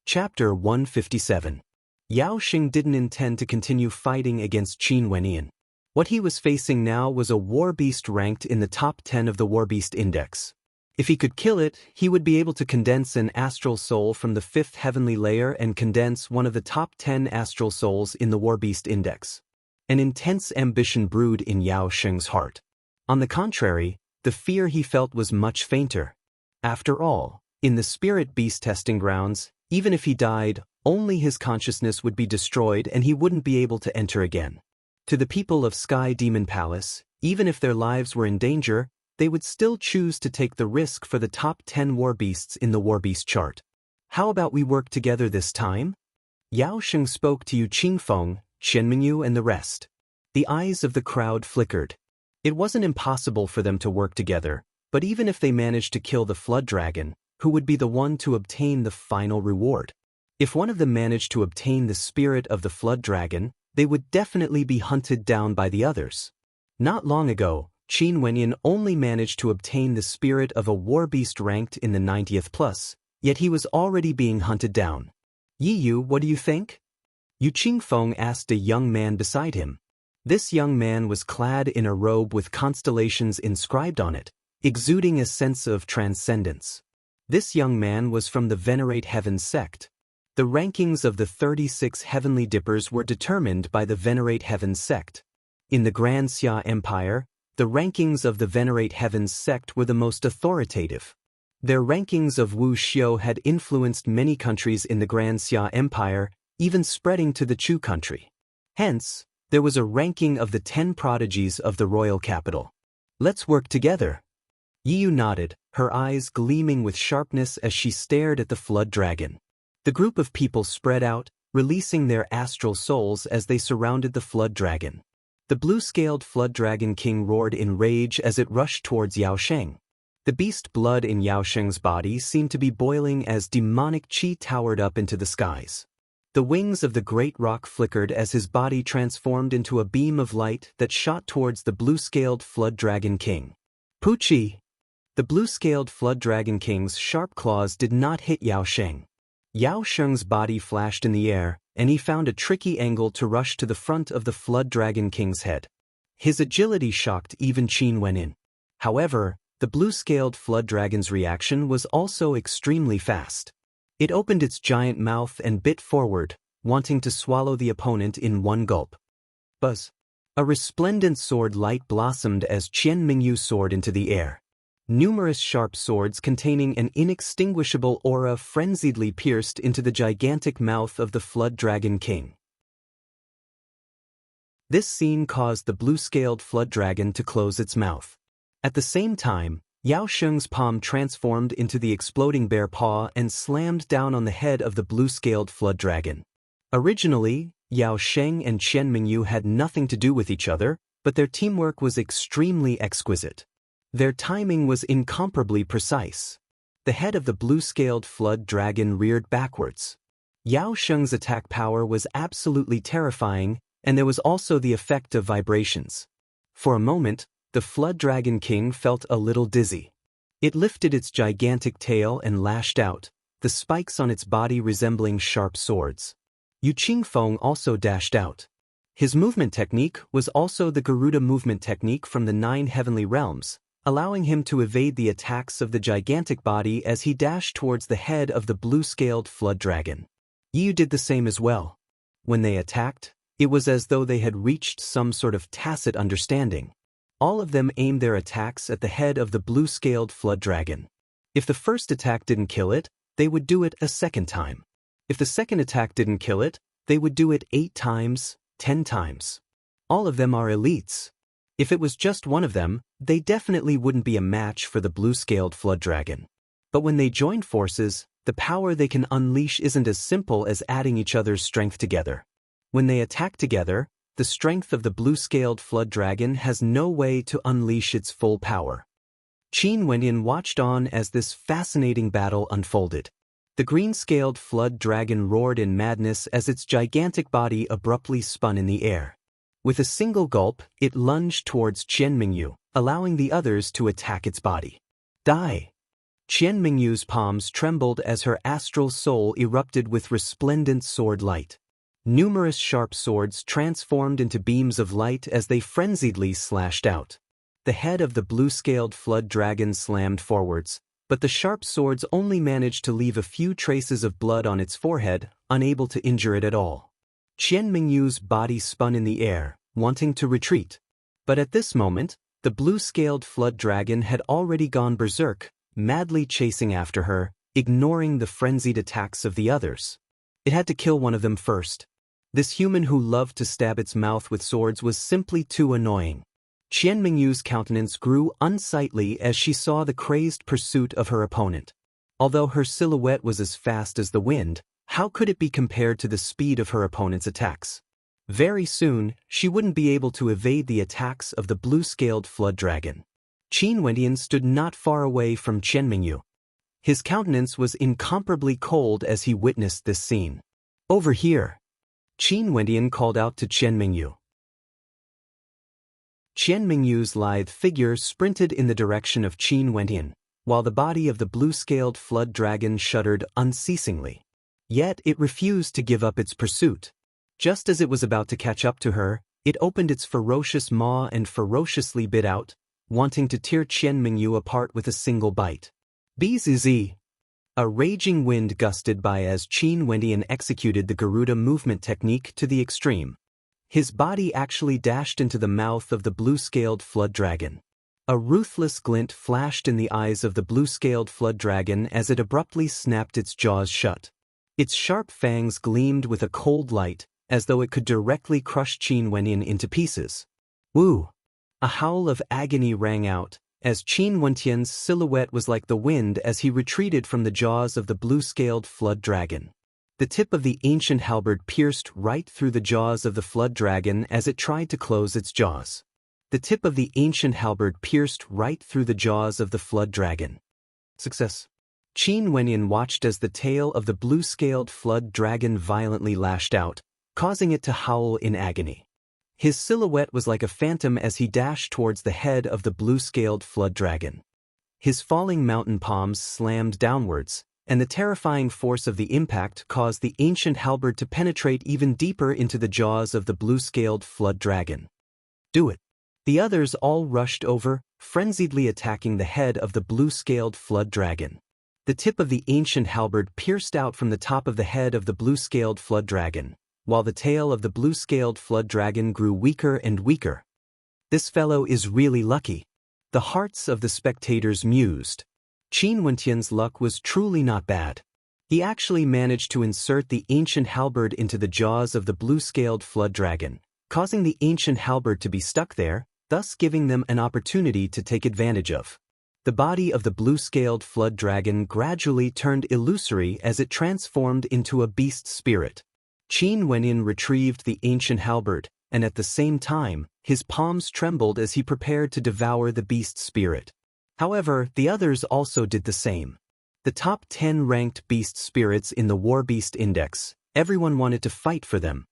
Chapter 157. Yao Xing didn't intend to continue fighting against Qin Wenyin. What he was facing now was a war beast ranked in the top 10 of the War Beast Index. If he could kill it, he would be able to condense an astral soul from the 5th heavenly layer and condense one of the top 10 astral souls in the War Beast Index. An intense ambition brewed in Yao Xing's heart. On the contrary, the fear he felt was much fainter. After all, in the spirit beast testing grounds, even if he died, only his consciousness would be destroyed and he wouldn't be able to enter again. To the people of Sky Demon Palace, even if their lives were in danger, they would still choose to take the risk for the top 10 war beasts in the War Beast chart. How about we work together this time? Yao Xing spoke to Yu Qingfeng, Chen Mingyu and the rest. The eyes of the crowd flickered. It wasn't impossible for them to work together, but even if they managed to kill the Flood Dragon, who would be the one to obtain the final reward? If one of them managed to obtain the spirit of the Flood Dragon, they would definitely be hunted down by the others. Not long ago, Qin Wenyin only managed to obtain the spirit of a war beast ranked in the 90th plus, yet he was already being hunted down. Yi Yu, what do you think? Yu Qingfeng asked a young man beside him. This young man was clad in a robe with constellations inscribed on it, exuding a sense of transcendence. This young man was from the Venerate Heavens sect. The rankings of the 36 heavenly dippers were determined by the Venerate Heavens sect. In the Grand Xia Empire, the rankings of the Venerate Heavens sect were the most authoritative. Their rankings of wuxiu had influenced many countries in the Grand Xia Empire, even spreading to the Chu country. Hence, there was a ranking of the 10 prodigies of the royal capital. Let's work together. Yiyu nodded, her eyes gleaming with sharpness as she stared at the flood dragon. The group of people spread out, releasing their astral souls as they surrounded the flood dragon. The blue-scaled flood dragon king roared in rage as it rushed towards Yao Sheng. The beast blood in Yao Sheng's body seemed to be boiling as demonic qi towered up into the skies. The wings of the great rock flickered as his body transformed into a beam of light that shot towards the blue-scaled flood dragon king. Puchi! The blue-scaled flood dragon king's sharp claws did not hit Yao Sheng. Yao Sheng's body flashed in the air, and he found a tricky angle to rush to the front of the flood dragon king's head. His agility shocked even Qin Wenin. However, the blue-scaled flood dragon's reaction was also extremely fast. It opened its giant mouth and bit forward, wanting to swallow the opponent in one gulp. Buzz! A resplendent sword light blossomed as Qian Mingyu soared into the air. Numerous sharp swords containing an inextinguishable aura frenziedly pierced into the gigantic mouth of the flood dragon king. This scene caused the blue-scaled flood dragon to close its mouth. At the same time, Yao Sheng's palm transformed into the exploding bear paw and slammed down on the head of the blue-scaled flood dragon. Originally, Yao Sheng and Qian Mingyu had nothing to do with each other, but their teamwork was extremely exquisite. Their timing was incomparably precise. The head of the blue-scaled flood dragon reared backwards. Yao Sheng's attack power was absolutely terrifying, and there was also the effect of vibrations. For a moment, the flood dragon king felt a little dizzy. It lifted its gigantic tail and lashed out, the spikes on its body resembling sharp swords. Yu Qingfeng also dashed out. His movement technique was also the Garuda movement technique from the 9 heavenly realms, allowing him to evade the attacks of the gigantic body as he dashed towards the head of the blue-scaled flood dragon. Yu did the same as well. When they attacked, it was as though they had reached some sort of tacit understanding. All of them aimed their attacks at the head of the blue-scaled flood dragon. If the first attack didn't kill it, they would do it a second time. If the second attack didn't kill it, they would do it 8 times, 10 times. All of them are elites. If it was just one of them, they definitely wouldn't be a match for the blue-scaled flood dragon. But when they join forces, the power they can unleash isn't as simple as adding each other's strength together. When they attack together, the strength of the blue-scaled flood dragon has no way to unleash its full power. Qin Wenin watched on as this fascinating battle unfolded. The green-scaled flood dragon roared in madness as its gigantic body abruptly spun in the air. With a single gulp, it lunged towards Qian Mingyu, allowing the others to attack its body. Die! Qian Mingyu's palms trembled as her astral soul erupted with resplendent sword light. Numerous sharp swords transformed into beams of light as they frenziedly slashed out. The head of the blue-scaled flood dragon slammed forwards, but the sharp swords only managed to leave a few traces of blood on its forehead, unable to injure it at all. Qian Mingyu's body spun in the air, wanting to retreat. But at this moment, the blue-scaled flood dragon had already gone berserk, madly chasing after her, ignoring the frenzied attacks of the others. It had to kill one of them first. This human who loved to stab its mouth with swords was simply too annoying. Qian Mingyu's countenance grew unsightly as she saw the crazed pursuit of her opponent. Although her silhouette was as fast as the wind, how could it be compared to the speed of her opponent's attacks? Very soon, she wouldn't be able to evade the attacks of the blue-scaled flood dragon. Qin Wenin stood not far away from Qian Mingyu. His countenance was incomparably cold as he witnessed this scene. Over here! Qin Wenin called out to Qian Mingyu. Qian Mingyu's lithe figure sprinted in the direction of Qin Wenin, while the body of the blue-scaled flood dragon shuddered unceasingly. Yet it refused to give up its pursuit. Just as it was about to catch up to her, it opened its ferocious maw and ferociously bit out, wanting to tear Qian Mingyu apart with a single bite. Bzz! A raging wind gusted by as Qin Wenin executed the Garuda movement technique to the extreme. His body actually dashed into the mouth of the blue-scaled flood dragon. A ruthless glint flashed in the eyes of the blue-scaled flood dragon as it abruptly snapped its jaws shut. Its sharp fangs gleamed with a cold light, as though it could directly crush Qin Wenyin into pieces. Woo! A howl of agony rang out, as Qin Wenyan's silhouette was like the wind as he retreated from the jaws of the blue-scaled flood dragon. The tip of the ancient halberd pierced right through the jaws of the flood dragon as it tried to close its jaws. The tip of the ancient halberd pierced right through the jaws of the flood dragon. Success. Qin Wenyin watched as the tail of the blue-scaled flood dragon violently lashed out, causing it to howl in agony. His silhouette was like a phantom as he dashed towards the head of the blue-scaled flood dragon. His falling mountain palms slammed downwards, and the terrifying force of the impact caused the ancient halberd to penetrate even deeper into the jaws of the blue-scaled flood dragon. Do it. The others all rushed over, frenziedly attacking the head of the blue-scaled flood dragon. The tip of the ancient halberd pierced out from the top of the head of the blue-scaled flood dragon, while the tail of the blue-scaled flood dragon grew weaker and weaker. This fellow is really lucky. The hearts of the spectators mused. Qin Wenyan's luck was truly not bad. He actually managed to insert the ancient halberd into the jaws of the blue-scaled flood dragon, causing the ancient halberd to be stuck there, thus giving them an opportunity to take advantage of. The body of the blue-scaled flood dragon gradually turned illusory as it transformed into a beast spirit. Qin Wenyin retrieved the ancient halberd, and at the same time, his palms trembled as he prepared to devour the beast spirit. However, the others also did the same. The top 10 ranked beast spirits in the War Beast Index, everyone wanted to fight for them.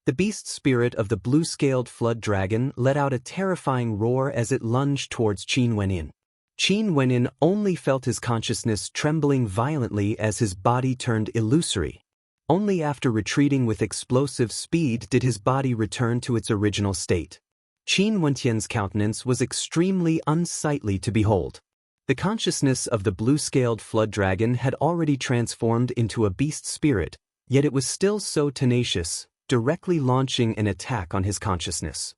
The beast spirit of the blue-scaled flood dragon let out a terrifying roar as it lunged towards Qin Wenyin. Qin Wenyin only felt his consciousness trembling violently as his body turned illusory. Only after retreating with explosive speed did his body return to its original state. Qin Wenyan's countenance was extremely unsightly to behold. The consciousness of the blue-scaled flood dragon had already transformed into a beast spirit, yet it was still so tenacious, directly launching an attack on his consciousness.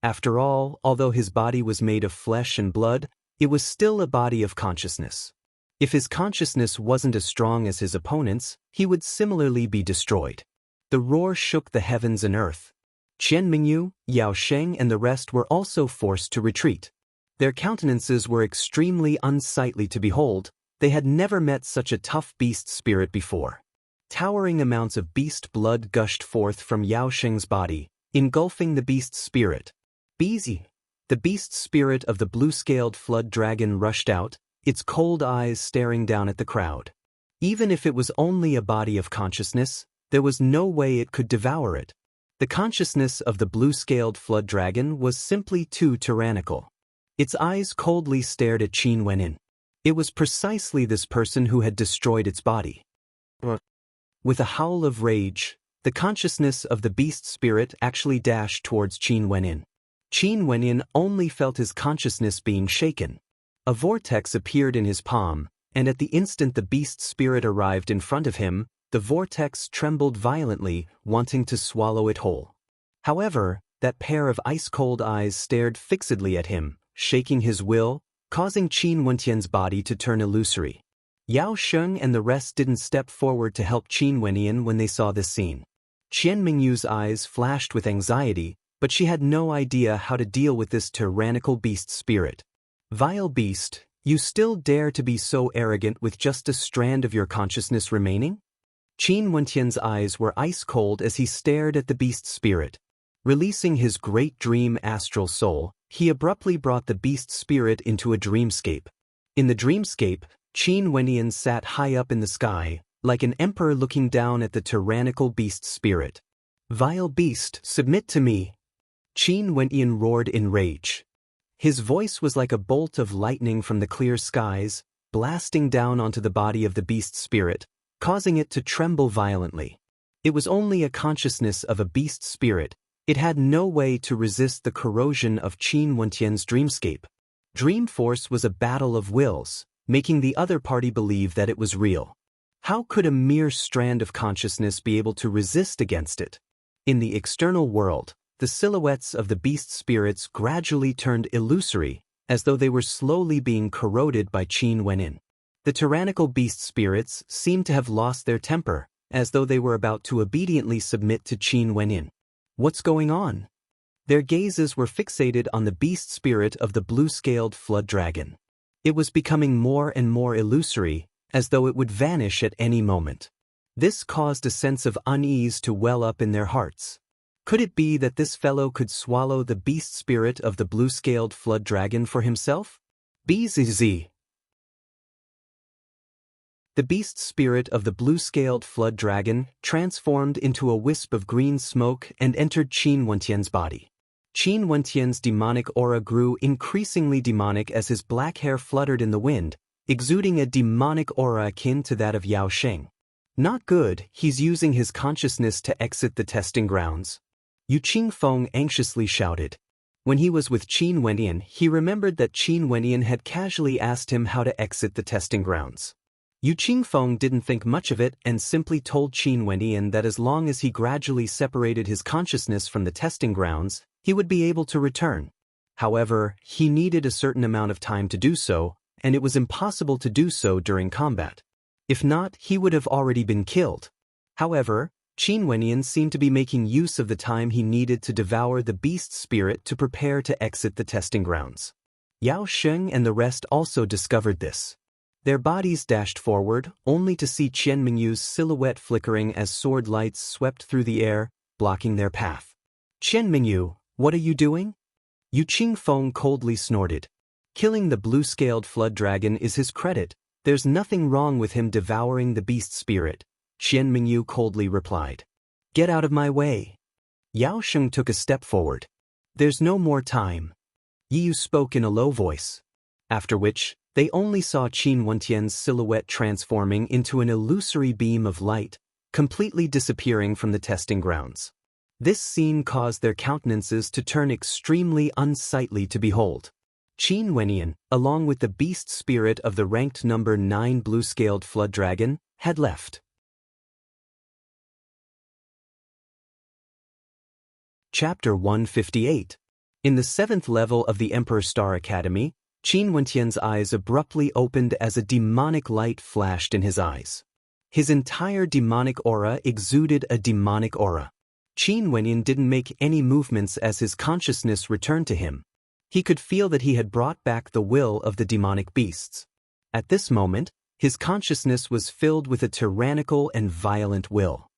After all, although his body was made of flesh and blood, it was still a body of consciousness. If his consciousness wasn't as strong as his opponent's, he would similarly be destroyed. The roar shook the heavens and earth. Qian Mingyu, Yao Sheng and the rest were also forced to retreat. Their countenances were extremely unsightly to behold. They had never met such a tough beast spirit before. Towering amounts of beast blood gushed forth from Yao Sheng's body, engulfing the beast spirit. Beezy! The beast spirit of the blue-scaled flood dragon rushed out, its cold eyes staring down at the crowd. Even if it was only a body of consciousness, there was no way it could devour it. The consciousness of the blue-scaled flood dragon was simply too tyrannical. Its eyes coldly stared at Qin Wenyin. It was precisely this person who had destroyed its body. With a howl of rage, the consciousness of the beast spirit actually dashed towards Qin Wenyin. Qin Wenyin only felt his consciousness being shaken. A vortex appeared in his palm, and at the instant the beast spirit arrived in front of him, the vortex trembled violently, wanting to swallow it whole. However, that pair of ice-cold eyes stared fixedly at him, shaking his will, causing Qin Wenyan's body to turn illusory. Yao Sheng and the rest didn't step forward to help Qin Wenyin when they saw this scene. Qian Mingyu's eyes flashed with anxiety, but she had no idea how to deal with this tyrannical beast spirit. Vile beast, you still dare to be so arrogant with just a strand of your consciousness remaining? Qin Wenyan's eyes were ice-cold as he stared at the beast spirit. Releasing his great dream astral soul, he abruptly brought the beast spirit into a dreamscape. In the dreamscape, Qin Wenyin sat high up in the sky, like an emperor looking down at the tyrannical beast spirit. Vile beast, submit to me! Qin Wenyin roared in rage. His voice was like a bolt of lightning from the clear skies, blasting down onto the body of the beast spirit, causing it to tremble violently. It was only a consciousness of a beast spirit. It had no way to resist the corrosion of Qin Wenyan's dreamscape. Dreamforce was a battle of wills, making the other party believe that it was real. How could a mere strand of consciousness be able to resist against it? In the external world, the silhouettes of the beast spirits gradually turned illusory, as though they were slowly being corroded by Qin Wenin. The tyrannical beast spirits seemed to have lost their temper, as though they were about to obediently submit to Qin Wenin. What's going on? Their gazes were fixated on the beast spirit of the blue-scaled flood dragon. It was becoming more and more illusory, as though it would vanish at any moment. This caused a sense of unease to well up in their hearts. Could it be that this fellow could swallow the beast spirit of the blue-scaled flood dragon for himself? BZZ. The beast spirit of the blue-scaled flood dragon transformed into a wisp of green smoke and entered Qin Wentian's body. Qin Wentian's demonic aura grew increasingly demonic as his black hair fluttered in the wind, exuding a demonic aura akin to that of Yao Sheng. Not good, he's using his consciousness to exit the testing grounds. Yu Qingfeng anxiously shouted. When he was with Qin Wentian, he remembered that Qin Wentian had casually asked him how to exit the testing grounds. Yu Qingfeng didn't think much of it and simply told Qin Wentian that as long as he gradually separated his consciousness from the testing grounds, he would be able to return. However, he needed a certain amount of time to do so, and it was impossible to do so during combat. If not, he would have already been killed. However, Qin Wentian seemed to be making use of the time he needed to devour the beast spirit to prepare to exit the testing grounds. Yao Sheng and the rest also discovered this. Their bodies dashed forward, only to see Qian Mingyu's silhouette flickering as sword lights swept through the air, blocking their path. Qian Mingyu, what are you doing? Yu Qingfeng coldly snorted. Killing the blue-scaled flood dragon is his credit. There's nothing wrong with him devouring the beast spirit, Qian Mingyu coldly replied. Get out of my way. Yao Sheng took a step forward. There's no more time. Yu spoke in a low voice. After which, they only saw Qin Wentian's silhouette transforming into an illusory beam of light, completely disappearing from the testing grounds. This scene caused their countenances to turn extremely unsightly to behold. Qin Wentian, along with the beast spirit of the ranked number 9 blue-scaled flood dragon, had left. Chapter 158. In the 7th level of the Emperor Star Academy, Qin Wentian's eyes abruptly opened as a demonic light flashed in his eyes. His entire demonic aura exuded a demonic aura. Qin Wentian didn't make any movements as his consciousness returned to him. He could feel that he had brought back the will of the demonic beasts. At this moment, his consciousness was filled with a tyrannical and violent will,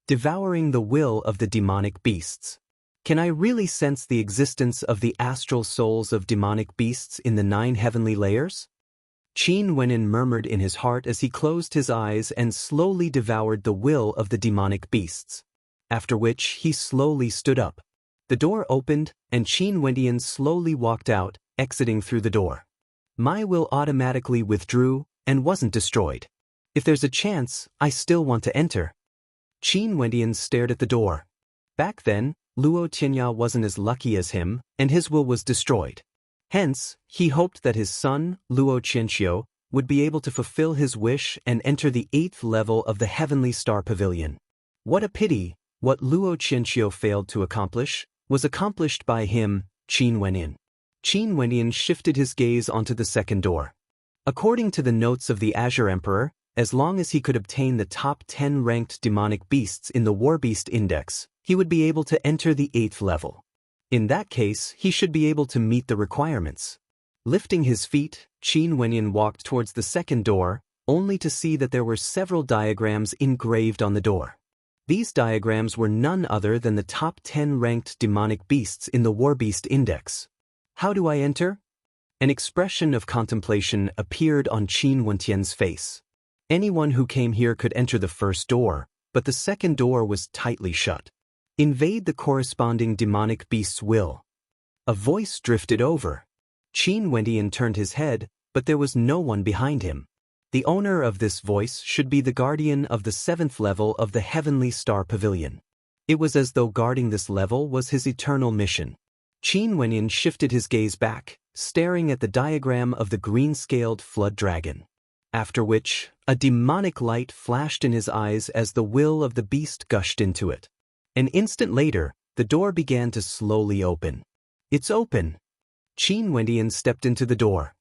devouring the will of the demonic beasts. Can I really sense the existence of the astral souls of demonic beasts in the 9 heavenly layers? Qin Wentian murmured in his heart as he closed his eyes and slowly devoured the will of the demonic beasts. After which, he slowly stood up. The door opened, and Qin Wentian slowly walked out, exiting through the door. My will automatically withdrew and wasn't destroyed. If there's a chance, I still want to enter. Qin Wentian stared at the door. Back then, Luo Tianya wasn't as lucky as him, and his will was destroyed. Hence, he hoped that his son, Luo Qianxiu, would be able to fulfill his wish and enter the 8th level of the Heavenly Star Pavilion. What a pity! What Luo Qianxiu failed to accomplish was accomplished by him, Qin Wentian. Qin Wentian shifted his gaze onto the second door. According to the notes of the Azure Emperor, as long as he could obtain the top 10 ranked demonic beasts in the War Beast Index, he would be able to enter the 8th level. In that case, he should be able to meet the requirements. Lifting his feet, Qin Wentian walked towards the second door, only to see that there were several diagrams engraved on the door. These diagrams were none other than the top 10 ranked demonic beasts in the War Beast Index. How do I enter? An expression of contemplation appeared on Qin Wentian's face. Anyone who came here could enter the first door, but the second door was tightly shut. Invade the corresponding demonic beast's will. A voice drifted over. Qin Wentian turned his head, but there was no one behind him. The owner of this voice should be the guardian of the 7th level of the Heavenly Star Pavilion. It was as though guarding this level was his eternal mission. Qin Wentian shifted his gaze back, staring at the diagram of the green-scaled flood dragon. After which, a demonic light flashed in his eyes as the will of the beast gushed into it. An instant later, the door began to slowly open. "It's open!" Qin Wendian stepped into the door.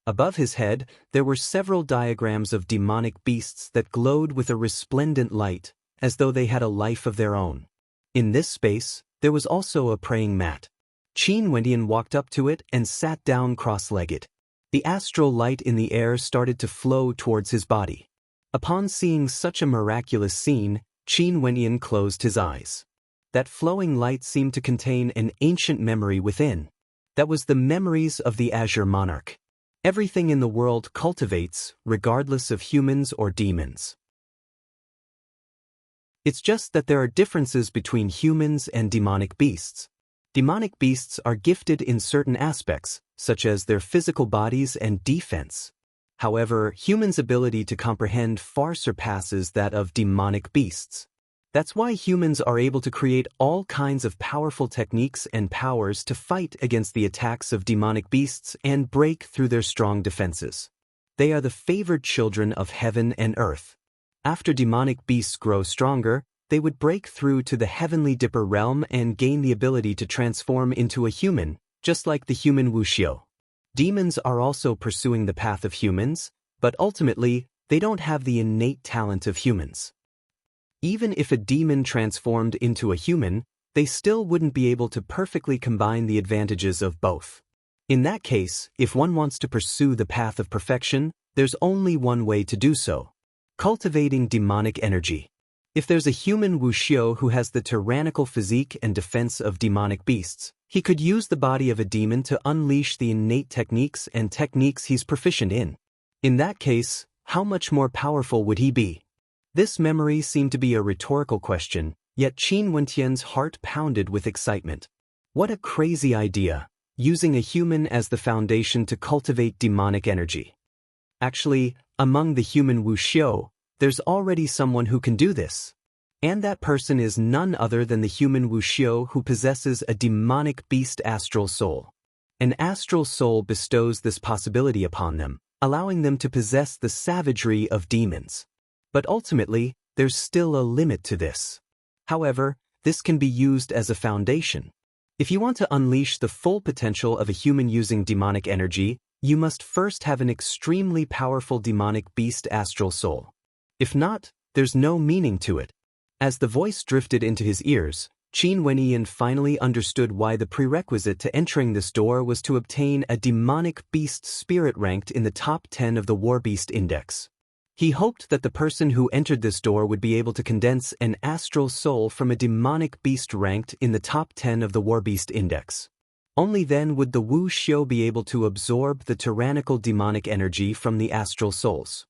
Above his head, there were several diagrams of demonic beasts that glowed with a resplendent light, as though they had a life of their own. In this space, there was also a praying mat. Qin Wendian walked up to it and sat down cross-legged. The astral light in the air started to flow towards his body. Upon seeing such a miraculous scene, Qin Wendian closed his eyes. That flowing light seemed to contain an ancient memory within. That was the memories of the Azure Monarch. Everything in the world cultivates, regardless of humans or demons. It's just that there are differences between humans and demonic beasts. Demonic beasts are gifted in certain aspects, such as their physical bodies and defense. However, humans' ability to comprehend far surpasses that of demonic beasts. That's why humans are able to create all kinds of powerful techniques and powers to fight against the attacks of demonic beasts and break through their strong defenses. They are the favored children of heaven and earth. After demonic beasts grow stronger, they would break through to the heavenly Dipper realm and gain the ability to transform into a human, just like the human wuxiu. Demons are also pursuing the path of humans, but ultimately, they don't have the innate talent of humans. Even if a demon transformed into a human, they still wouldn't be able to perfectly combine the advantages of both. In that case, if one wants to pursue the path of perfection, there's only one way to do so: cultivating demonic energy. If there's a human wuxiu who has the tyrannical physique and defense of demonic beasts, he could use the body of a demon to unleash the innate techniques and techniques he's proficient in. In that case, how much more powerful would he be? This memory seemed to be a rhetorical question, yet Qin Wendian's heart pounded with excitement. What a crazy idea, using a human as the foundation to cultivate demonic energy. Actually, among the human wuxiu, there's already someone who can do this. And that person is none other than the human wuxiu who possesses a demonic beast astral soul. An astral soul bestows this possibility upon them, allowing them to possess the savagery of demons. But ultimately, there's still a limit to this. However, this can be used as a foundation. If you want to unleash the full potential of a human using demonic energy, you must first have an extremely powerful demonic beast astral soul. If not, there's no meaning to it. As the voice drifted into his ears, Qin Wendian finally understood why the prerequisite to entering this door was to obtain a demonic beast spirit ranked in the top 10 of the War Beast Index. He hoped that the person who entered this door would be able to condense an astral soul from a demonic beast ranked in the top 10 of the War Beast Index. Only then would the wuxiu be able to absorb the tyrannical demonic energy from the astral souls.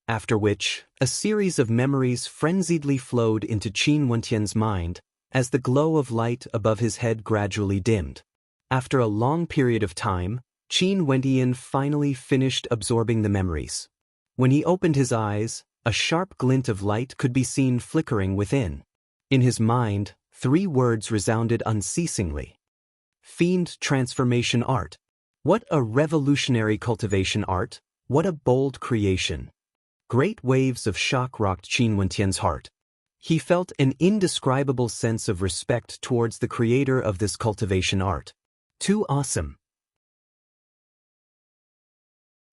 After which, a series of memories frenziedly flowed into Qin Wendian's mind as the glow of light above his head gradually dimmed. After a long period of time, Qin Wendian finally finished absorbing the memories. When he opened his eyes, a sharp glint of light could be seen flickering within. In his mind, 3 words resounded unceasingly. Fiend transformation art. What a revolutionary cultivation art, what a bold creation. Great waves of shock rocked Qin Wendian's heart. He felt an indescribable sense of respect towards the creator of this cultivation art. Too awesome.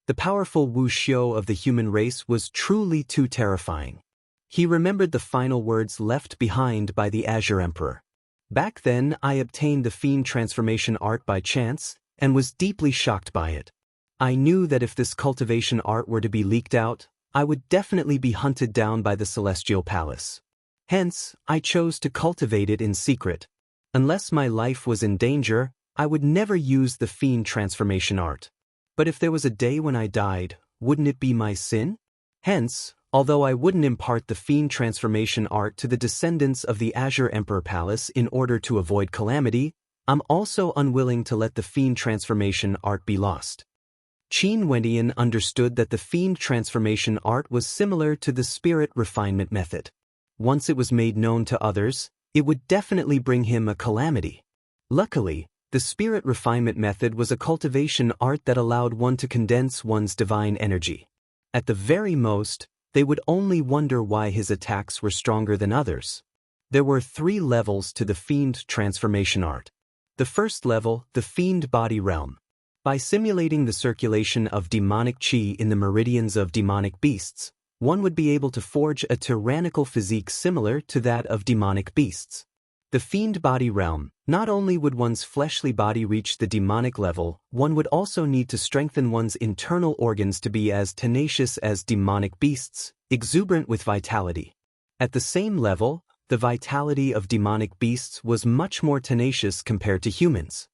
The powerful wuxiu of the human race was truly too terrifying. He remembered the final words left behind by the Azure Emperor. Back then, I obtained the fiend transformation art by chance, and was deeply shocked by it. I knew that if this cultivation art were to be leaked out, I would definitely be hunted down by the Celestial Palace. Hence, I chose to cultivate it in secret. Unless my life was in danger, I would never use the fiend transformation art. But if there was a day when I died, wouldn't it be my sin? Hence, although I wouldn't impart the fiend transformation art to the descendants of the Azure Emperor Palace in order to avoid calamity, I'm also unwilling to let the fiend transformation art be lost. Qin Wendian understood that the fiend transformation art was similar to the spirit refinement method. Once it was made known to others, it would definitely bring him a calamity. Luckily, the spirit refinement method was a cultivation art that allowed one to condense one's divine energy. At the very most, they would only wonder why his attacks were stronger than others. There were 3 levels to the fiend transformation art. The first level, the fiend body realm. By simulating the circulation of demonic chi in the meridians of demonic beasts, one would be able to forge a tyrannical physique similar to that of demonic beasts. The fiend body realm, not only would one's fleshly body reach the demonic level, one would also need to strengthen one's internal organs to be as tenacious as demonic beasts, exuberant with vitality. At the same level, the vitality of demonic beasts was much more tenacious compared to humans.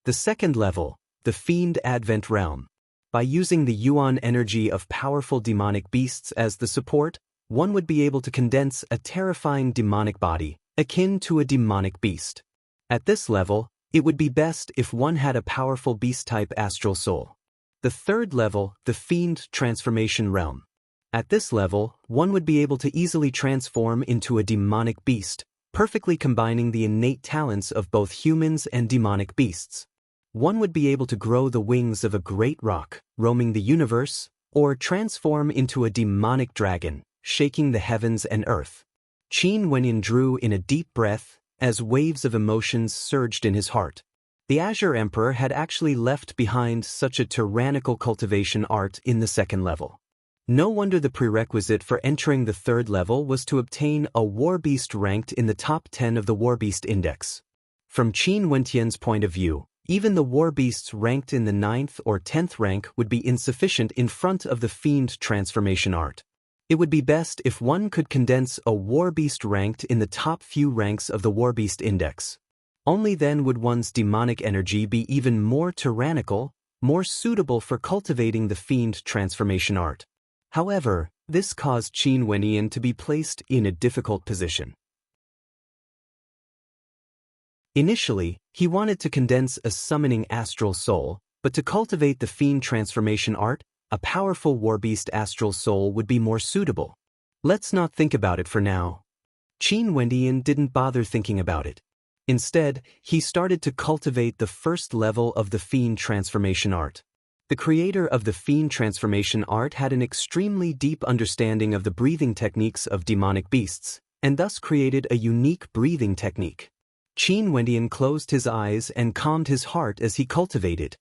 The second level, the fiend advent realm. By using the yuan energy of powerful demonic beasts as the support, one would be able to condense a terrifying demonic body, akin to a demonic beast. At this level, it would be best if one had a powerful beast-type astral soul. The third level, the fiend transformation realm. At this level, one would be able to easily transform into a demonic beast, perfectly combining the innate talents of both humans and demonic beasts. One would be able to grow the wings of a great rock, roaming the universe, or transform into a demonic dragon, shaking the heavens and earth. Qin Wenyan drew in a deep breath as waves of emotions surged in his heart. The Azure Emperor had actually left behind such a tyrannical cultivation art in the second level. No wonder the prerequisite for entering the third level was to obtain a warbeast ranked in the top 10 of the Warbeast Index. From Qin Wenyan's point of view, even the warbeasts ranked in the 9th or 10th rank would be insufficient in front of the fiend transformation art. It would be best if one could condense a warbeast ranked in the top few ranks of the Warbeast Index. Only then would one's demonic energy be even more tyrannical, more suitable for cultivating the fiend transformation art. However, this caused Qin Wenyan to be placed in a difficult position. Initially, he wanted to condense a summoning astral soul, but to cultivate the fiend transformation art, a powerful warbeast astral soul would be more suitable. Let's not think about it for now. Qin Wenyan didn't bother thinking about it. Instead, he started to cultivate the first level of the fiend transformation art. The creator of the fiend transformation art had an extremely deep understanding of the breathing techniques of demonic beasts, and thus created a unique breathing technique. Qin Wenyan closed his eyes and calmed his heart as he cultivated.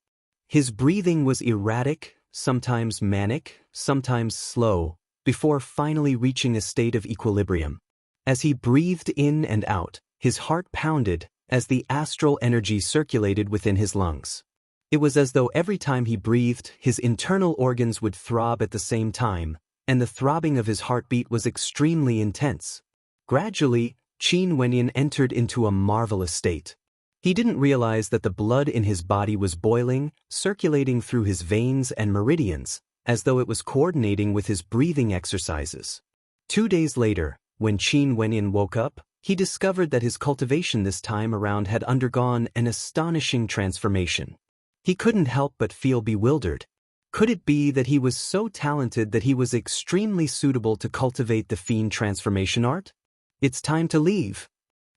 His breathing was erratic, sometimes manic, sometimes slow, before finally reaching a state of equilibrium. As he breathed in and out, his heart pounded as the astral energy circulated within his lungs. It was as though every time he breathed, his internal organs would throb at the same time, and the throbbing of his heartbeat was extremely intense. Gradually, Qin Wenyan entered into a marvelous state. He didn't realize that the blood in his body was boiling, circulating through his veins and meridians, as though it was coordinating with his breathing exercises. 2 days later, when Qin Wenyan woke up, he discovered that his cultivation this time around had undergone an astonishing transformation. He couldn't help but feel bewildered. Could it be that he was so talented that he was extremely suitable to cultivate the fiend transformation art? It's time to leave.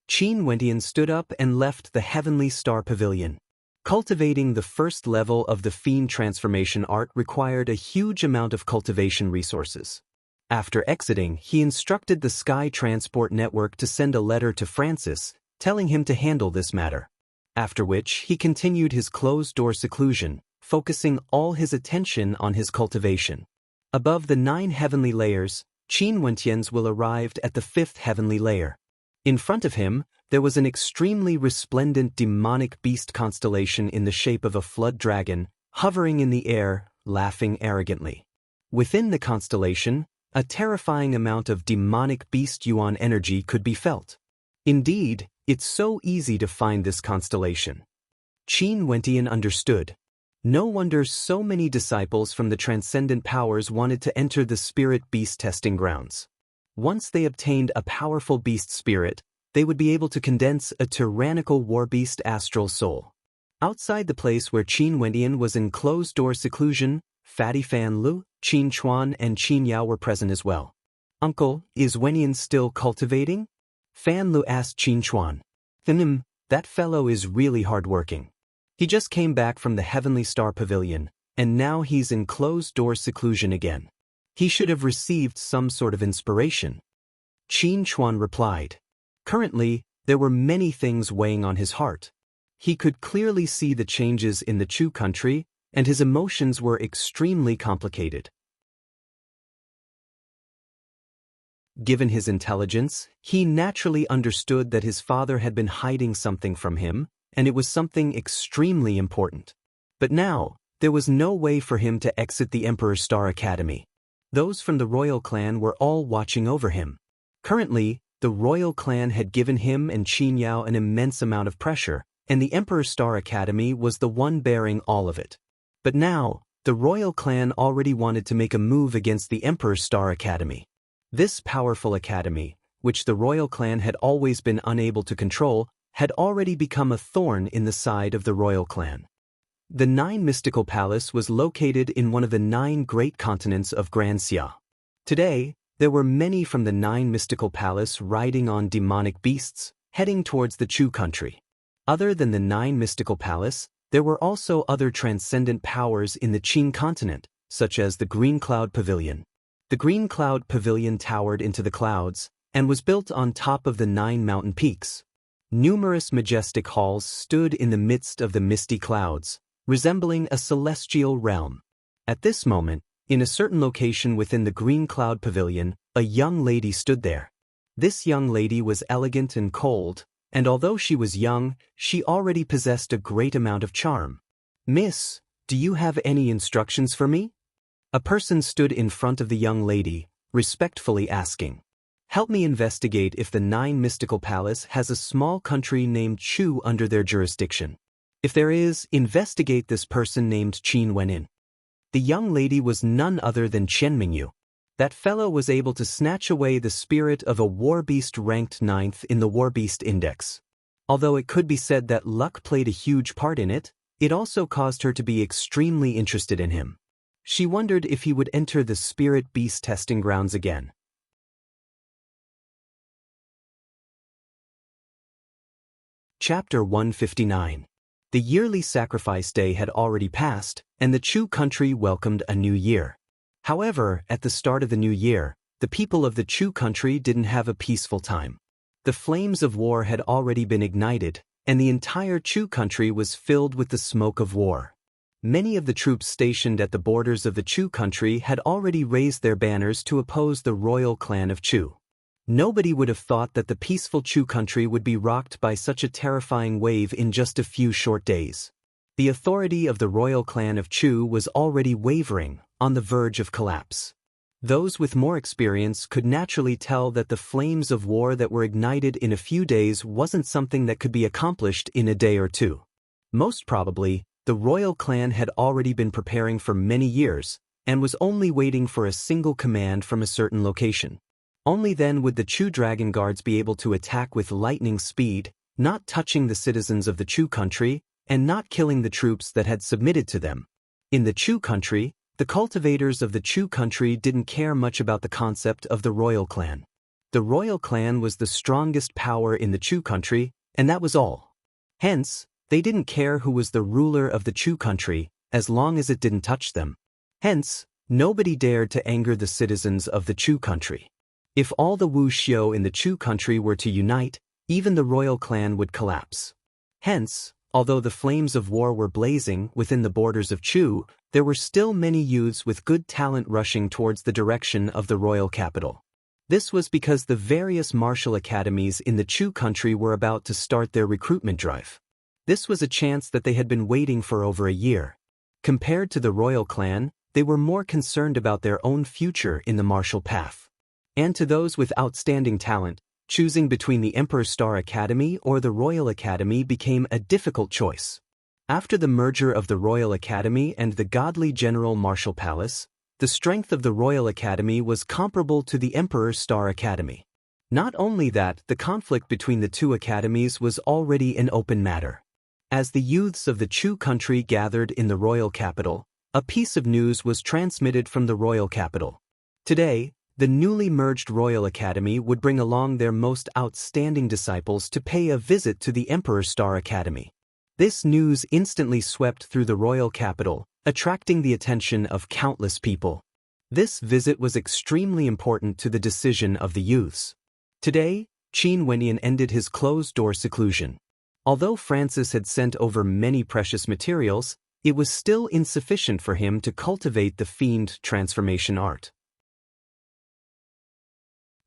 Qin Wenyan stood up and left the Heavenly Star Pavilion. Cultivating the first level of the fiend transformation art required a huge amount of cultivation resources. After exiting, he instructed the Sky Transport Network to send a letter to Francis, telling him to handle this matter. After which, he continued his closed-door seclusion, focusing all his attention on his cultivation. Above the 9 heavenly layers, Qin Wenyan's will arrived at the 5th heavenly layer. In front of him, there was an extremely resplendent demonic beast constellation in the shape of a flood dragon, hovering in the air, laughing arrogantly. Within the constellation, a terrifying amount of demonic beast yuan energy could be felt. Indeed, it's so easy to find this constellation. Qin Wenyan understood. No wonder so many disciples from the transcendent powers wanted to enter the spirit beast testing grounds. Once they obtained a powerful beast spirit, they would be able to condense a tyrannical warbeast astral soul. Outside the place where Qin Wenyan was in closed-door seclusion, Fatty Fan Lu, Qin Chuan and Qin Yao were present as well. "Uncle, is Wenyan still cultivating?" Fan Lu asked Qin Chuan. That fellow is really hard-working. He just came back from the Heavenly Star Pavilion, and now he's in closed-door seclusion again. He should have received some sort of inspiration. Qin Chuan replied. Currently, there were many things weighing on his heart. He could clearly see the changes in the Chu country, and his emotions were extremely complicated. Given his intelligence, he naturally understood that his father had been hiding something from him, and it was something extremely important. But now, there was no way for him to exit the Emperor's Star Academy. Those from the royal clan were all watching over him. Currently, the royal clan had given him and Qin Yao an immense amount of pressure, and the Emperor's Star Academy was the one bearing all of it. But now, the royal clan already wanted to make a move against the Emperor's Star Academy. This powerful academy, which the royal clan had always been unable to control, had already become a thorn in the side of the royal clan. The Nine Mystical Palace was located in one of the 9 great continents of Grand Xia. Today, there were many from the 9 Mystical Palace riding on demonic beasts, heading towards the Chu country. Other than the 9 Mystical Palace, there were also other transcendent powers in the Qin continent, such as the Green Cloud Pavilion. The Green Cloud Pavilion towered into the clouds, and was built on top of the 9 mountain peaks. Numerous majestic halls stood in the midst of the misty clouds, resembling a celestial realm. At this moment, in a certain location within the Green Cloud Pavilion, a young lady stood there. This young lady was elegant and cold, and although she was young, she already possessed a great amount of charm. "Miss, do you have any instructions for me?" A person stood in front of the young lady, respectfully asking. "Help me investigate if the 9 Mystical Palace has a small country named Chu under their jurisdiction. If there is, investigate this person named Qin Wenin." The young lady was none other than Chen Mingyu. That fellow was able to snatch away the spirit of a war beast ranked 9th in the War Beast Index. Although it could be said that luck played a huge part in it, it also caused her to be extremely interested in him. She wondered if he would enter the spirit beast testing grounds again. Chapter 159. The yearly sacrifice day had already passed, and the Chu country welcomed a new year. However, at the start of the new year, the people of the Chu country didn't have a peaceful time. The flames of war had already been ignited, and the entire Chu country was filled with the smoke of war. Many of the troops stationed at the borders of the Chu country had already raised their banners to oppose the royal clan of Chu. Nobody would have thought that the peaceful Chu country would be rocked by such a terrifying wave in just a few short days. The authority of the royal clan of Chu was already wavering, on the verge of collapse. Those with more experience could naturally tell that the flames of war that were ignited in a few days wasn't something that could be accomplished in a day or two. Most probably, the royal clan had already been preparing for many years, and was only waiting for a single command from a certain location. Only then would the Chu Dragon Guards be able to attack with lightning speed, not touching the citizens of the Chu country, and not killing the troops that had submitted to them. In the Chu country, the cultivators of the Chu country didn't care much about the concept of the royal clan. The royal clan was the strongest power in the Chu country, and that was all. Hence, they didn't care who was the ruler of the Chu country, as long as it didn't touch them. Hence, nobody dared to anger the citizens of the Chu country. If all the Wu Xiu in the Chu country were to unite, even the royal clan would collapse. Hence, although the flames of war were blazing within the borders of Chu, there were still many youths with good talent rushing towards the direction of the royal capital. This was because the various martial academies in the Chu country were about to start their recruitment drive. This was a chance that they had been waiting for over a year. Compared to the royal clan, they were more concerned about their own future in the martial path. And to those with outstanding talent, choosing between the Emperor's Star Academy or the Royal Academy became a difficult choice. After the merger of the Royal Academy and the Godly General Martial Palace, the strength of the Royal Academy was comparable to the Emperor's Star Academy. Not only that, the conflict between the two academies was already an open matter. As the youths of the Chu country gathered in the royal capital, a piece of news was transmitted from the royal capital. Today, the newly merged Royal Academy would bring along their most outstanding disciples to pay a visit to the Emperor's Star Academy. This news instantly swept through the royal capital, attracting the attention of countless people. This visit was extremely important to the decision of the youths. Today, Qin Wenyan ended his closed-door seclusion. Although Francis had sent over many precious materials, it was still insufficient for him to cultivate the fiend transformation art.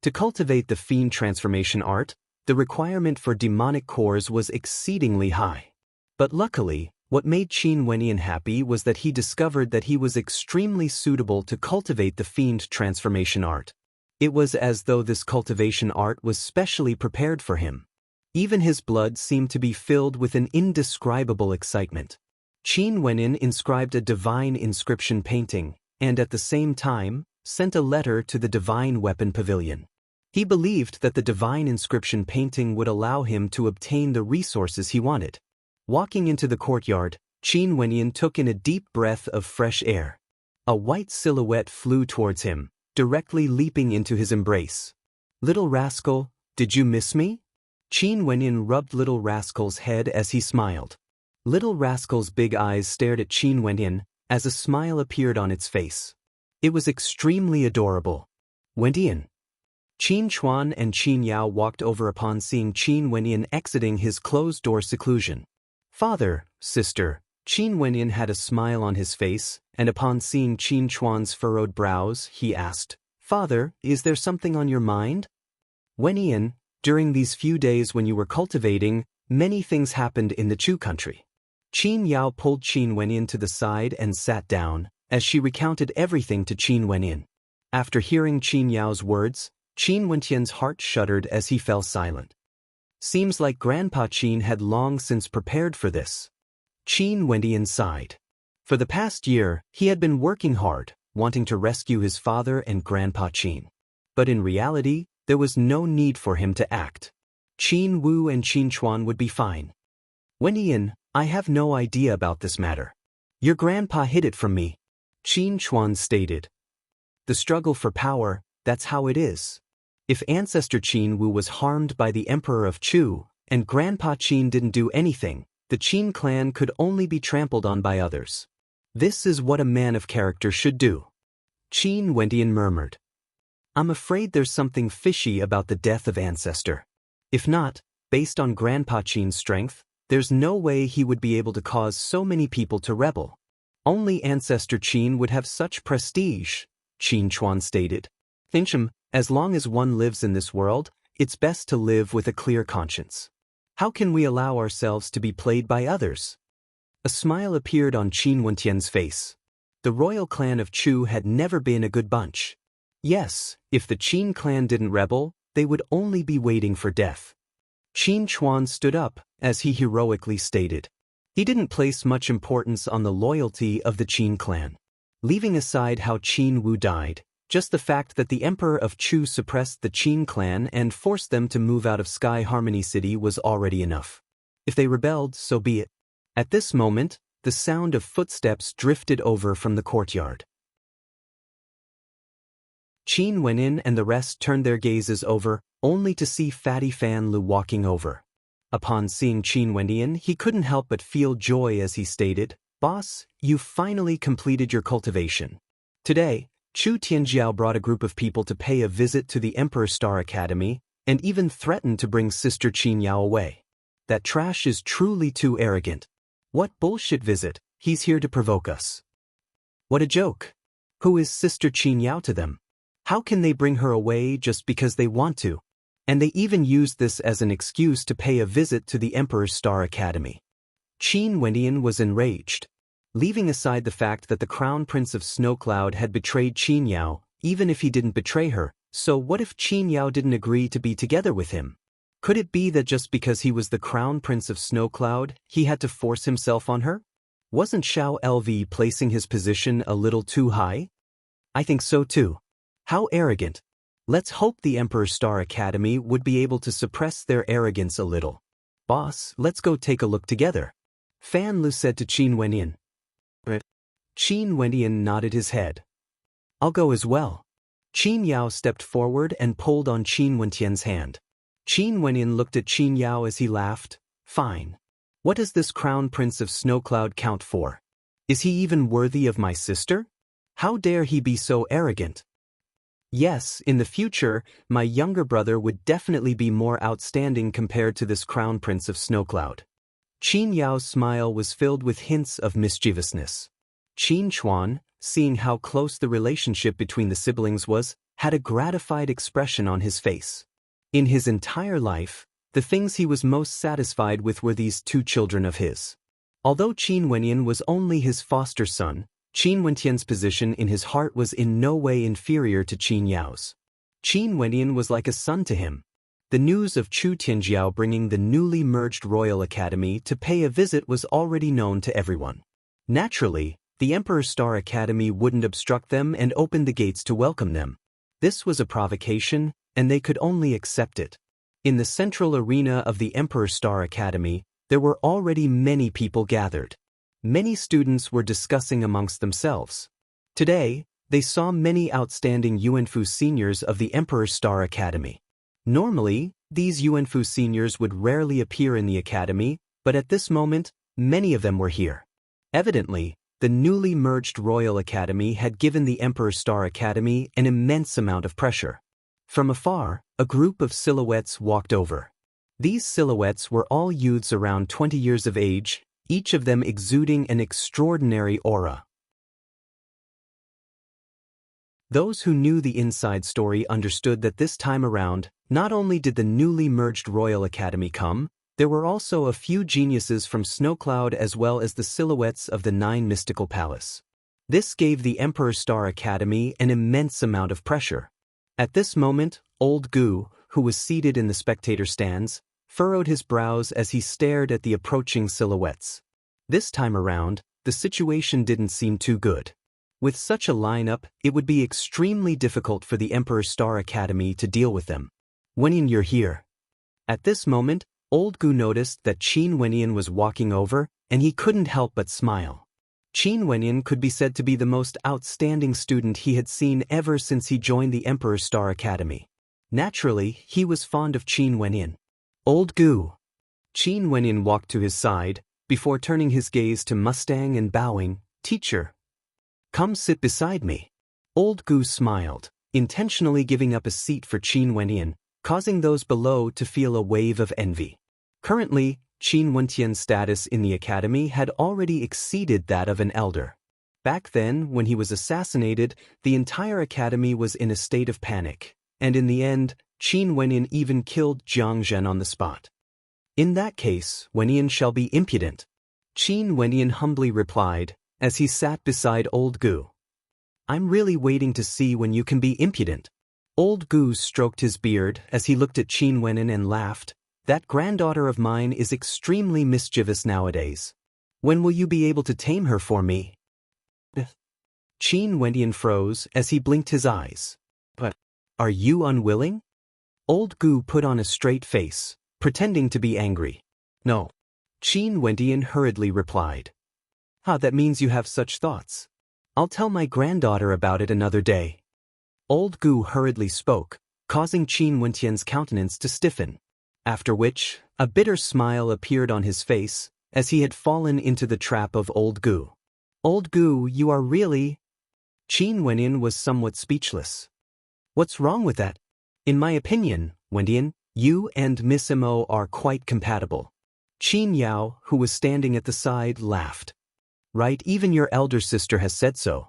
To cultivate the fiend transformation art, the requirement for demonic cores was exceedingly high. But luckily, what made Qin Wenyan happy was that he discovered that he was extremely suitable to cultivate the fiend transformation art. It was as though this cultivation art was specially prepared for him. Even his blood seemed to be filled with an indescribable excitement. Qin Wenyan inscribed a divine inscription painting, and at the same time, sent a letter to the divine weapon pavilion. He believed that the divine inscription painting would allow him to obtain the resources he wanted. Walking into the courtyard, Qin Wenyan took in a deep breath of fresh air. A white silhouette flew towards him, directly leaping into his embrace. "Little rascal, did you miss me?" Qin Wenyan rubbed Little Rascal's head as he smiled. Little Rascal's big eyes stared at Qin Wenyan as a smile appeared on its face. It was extremely adorable. "Wenyan." Qin Chuan and Qin Yao walked over upon seeing Qin Wenyan exiting his closed-door seclusion. "Father, sister," Qin Wenyan had a smile on his face, and upon seeing Qin Chuan's furrowed brows, he asked, "Father, is there something on your mind?" "Wenyan, during these few days when you were cultivating, many things happened in the Chu country." Qin Yao pulled Qin Wenyan to the side and sat down, as she recounted everything to Qin Wenyan. After hearing Qin Yao's words, Qin Wenyan's heart shuddered as he fell silent. Seems like Grandpa Qin had long since prepared for this. Qin Wenyan sighed. For the past year, he had been working hard, wanting to rescue his father and Grandpa Qin. But in reality, there was no need for him to act. Qin Wu and Qin Chuan would be fine. "Wenyan, I have no idea about this matter. Your grandpa hid it from me," Qin Chuan stated. "The struggle for power, that's how it is. If Ancestor Qin Wu was harmed by the Emperor of Chu, and Grandpa Qin didn't do anything, the Qin clan could only be trampled on by others. This is what a man of character should do," Qin Wenyan murmured. "I'm afraid there's something fishy about the death of Ancestor. If not, based on Grandpa Qin's strength, there's no way he would be able to cause so many people to rebel. Only Ancestor Qin would have such prestige," Qin Chuan stated. "Fincham, as long as one lives in this world, it's best to live with a clear conscience. How can we allow ourselves to be played by others?" A smile appeared on Qin Wenyan's face. The royal clan of Chu had never been a good bunch. Yes, if the Qin clan didn't rebel, they would only be waiting for death. Qin Chuan stood up, as he heroically stated. He didn't place much importance on the loyalty of the Qin clan. Leaving aside how Qin Wu died, just the fact that the Emperor of Chu suppressed the Qin clan and forced them to move out of Sky Harmony City was already enough. If they rebelled, so be it. At this moment, the sound of footsteps drifted over from the courtyard. Qin Wenyan and the rest turned their gazes over, only to see Fatty Fan Lu walking over. Upon seeing Qin Wenyan, he couldn't help but feel joy as he stated, "Boss, you've finally completed your cultivation. Today, Chu Tianjiao brought a group of people to pay a visit to the Emperor Star Academy, and even threatened to bring Sister Qin Yao away. That trash is truly too arrogant. What bullshit visit, he's here to provoke us. What a joke. Who is Sister Qin Yao to them? How can they bring her away just because they want to? And they even used this as an excuse to pay a visit to the Emperor's Star Academy." Qin Wenyan was enraged. Leaving aside the fact that the Crown Prince of Snowcloud had betrayed Qin Yao, even if he didn't betray her, so what if Qin Yao didn't agree to be together with him? Could it be that just because he was the Crown Prince of Snowcloud, he had to force himself on her? Wasn't Xiao LV placing his position a little too high? I think so too. How arrogant. Let's hope the Emperor's Star Academy would be able to suppress their arrogance a little. Boss, let's go take a look together, Fan Lu said to Qin Wenyan. Qin Wenyan nodded his head. I'll go as well. Qin Yao stepped forward and pulled on Qin Wenyan's hand. Qin Wenyan looked at Qin Yao as he laughed. Fine. What does this Crown Prince of Snowcloud count for? Is he even worthy of my sister? How dare he be so arrogant? Yes, in the future, my younger brother would definitely be more outstanding compared to this crown prince of Snowcloud. Qin Yao's smile was filled with hints of mischievousness. Qin Chuan, seeing how close the relationship between the siblings was, had a gratified expression on his face. In his entire life, the things he was most satisfied with were these two children of his. Although Qin Wenyan was only his foster son, Qin Wentian's position in his heart was in no way inferior to Qin Yao's. Qin Wenyan was like a son to him. The news of Chu Tianjiao bringing the newly merged Royal Academy to pay a visit was already known to everyone. Naturally, the Emperor's Star Academy wouldn't obstruct them and open the gates to welcome them. This was a provocation, and they could only accept it. In the central arena of the Emperor's Star Academy, there were already many people gathered. Many students were discussing amongst themselves. Today, they saw many outstanding Yuanfu seniors of the Emperor's Star Academy. Normally, these Yuanfu seniors would rarely appear in the academy, but at this moment, many of them were here. Evidently, the newly merged Royal Academy had given the Emperor's Star Academy an immense amount of pressure. From afar, a group of silhouettes walked over. These silhouettes were all youths around 20 years of age, each of them exuding an extraordinary aura. Those who knew the inside story understood that this time around, not only did the newly merged Royal Academy come, there were also a few geniuses from Snowcloud as well as the silhouettes of the 9 Mystical Palace. This gave the Emperor's Star Academy an immense amount of pressure. At this moment, Old Gu, who was seated in the spectator stands, furrowed his brows as he stared at the approaching silhouettes. This time around, the situation didn't seem too good. With such a lineup, it would be extremely difficult for the Emperor's Star Academy to deal with them. Wenyan, you're here. At this moment, Old Gu noticed that Qin Wenyan was walking over, and he couldn't help but smile. Qin Wenyan could be said to be the most outstanding student he had seen ever since he joined the Emperor's Star Academy. Naturally, he was fond of Qin Wenyan. Old Gu. Qin Wenyan walked to his side, before turning his gaze to Mustang and bowing, "Teacher, come sit beside me." Old Gu smiled, intentionally giving up a seat for Qin Wenyan, causing those below to feel a wave of envy. Currently, Qin Wentian's status in the academy had already exceeded that of an elder. Back then, when he was assassinated, the entire academy was in a state of panic, and in the end, Qin Wenyan even killed Jiang Zhen on the spot. In that case, Wenyan shall be impudent. Qin Wenyan humbly replied, as he sat beside Old Gu. I'm really waiting to see when you can be impudent. Old Gu stroked his beard as he looked at Qin Wenyan and laughed. That granddaughter of mine is extremely mischievous nowadays. When will you be able to tame her for me? Qin Wenyan froze as he blinked his eyes. But, are you unwilling? Old Gu put on a straight face, pretending to be angry. No. Qin Wenyan hurriedly replied. That means you have such thoughts. I'll tell my granddaughter about it another day. Old Gu hurriedly spoke, causing Qin Wentian's countenance to stiffen. After which, a bitter smile appeared on his face, as he had fallen into the trap of Old Gu. Old Gu, you are really… Qin Wenyan was somewhat speechless. What's wrong with that? In my opinion, Wenyan, you and Miss Mo are quite compatible. Qin Yao, who was standing at the side, laughed. Right, even your elder sister has said so.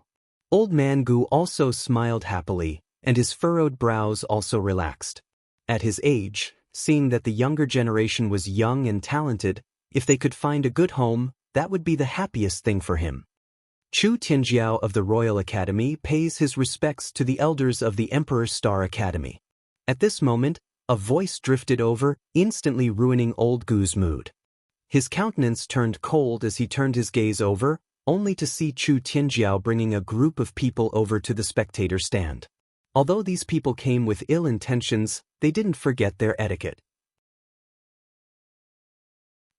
Old Man Gu also smiled happily, and his furrowed brows also relaxed. At his age, seeing that the younger generation was young and talented, if they could find a good home, that would be the happiest thing for him. Chu Tianjiao of the Royal Academy pays his respects to the elders of the Emperor's Star Academy. At this moment, a voice drifted over, instantly ruining Old Gu's mood. His countenance turned cold as he turned his gaze over, only to see Chu Tianjiao bringing a group of people over to the spectator stand. Although these people came with ill intentions, they didn't forget their etiquette.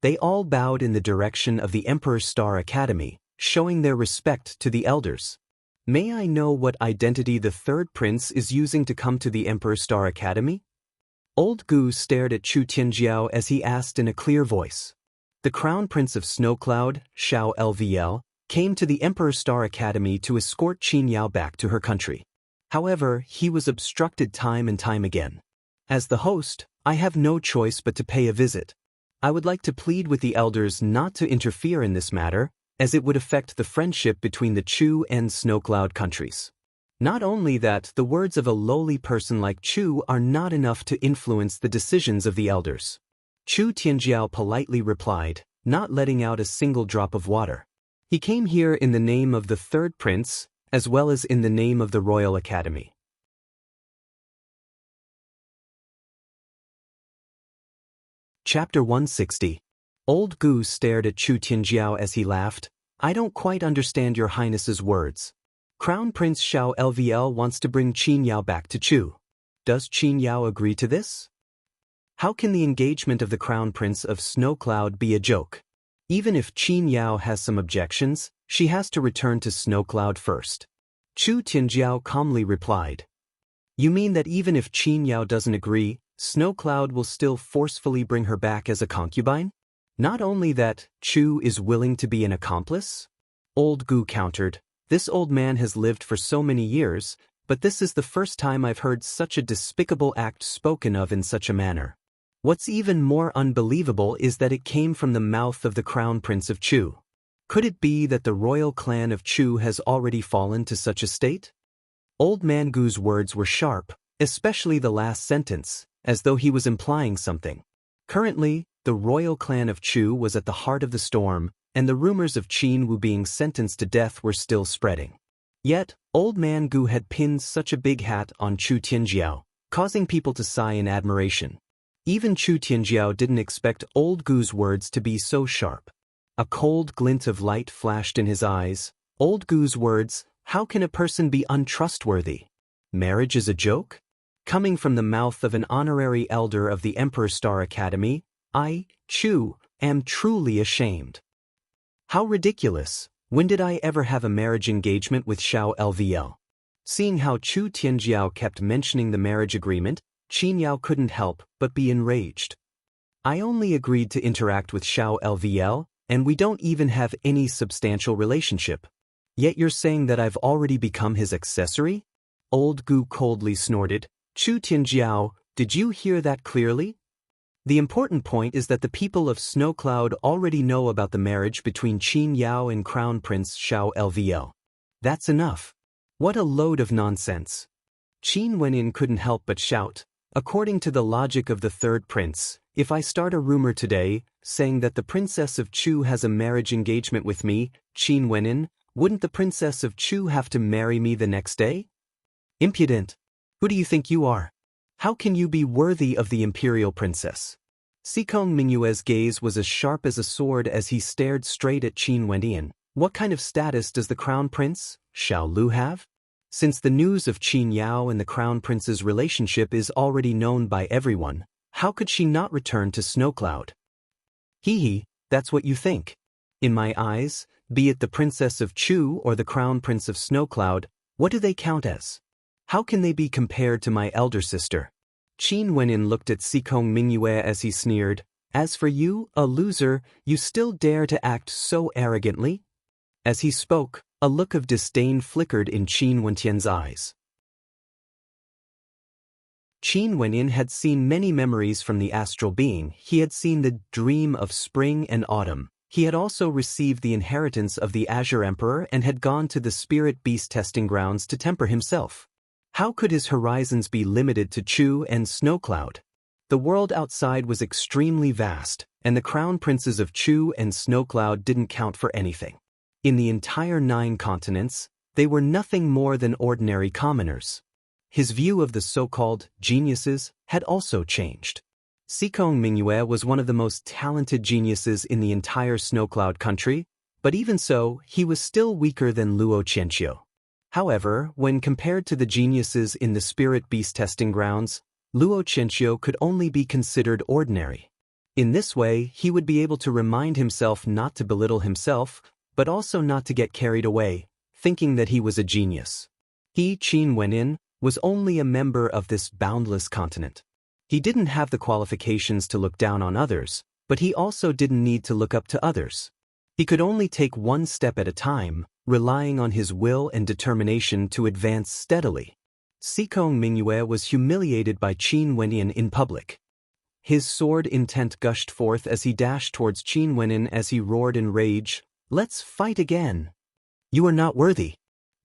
They all bowed in the direction of the Emperor's Star Academy, showing their respect to the elders. May I know what identity the third prince is using to come to the Emperor's Star Academy? Old Gu stared at Chu Tianjiao as he asked in a clear voice. The Crown Prince of Snowcloud, Xiao LVL, came to the Emperor's Star Academy to escort Qin Yao back to her country. However, he was obstructed time and time again. As the host, I have no choice but to pay a visit. I would like to plead with the elders not to interfere in this matter, as it would affect the friendship between the Chu and Snowcloud countries. Not only that, the words of a lowly person like Chu are not enough to influence the decisions of the elders. Chu Tianjiao politely replied, not letting out a single drop of water. He came here in the name of the third prince, as well as in the name of the Royal Academy. Chapter 160. Old Gu stared at Chu Tianjiao as he laughed. I don't quite understand your highness's words. Crown Prince Xiao LVL wants to bring Qin Yao back to Chu. Does Qin Yao agree to this? How can the engagement of the Crown Prince of Snowcloud be a joke? Even if Qin Yao has some objections, she has to return to Snowcloud first. Chu Tianjiao calmly replied. You mean that even if Qin Yao doesn't agree, Snowcloud will still forcefully bring her back as a concubine? Not only that, Chu is willing to be an accomplice? Old Gu countered, this old man has lived for so many years, but this is the first time I've heard such a despicable act spoken of in such a manner. What's even more unbelievable is that it came from the mouth of the Crown Prince of Chu. Could it be that the royal clan of Chu has already fallen to such a state? Old Man Gu's words were sharp, especially the last sentence, as though he was implying something. Currently, the royal clan of Chu was at the heart of the storm, and the rumors of Qin Wu being sentenced to death were still spreading. Yet, Old Man Gu had pinned such a big hat on Chu Tianjiao, causing people to sigh in admiration. Even Chu Tianjiao didn't expect Old Gu's words to be so sharp. A cold glint of light flashed in his eyes. Old Gu's words, how can a person be untrustworthy? Marriage is a joke? Coming from the mouth of an honorary elder of the Emperor Star Academy, I, Chu, am truly ashamed. How ridiculous! When did I ever have a marriage engagement with Xiao LVL? Seeing how Chu Tianjiao kept mentioning the marriage agreement, Qin Yao couldn't help but be enraged. I only agreed to interact with Xiao LVL, and we don't even have any substantial relationship. Yet you're saying that I've already become his accessory? Old Gu coldly snorted. Chu Tianjiao, did you hear that clearly? The important point is that the people of Snowcloud already know about the marriage between Qin Yao and Crown Prince Xiao LVL. That's enough. What a load of nonsense. Qin Wenin couldn't help but shout. According to the logic of the third prince, if I start a rumor today, saying that the princess of Chu has a marriage engagement with me, Qin Wenin, wouldn't the princess of Chu have to marry me the next day? Impudent. Who do you think you are? How can you be worthy of the imperial princess? Sikong Mingyue's gaze was as sharp as a sword as he stared straight at Qin Wendian. What kind of status does the crown prince, Xiao Lu, have? Since the news of Qin Yao and the crown prince's relationship is already known by everyone, how could she not return to Snowcloud? Hee, that's what you think. In my eyes, be it the princess of Chu or the crown prince of Snowcloud, what do they count as? How can they be compared to my elder sister? Qin Wenin looked at Sikong Mingyue as he sneered. As for you, a loser, you still dare to act so arrogantly? As he spoke, a look of disdain flickered in Qin Wentian's eyes. Qin Wenin had seen many memories from the astral being. He had seen the dream of spring and autumn. He had also received the inheritance of the Azure Emperor and had gone to the spirit beast testing grounds to temper himself. How could his horizons be limited to Chu and Snowcloud? The world outside was extremely vast, and the crown princes of Chu and Snowcloud didn't count for anything. In the entire 9 continents, they were nothing more than ordinary commoners. His view of the so-called geniuses had also changed. Sikong Mingyue was one of the most talented geniuses in the entire Snowcloud country, but even so, he was still weaker than Luo Qianqiu. However, when compared to the geniuses in the spirit beast testing grounds, Luo Qianqiu could only be considered ordinary. In this way, he would be able to remind himself not to belittle himself, but also not to get carried away, thinking that he was a genius. He, Qin Wenin, was only a member of this boundless continent. He didn't have the qualifications to look down on others, but he also didn't need to look up to others. He could only take one step at a time, relying on his will and determination to advance steadily. Sikong Mingyue was humiliated by Qin Wenyan in public. His sword intent gushed forth as he dashed towards Qin Wenyan as he roared in rage, "Let's fight again! You are not worthy!"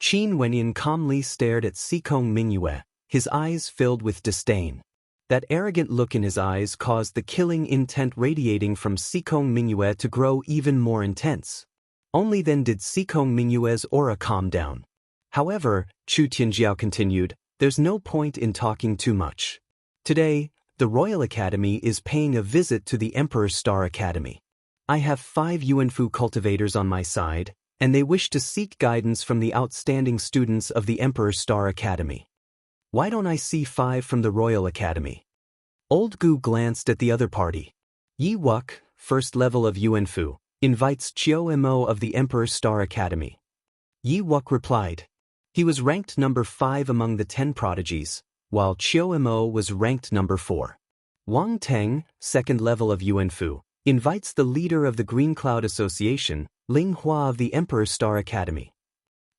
Qin Wenyan calmly stared at Sikong Mingyue, his eyes filled with disdain. That arrogant look in his eyes caused the killing intent radiating from Sikong Mingyue to grow even more intense. Only then did Sikong Mingyue's aura calm down. However, Chu Tianjiao continued, "There's no point in talking too much. Today, the Royal Academy is paying a visit to the Emperor's Star Academy. I have 5 Yuanfu cultivators on my side, and they wish to seek guidance from the outstanding students of the Emperor's Star Academy. Why don't I see 5 from the Royal Academy?" Old Gu glanced at the other party. Yi Wuk, first level of Yuanfu, invites Chiao Mo of the Emperor's Star Academy. Yi Wuk replied. He was ranked number 5 among the 10 prodigies, while Chiao Mo was ranked number 4. Wang Teng, second level of Yuanfu, invites the leader of the Green Cloud Association, Ling Hua of the Emperor's Star Academy.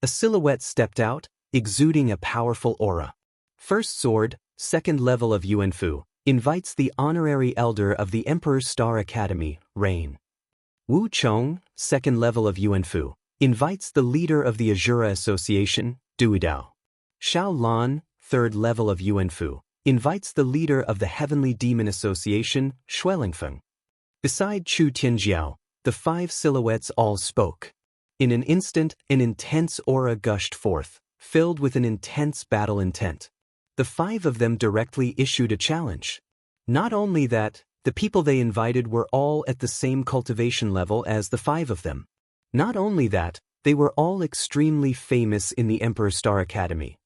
A silhouette stepped out, exuding a powerful aura. First Sword, second level of Yuanfu, invites the honorary elder of the Emperor's Star Academy, Rain. Wu Chong, second level of Yuanfu, invites the leader of the Azura Association, Duidao. Xiao Lan, third level of Yuanfu, invites the leader of the Heavenly Demon Association, Shuelingfeng. Beside Chu Tianjiao, the 5 silhouettes all spoke. In an instant, an intense aura gushed forth, filled with an intense battle intent. The 5 of them directly issued a challenge. Not only that, the people they invited were all at the same cultivation level as the 5 of them. Not only that, they were all extremely famous in the Emperor's Star Academy.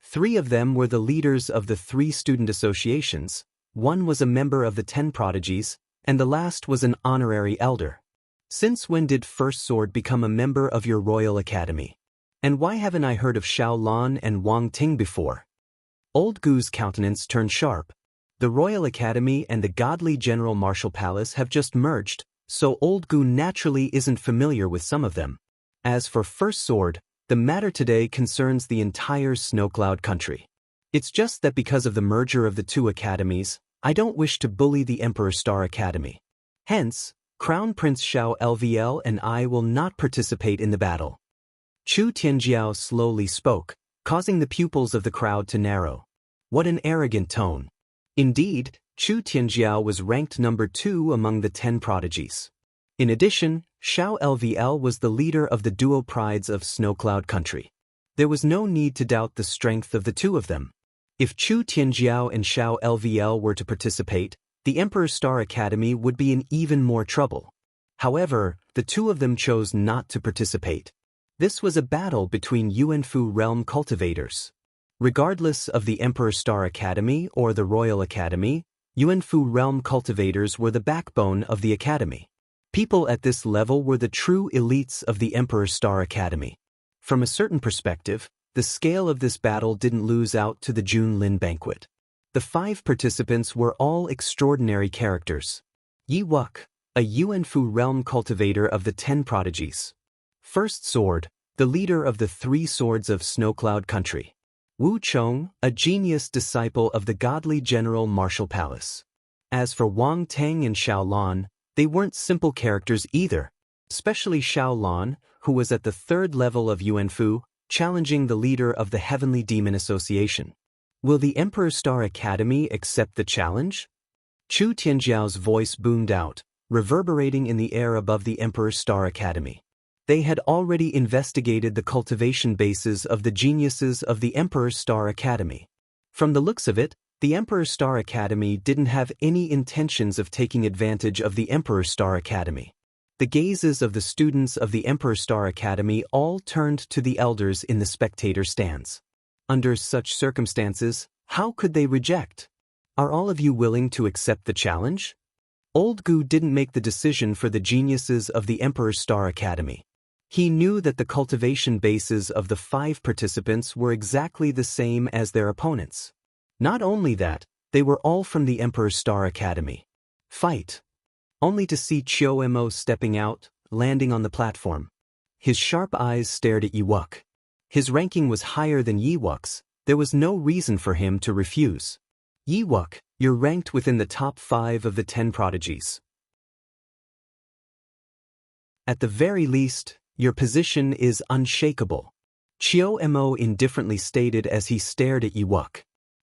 3 of them were the leaders of the 3 student associations, 1 was a member of the 10 prodigies, and the last was an honorary elder. Since when did First Sword become a member of your Royal Academy? And why haven't I heard of Xiao Lan and Wang Ting before? Old Gu's countenance turned sharp. The Royal Academy and the godly General Martial Palace have just merged, so Old Gu naturally isn't familiar with some of them. As for First Sword, the matter today concerns the entire Snowcloud country. It's just that because of the merger of the 2 academies, I don't wish to bully the Emperor's Star Academy. Hence, Crown Prince Xiao LVL and I will not participate in the battle. Chu Tianjiao slowly spoke, causing the pupils of the crowd to narrow. What an arrogant tone. Indeed, Chu Tianjiao was ranked number 2 among the 10 prodigies. In addition, Xiao LVL was the leader of the duo prides of Snowcloud country. There was no need to doubt the strength of the 2 of them. If Chu Tianjiao and Xiao LVL were to participate, the Emperor's Star Academy would be in even more trouble. However, the 2 of them chose not to participate. This was a battle between Yuanfu realm cultivators. Regardless of the Emperor's Star Academy or the Royal Academy, Yuanfu realm cultivators were the backbone of the academy. People at this level were the true elites of the Emperor's Star Academy. From a certain perspective, the scale of this battle didn't lose out to the Junlin banquet. The 5 participants were all extraordinary characters. Yi Wuk, a Yuanfu realm cultivator of the 10 prodigies. First Sword, the leader of the 3 swords of Snowcloud country. Wu Chong, a genius disciple of the godly General Martial Palace. As for Wang Teng and Xiao Lan, they weren't simple characters either, especially Xiao Lan, who was at the 3rd level of Yuanfu, challenging the leader of the Heavenly Demon Association. Will the Emperor's Star Academy accept the challenge? Chu Tianjiao's voice boomed out, reverberating in the air above the Emperor's Star Academy. They had already investigated the cultivation bases of the geniuses of the Emperor's Star Academy. From the looks of it, the Emperor's Star Academy didn't have any intentions of taking advantage of the Emperor's Star Academy. The gazes of the students of the Emperor's Star Academy all turned to the elders in the spectator stands. Under such circumstances, how could they reject? Are all of you willing to accept the challenge? Old Gu didn't make the decision for the geniuses of the Emperor's Star Academy. He knew that the cultivation bases of the 5 participants were exactly the same as their opponents. Not only that, they were all from the Emperor's Star Academy. Fight! Only to see Chiao Mo stepping out, landing on the platform. His sharp eyes stared at Yi Wuk. His ranking was higher than Yiwuk's. There was no reason for him to refuse. Yiwuk, you're ranked within the top 5 of the 10 prodigies. At the very least, your position is unshakable, Chiyo-mo indifferently stated as he stared at Yiwuk.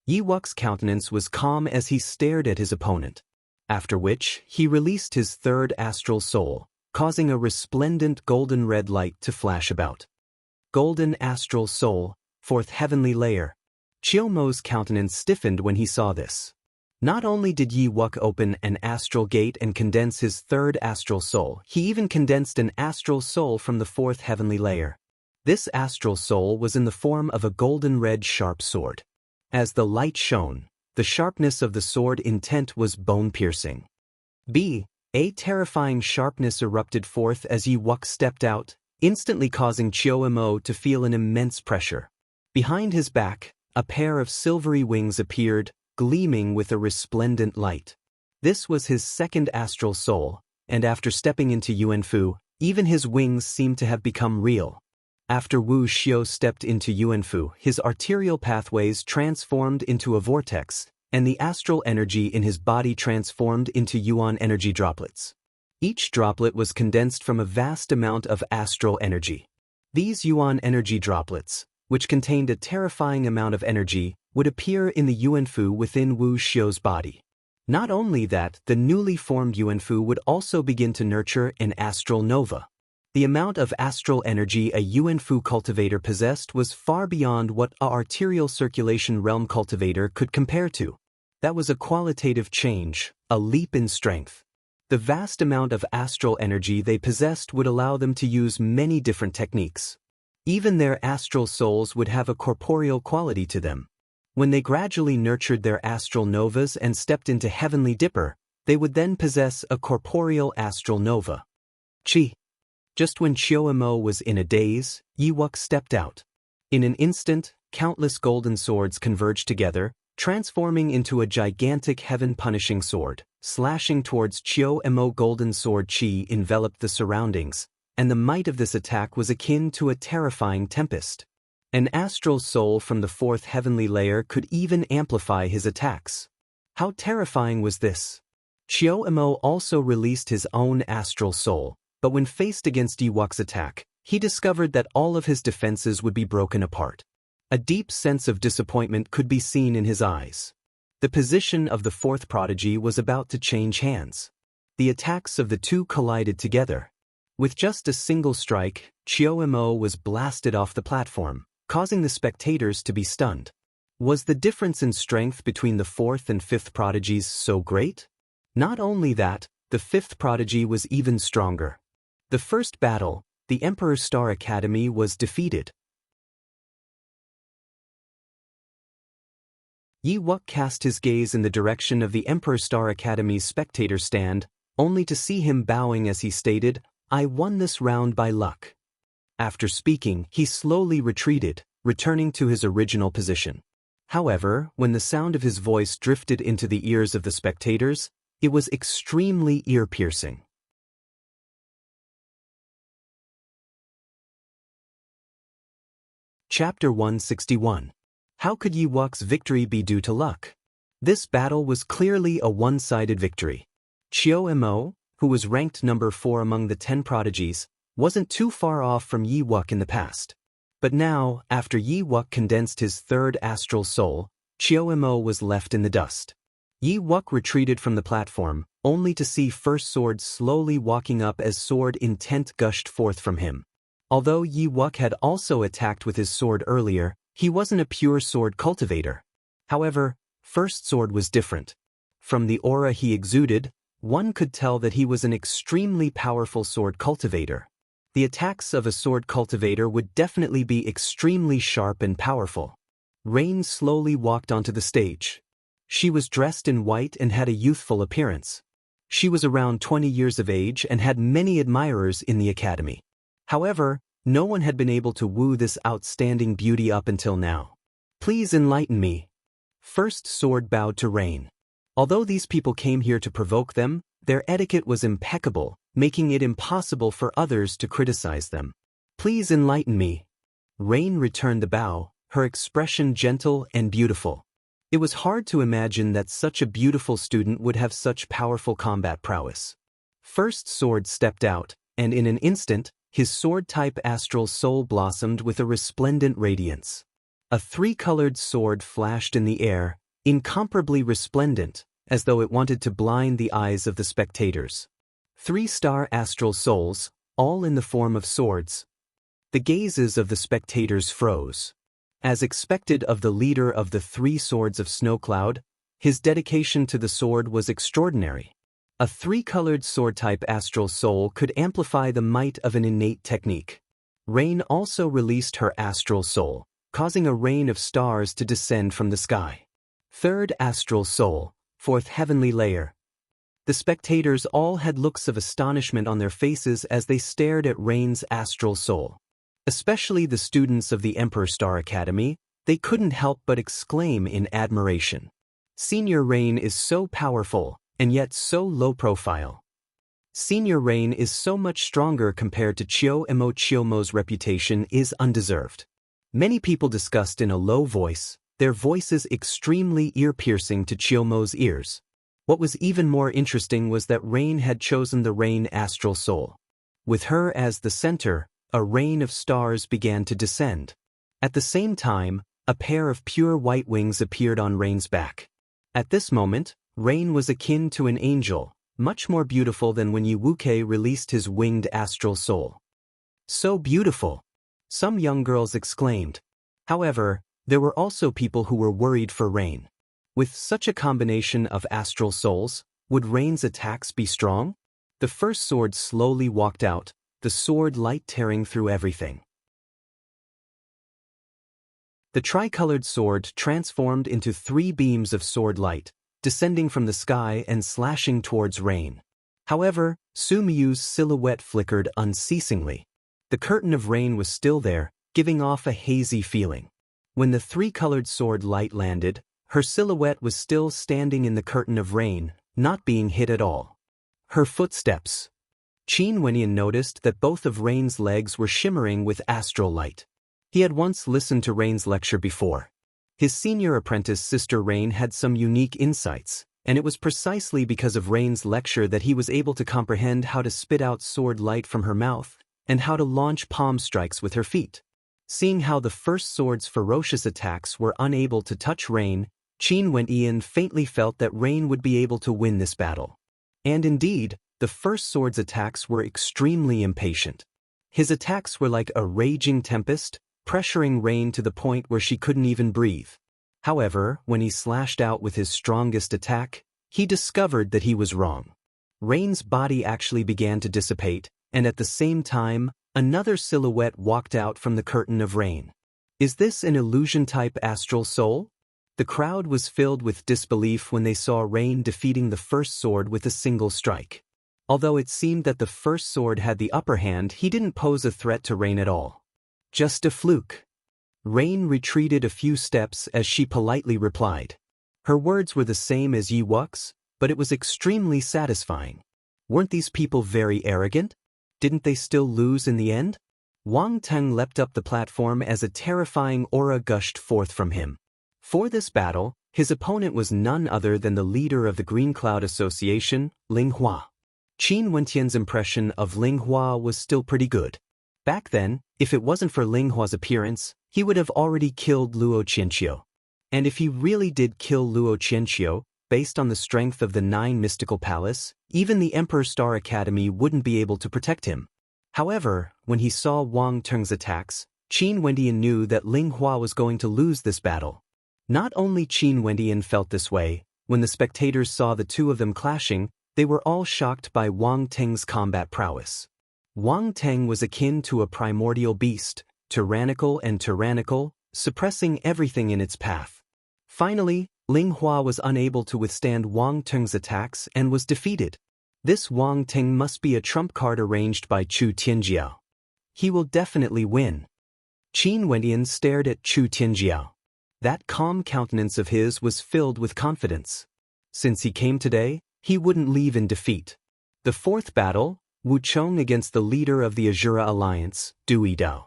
Yiwuk's countenance was calm as he stared at his opponent, after which he released his third astral soul, causing a resplendent golden red light to flash about. Golden astral soul, fourth heavenly layer. Chiyo-mo's countenance stiffened when he saw this. Not only did Yiwuk open an astral gate and condense his third astral soul, he even condensed an astral soul from the fourth heavenly layer. This astral soul was in the form of a golden red sharp sword. As the light shone, the sharpness of the sword intent was bone-piercing. A terrifying sharpness erupted forth as Yiwuk stepped out, instantly causing Chiyo-mo to feel an immense pressure. Behind his back, a pair of silvery wings appeared, gleaming with a resplendent light. This was his second astral soul, and after stepping into Yuanfu, even his wings seemed to have become real. After Wu Xiao stepped into Yuanfu, his arterial pathways transformed into a vortex, and the astral energy in his body transformed into yuan energy droplets. Each droplet was condensed from a vast amount of astral energy. These yuan energy droplets, which contained a terrifying amount of energy, would appear in the Yuanfu within Wu Xiao's body. Not only that, the newly formed Yuanfu would also begin to nurture an astral nova. The amount of astral energy a Yuanfu cultivator possessed was far beyond what a arterial circulation realm cultivator could compare to. That was a qualitative change, a leap in strength. The vast amount of astral energy they possessed would allow them to use many different techniques. Even their astral souls would have a corporeal quality to them. When they gradually nurtured their astral novas and stepped into Heavenly Dipper, they would then possess a corporeal astral nova. Just when Chiyo-mo was in a daze, Yiwuk stepped out. In an instant, countless golden swords converged together, transforming into a gigantic heaven-punishing sword. Slashing towards Chiyo-mo, golden sword chi enveloped the surroundings, and the might of this attack was akin to a terrifying tempest. An astral soul from the fourth heavenly layer could even amplify his attacks. How terrifying was this? Chiyo-mo also released his own astral soul, but when faced against Yiwuk's attack, he discovered that all of his defenses would be broken apart. A deep sense of disappointment could be seen in his eyes. The position of the fourth prodigy was about to change hands. The attacks of the two collided together. With just a single strike, Chiyo-mo was blasted off the platform, causing the spectators to be stunned. Was the difference in strength between the fourth and fifth prodigies so great? Not only that, the fifth prodigy was even stronger. The first battle, the Emperor Star Academy was defeated. Yiwuk cast his gaze in the direction of the Emperor Star Academy's spectator stand, only to see him bowing as he stated, "I won this round by luck." After speaking, he slowly retreated, returning to his original position. However, when the sound of his voice drifted into the ears of the spectators, it was extremely ear-piercing. Chapter 161. How could Yiwuk's victory be due to luck? This battle was clearly a one-sided victory. Chiyo-mo, who was ranked number 4 among the 10 prodigies, wasn't too far off from Yiwuk in the past. But now, after Yiwuk condensed his third astral soul, Chiyo-mo was left in the dust. Yiwuk retreated from the platform, only to see First Sword slowly walking up as sword intent gushed forth from him. Although Yiwuk had also attacked with his sword earlier, he wasn't a pure sword cultivator. However, First Sword was different. From the aura he exuded, one could tell that he was an extremely powerful sword cultivator. The attacks of a sword cultivator would definitely be extremely sharp and powerful. Rain slowly walked onto the stage. She was dressed in white and had a youthful appearance. She was around 20 years of age and had many admirers in the academy. However, no one had been able to woo this outstanding beauty up until now. "Please enlighten me." First Sword bowed to Rain. Although these people came here to provoke them, their etiquette was impeccable, making it impossible for others to criticize them. "Please enlighten me." Rain returned the bow, her expression gentle and beautiful. It was hard to imagine that such a beautiful student would have such powerful combat prowess. First Sword stepped out, and in an instant, his sword-type astral soul blossomed with a resplendent radiance. A three-colored sword flashed in the air, incomparably resplendent, as though it wanted to blind the eyes of the spectators. 3-star astral souls, all in the form of swords. The gazes of the spectators froze. As expected of the leader of the 3 swords of Snowcloud, his dedication to the sword was extraordinary. A 3-colored sword-type astral soul could amplify the might of an innate technique. Rain also released her astral soul, causing a rain of stars to descend from the sky. 3rd astral soul, 4th heavenly layer. The spectators all had looks of astonishment on their faces as they stared at Rain's astral soul. Especially the students of the Emperor Star Academy, they couldn't help but exclaim in admiration. Senior Rain is so powerful, and yet so low profile. Senior Rain is so much stronger compared to Chiyo-emo. Chiyomo's reputation is undeserved. Many people discussed in a low voice, their voices extremely ear-piercing to Chiyomo's ears. What was even more interesting was that Rain had chosen the Rain astral soul. With her as the center, a rain of stars began to descend. At the same time, a pair of pure white wings appeared on Rain's back. At this moment, Rain was akin to an angel, much more beautiful than when Yiwuke released his winged astral soul. So beautiful! Some young girls exclaimed. However, there were also people who were worried for Rain. With such a combination of astral souls, would Rain's attacks be strong? The first sword slowly walked out, the sword light tearing through everything. The tricolored sword transformed into 3 beams of sword light, descending from the sky and slashing towards Rain. However, Sumiyu's silhouette flickered unceasingly. The curtain of rain was still there, giving off a hazy feeling. When the 3-colored sword light landed, her silhouette was still standing in the curtain of rain, not being hit at all. Her footsteps. Qin Wenyan noticed that both of Rain's legs were shimmering with astral light. He had once listened to Rain's lecture before. His senior apprentice sister Rain had some unique insights, and it was precisely because of Rain's lecture that he was able to comprehend how to spit out sword light from her mouth, and how to launch palm strikes with her feet. Seeing how the first sword's ferocious attacks were unable to touch Rain, Qin Wenyan faintly felt that Rain would be able to win this battle. And indeed, the first sword's attacks were extremely impatient. His attacks were like a raging tempest, pressuring Rain to the point where she couldn't even breathe. However, when he slashed out with his strongest attack, he discovered that he was wrong. Rain's body actually began to dissipate, and at the same time, another silhouette walked out from the curtain of rain. Is this an illusion-type astral soul? The crowd was filled with disbelief when they saw Rain defeating the first sword with a single strike. Although it seemed that the first sword had the upper hand, he didn't pose a threat to Rain at all. Just a fluke. Rain retreated a few steps as she politely replied. Her words were the same as Yi Wux's, but it was extremely satisfying. Weren't these people very arrogant? Didn't they still lose in the end? Wang Teng leapt up the platform as a terrifying aura gushed forth from him. For this battle, his opponent was none other than the leader of the Green Cloud Association, Ling Hua. Qin Wenyan's impression of Ling Hua was still pretty good. Back then, if it wasn't for Ling Hua's appearance, he would have already killed Luo Qianqiu. And if he really did kill Luo Qianqiu, based on the strength of the 9 Mystical Palace, even the Emperor Star Academy wouldn't be able to protect him. However, when he saw Wang Teng's attacks, Qin Wenyan knew that Ling Hua was going to lose this battle. Not only Qin Wenyan felt this way, when the spectators saw the two of them clashing, they were all shocked by Wang Teng's combat prowess. Wang Teng was akin to a primordial beast, tyrannical and tyrannical, suppressing everything in its path. Finally, Ling Hua was unable to withstand Wang Teng's attacks and was defeated. This Wang Teng must be a trump card arranged by Chu Tianjiao. He will definitely win. Qin Wenyan stared at Chu Tianjiao. That calm countenance of his was filled with confidence. Since he came today, he wouldn't leave in defeat. The fourth battle, Wu Chong against the leader of the Azura Alliance, Dui Dao.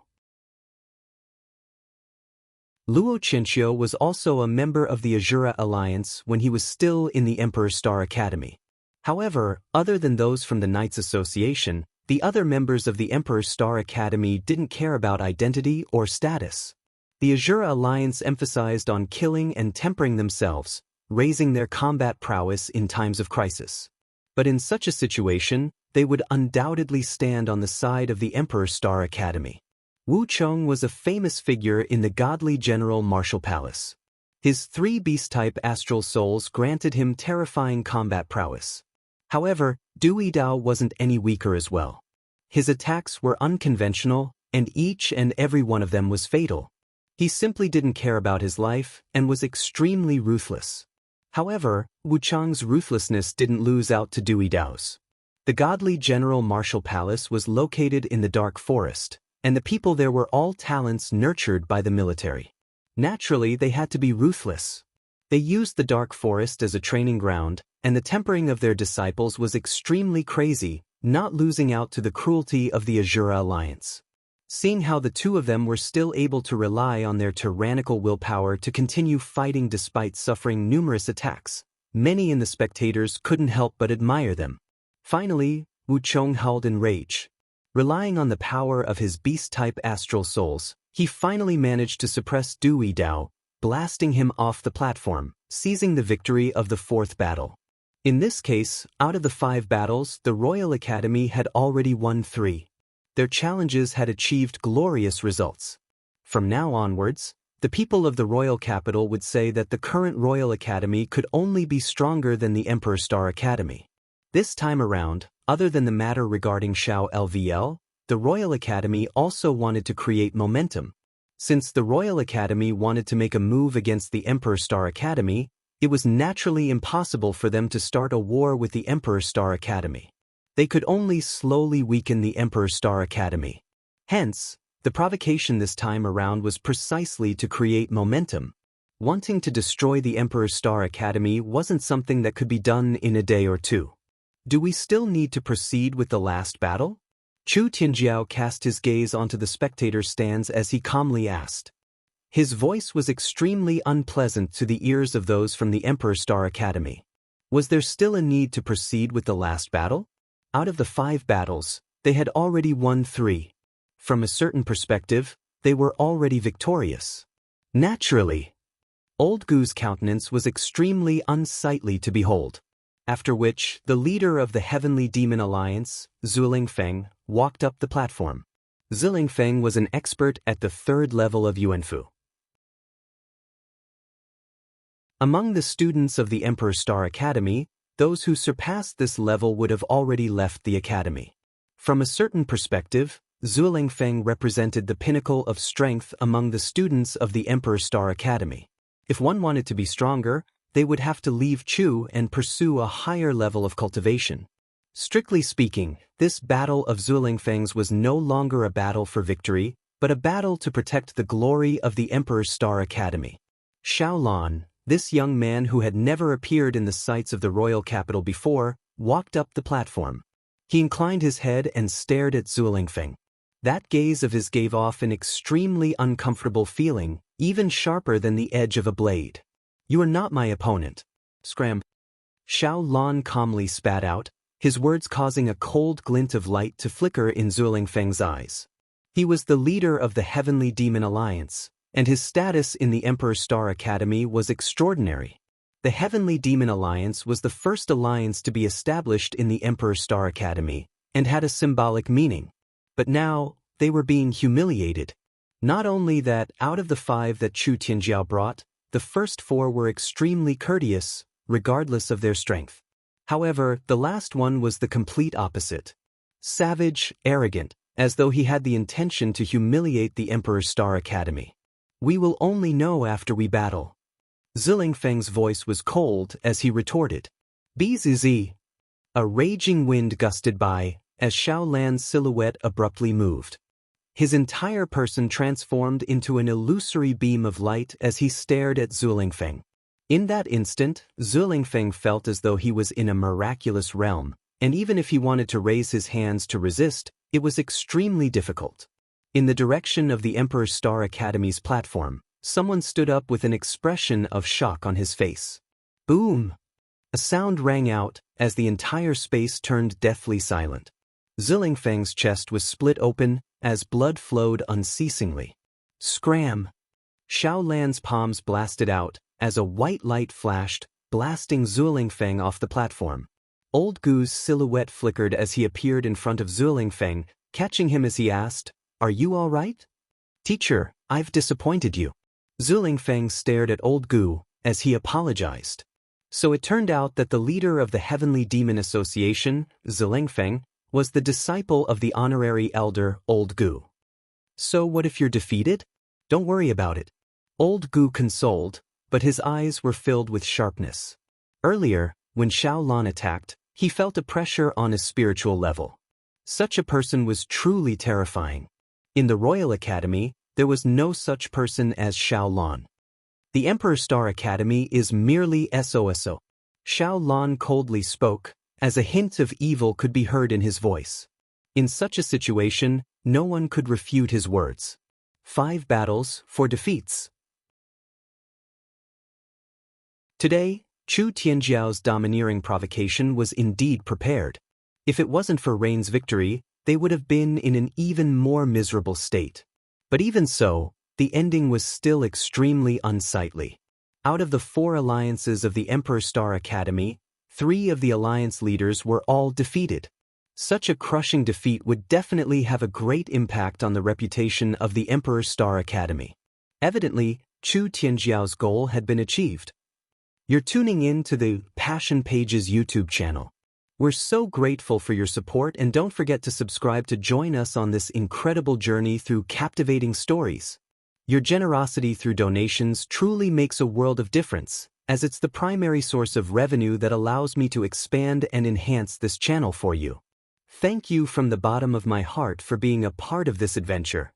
Luo Qinxiu was also a member of the Azura Alliance when he was still in the Emperor's Star Academy. However, other than those from the Knights Association, the other members of the Emperor's Star Academy didn't care about identity or status. The Azura Alliance emphasized on killing and tempering themselves, raising their combat prowess in times of crisis. But in such a situation, they would undoubtedly stand on the side of the Emperor's Star Academy. Wu Cheng was a famous figure in the godly General Martial Palace. His 3 beast-type astral souls granted him terrifying combat prowess. However, Du Yidao wasn't any weaker as well. His attacks were unconventional, and each and every one of them was fatal. He simply didn't care about his life and was extremely ruthless. However, Wu Cheng's ruthlessness didn't lose out to Du Yidao's. The godly General Martial Palace was located in the Dark Forest, and the people there were all talents nurtured by the military. Naturally, they had to be ruthless. They used the Dark Forest as a training ground, and the tempering of their disciples was extremely crazy, not losing out to the cruelty of the Azura Alliance. Seeing how the two of them were still able to rely on their tyrannical willpower to continue fighting despite suffering numerous attacks, many in the spectators couldn't help but admire them. Finally, Wu Cheng howled in rage. Relying on the power of his beast-type astral souls, he finally managed to suppress Du Yidao, blasting him off the platform, seizing the victory of the 4th battle. In this case, out of the 5 battles, the Royal Academy had already won 3. Their challenges had achieved glorious results. From now onwards, the people of the Royal Capital would say that the current Royal Academy could only be stronger than the Emperor's Star Academy. This time around, other than the matter regarding Xiao LVL, the Royal Academy also wanted to create momentum. Since the Royal Academy wanted to make a move against the Emperor's Star Academy, it was naturally impossible for them to start a war with the Emperor's Star Academy. They could only slowly weaken the Emperor's Star Academy. Hence, the provocation this time around was precisely to create momentum. Wanting to destroy the Emperor's Star Academy wasn't something that could be done in a day or two. Do we still need to proceed with the last battle? Chu Tianjiao cast his gaze onto the spectator stands as he calmly asked. His voice was extremely unpleasant to the ears of those from the Emperor's Star Academy. Was there still a need to proceed with the last battle? Out of the 5 battles, they had already won 3. From a certain perspective, they were already victorious. Naturally, Old Gu's countenance was extremely unsightly to behold. After which, the leader of the Heavenly Demon Alliance, Zuling Feng, walked up the platform. Zuling Feng was an expert at the 3rd level of Yuanfu. Among the students of the Emperor's Star Academy, those who surpassed this level would have already left the academy. From a certain perspective, Zuling Feng represented the pinnacle of strength among the students of the Emperor's Star Academy. If one wanted to be stronger, they would have to leave Chu and pursue a higher level of cultivation. Strictly speaking, this battle of Zuling Feng's was no longer a battle for victory, but a battle to protect the glory of the Emperor's Star Academy. Xiao Lan, this young man who had never appeared in the sights of the royal capital before, walked up the platform. He inclined his head and stared at Zuling Feng. That gaze of his gave off an extremely uncomfortable feeling, even sharper than the edge of a blade. "You are not my opponent." Scram. Xiao Lan calmly spat out, his words causing a cold glint of light to flicker in Zuling Feng's eyes. He was the leader of the Heavenly Demon Alliance, and his status in the Emperor's Star Academy was extraordinary. The Heavenly Demon Alliance was the first alliance to be established in the Emperor's Star Academy, and had a symbolic meaning. But now, they were being humiliated. Not only that, out of the 5 that Chu Tianjiao brought, the first 4 were extremely courteous, regardless of their strength. However, the last one was the complete opposite. Savage, arrogant, as though he had the intention to humiliate the Emperor's Star Academy. "We will only know after we battle." Zuling Feng's voice was cold as he retorted. "Bzz." A raging wind gusted by, as Xiao Lan's silhouette abruptly moved. His entire person transformed into an illusory beam of light as he stared at Zuling Feng. In that instant, Zuling Feng felt as though he was in a miraculous realm, and even if he wanted to raise his hands to resist, it was extremely difficult. In the direction of the Emperor's Star Academy's platform, Someone stood up with an expression of shock on his face. Boom! A sound rang out as the entire space turned deathly silent. Zilingfeng's chest was split open as blood flowed unceasingly. Scram! Xiaolan's palms blasted out as a white light flashed, blasting Zilingfeng off the platform. Old Gu's silhouette flickered as he appeared in front of Zilingfeng, catching him as he asked, "Are you all right?" "Teacher, I've disappointed you." Zilingfeng stared at Old Gu as he apologized. So it turned out that the leader of the Heavenly Demon Association, Zilingfeng, was the disciple of the honorary elder Old Gu. "So what if you're defeated? Don't worry about it." Old Gu consoled, but his eyes were filled with sharpness. Earlier, when Xiaolan attacked, he felt a pressure on his spiritual level. Such a person was truly terrifying. In the Royal Academy, there was no such person as Xiaolan. The Emperor Star Academy is merely SOSO. Xiaolan coldly spoke, as a hint of evil could be heard in his voice. In such a situation, no one could refute his words. 5 battles, 4 defeats. Today, Chu Tianjiao's domineering provocation was indeed prepared. If it wasn't for Rain's victory, they would have been in an even more miserable state. But even so, the ending was still extremely unsightly. Out of the 4 alliances of the Emperor Star Academy, 3 of the alliance leaders were all defeated. Such a crushing defeat would definitely have a great impact on the reputation of the Emperor Star Academy. Evidently, Chu Tianjiao's goal had been achieved. You're tuning in to the Passion Pages YouTube channel. We're so grateful for your support, and don't forget to subscribe to join us on this incredible journey through captivating stories. Your generosity through donations truly makes a world of difference, as it's the primary source of revenue that allows me to expand and enhance this channel for you. Thank you from the bottom of my heart for being a part of this adventure.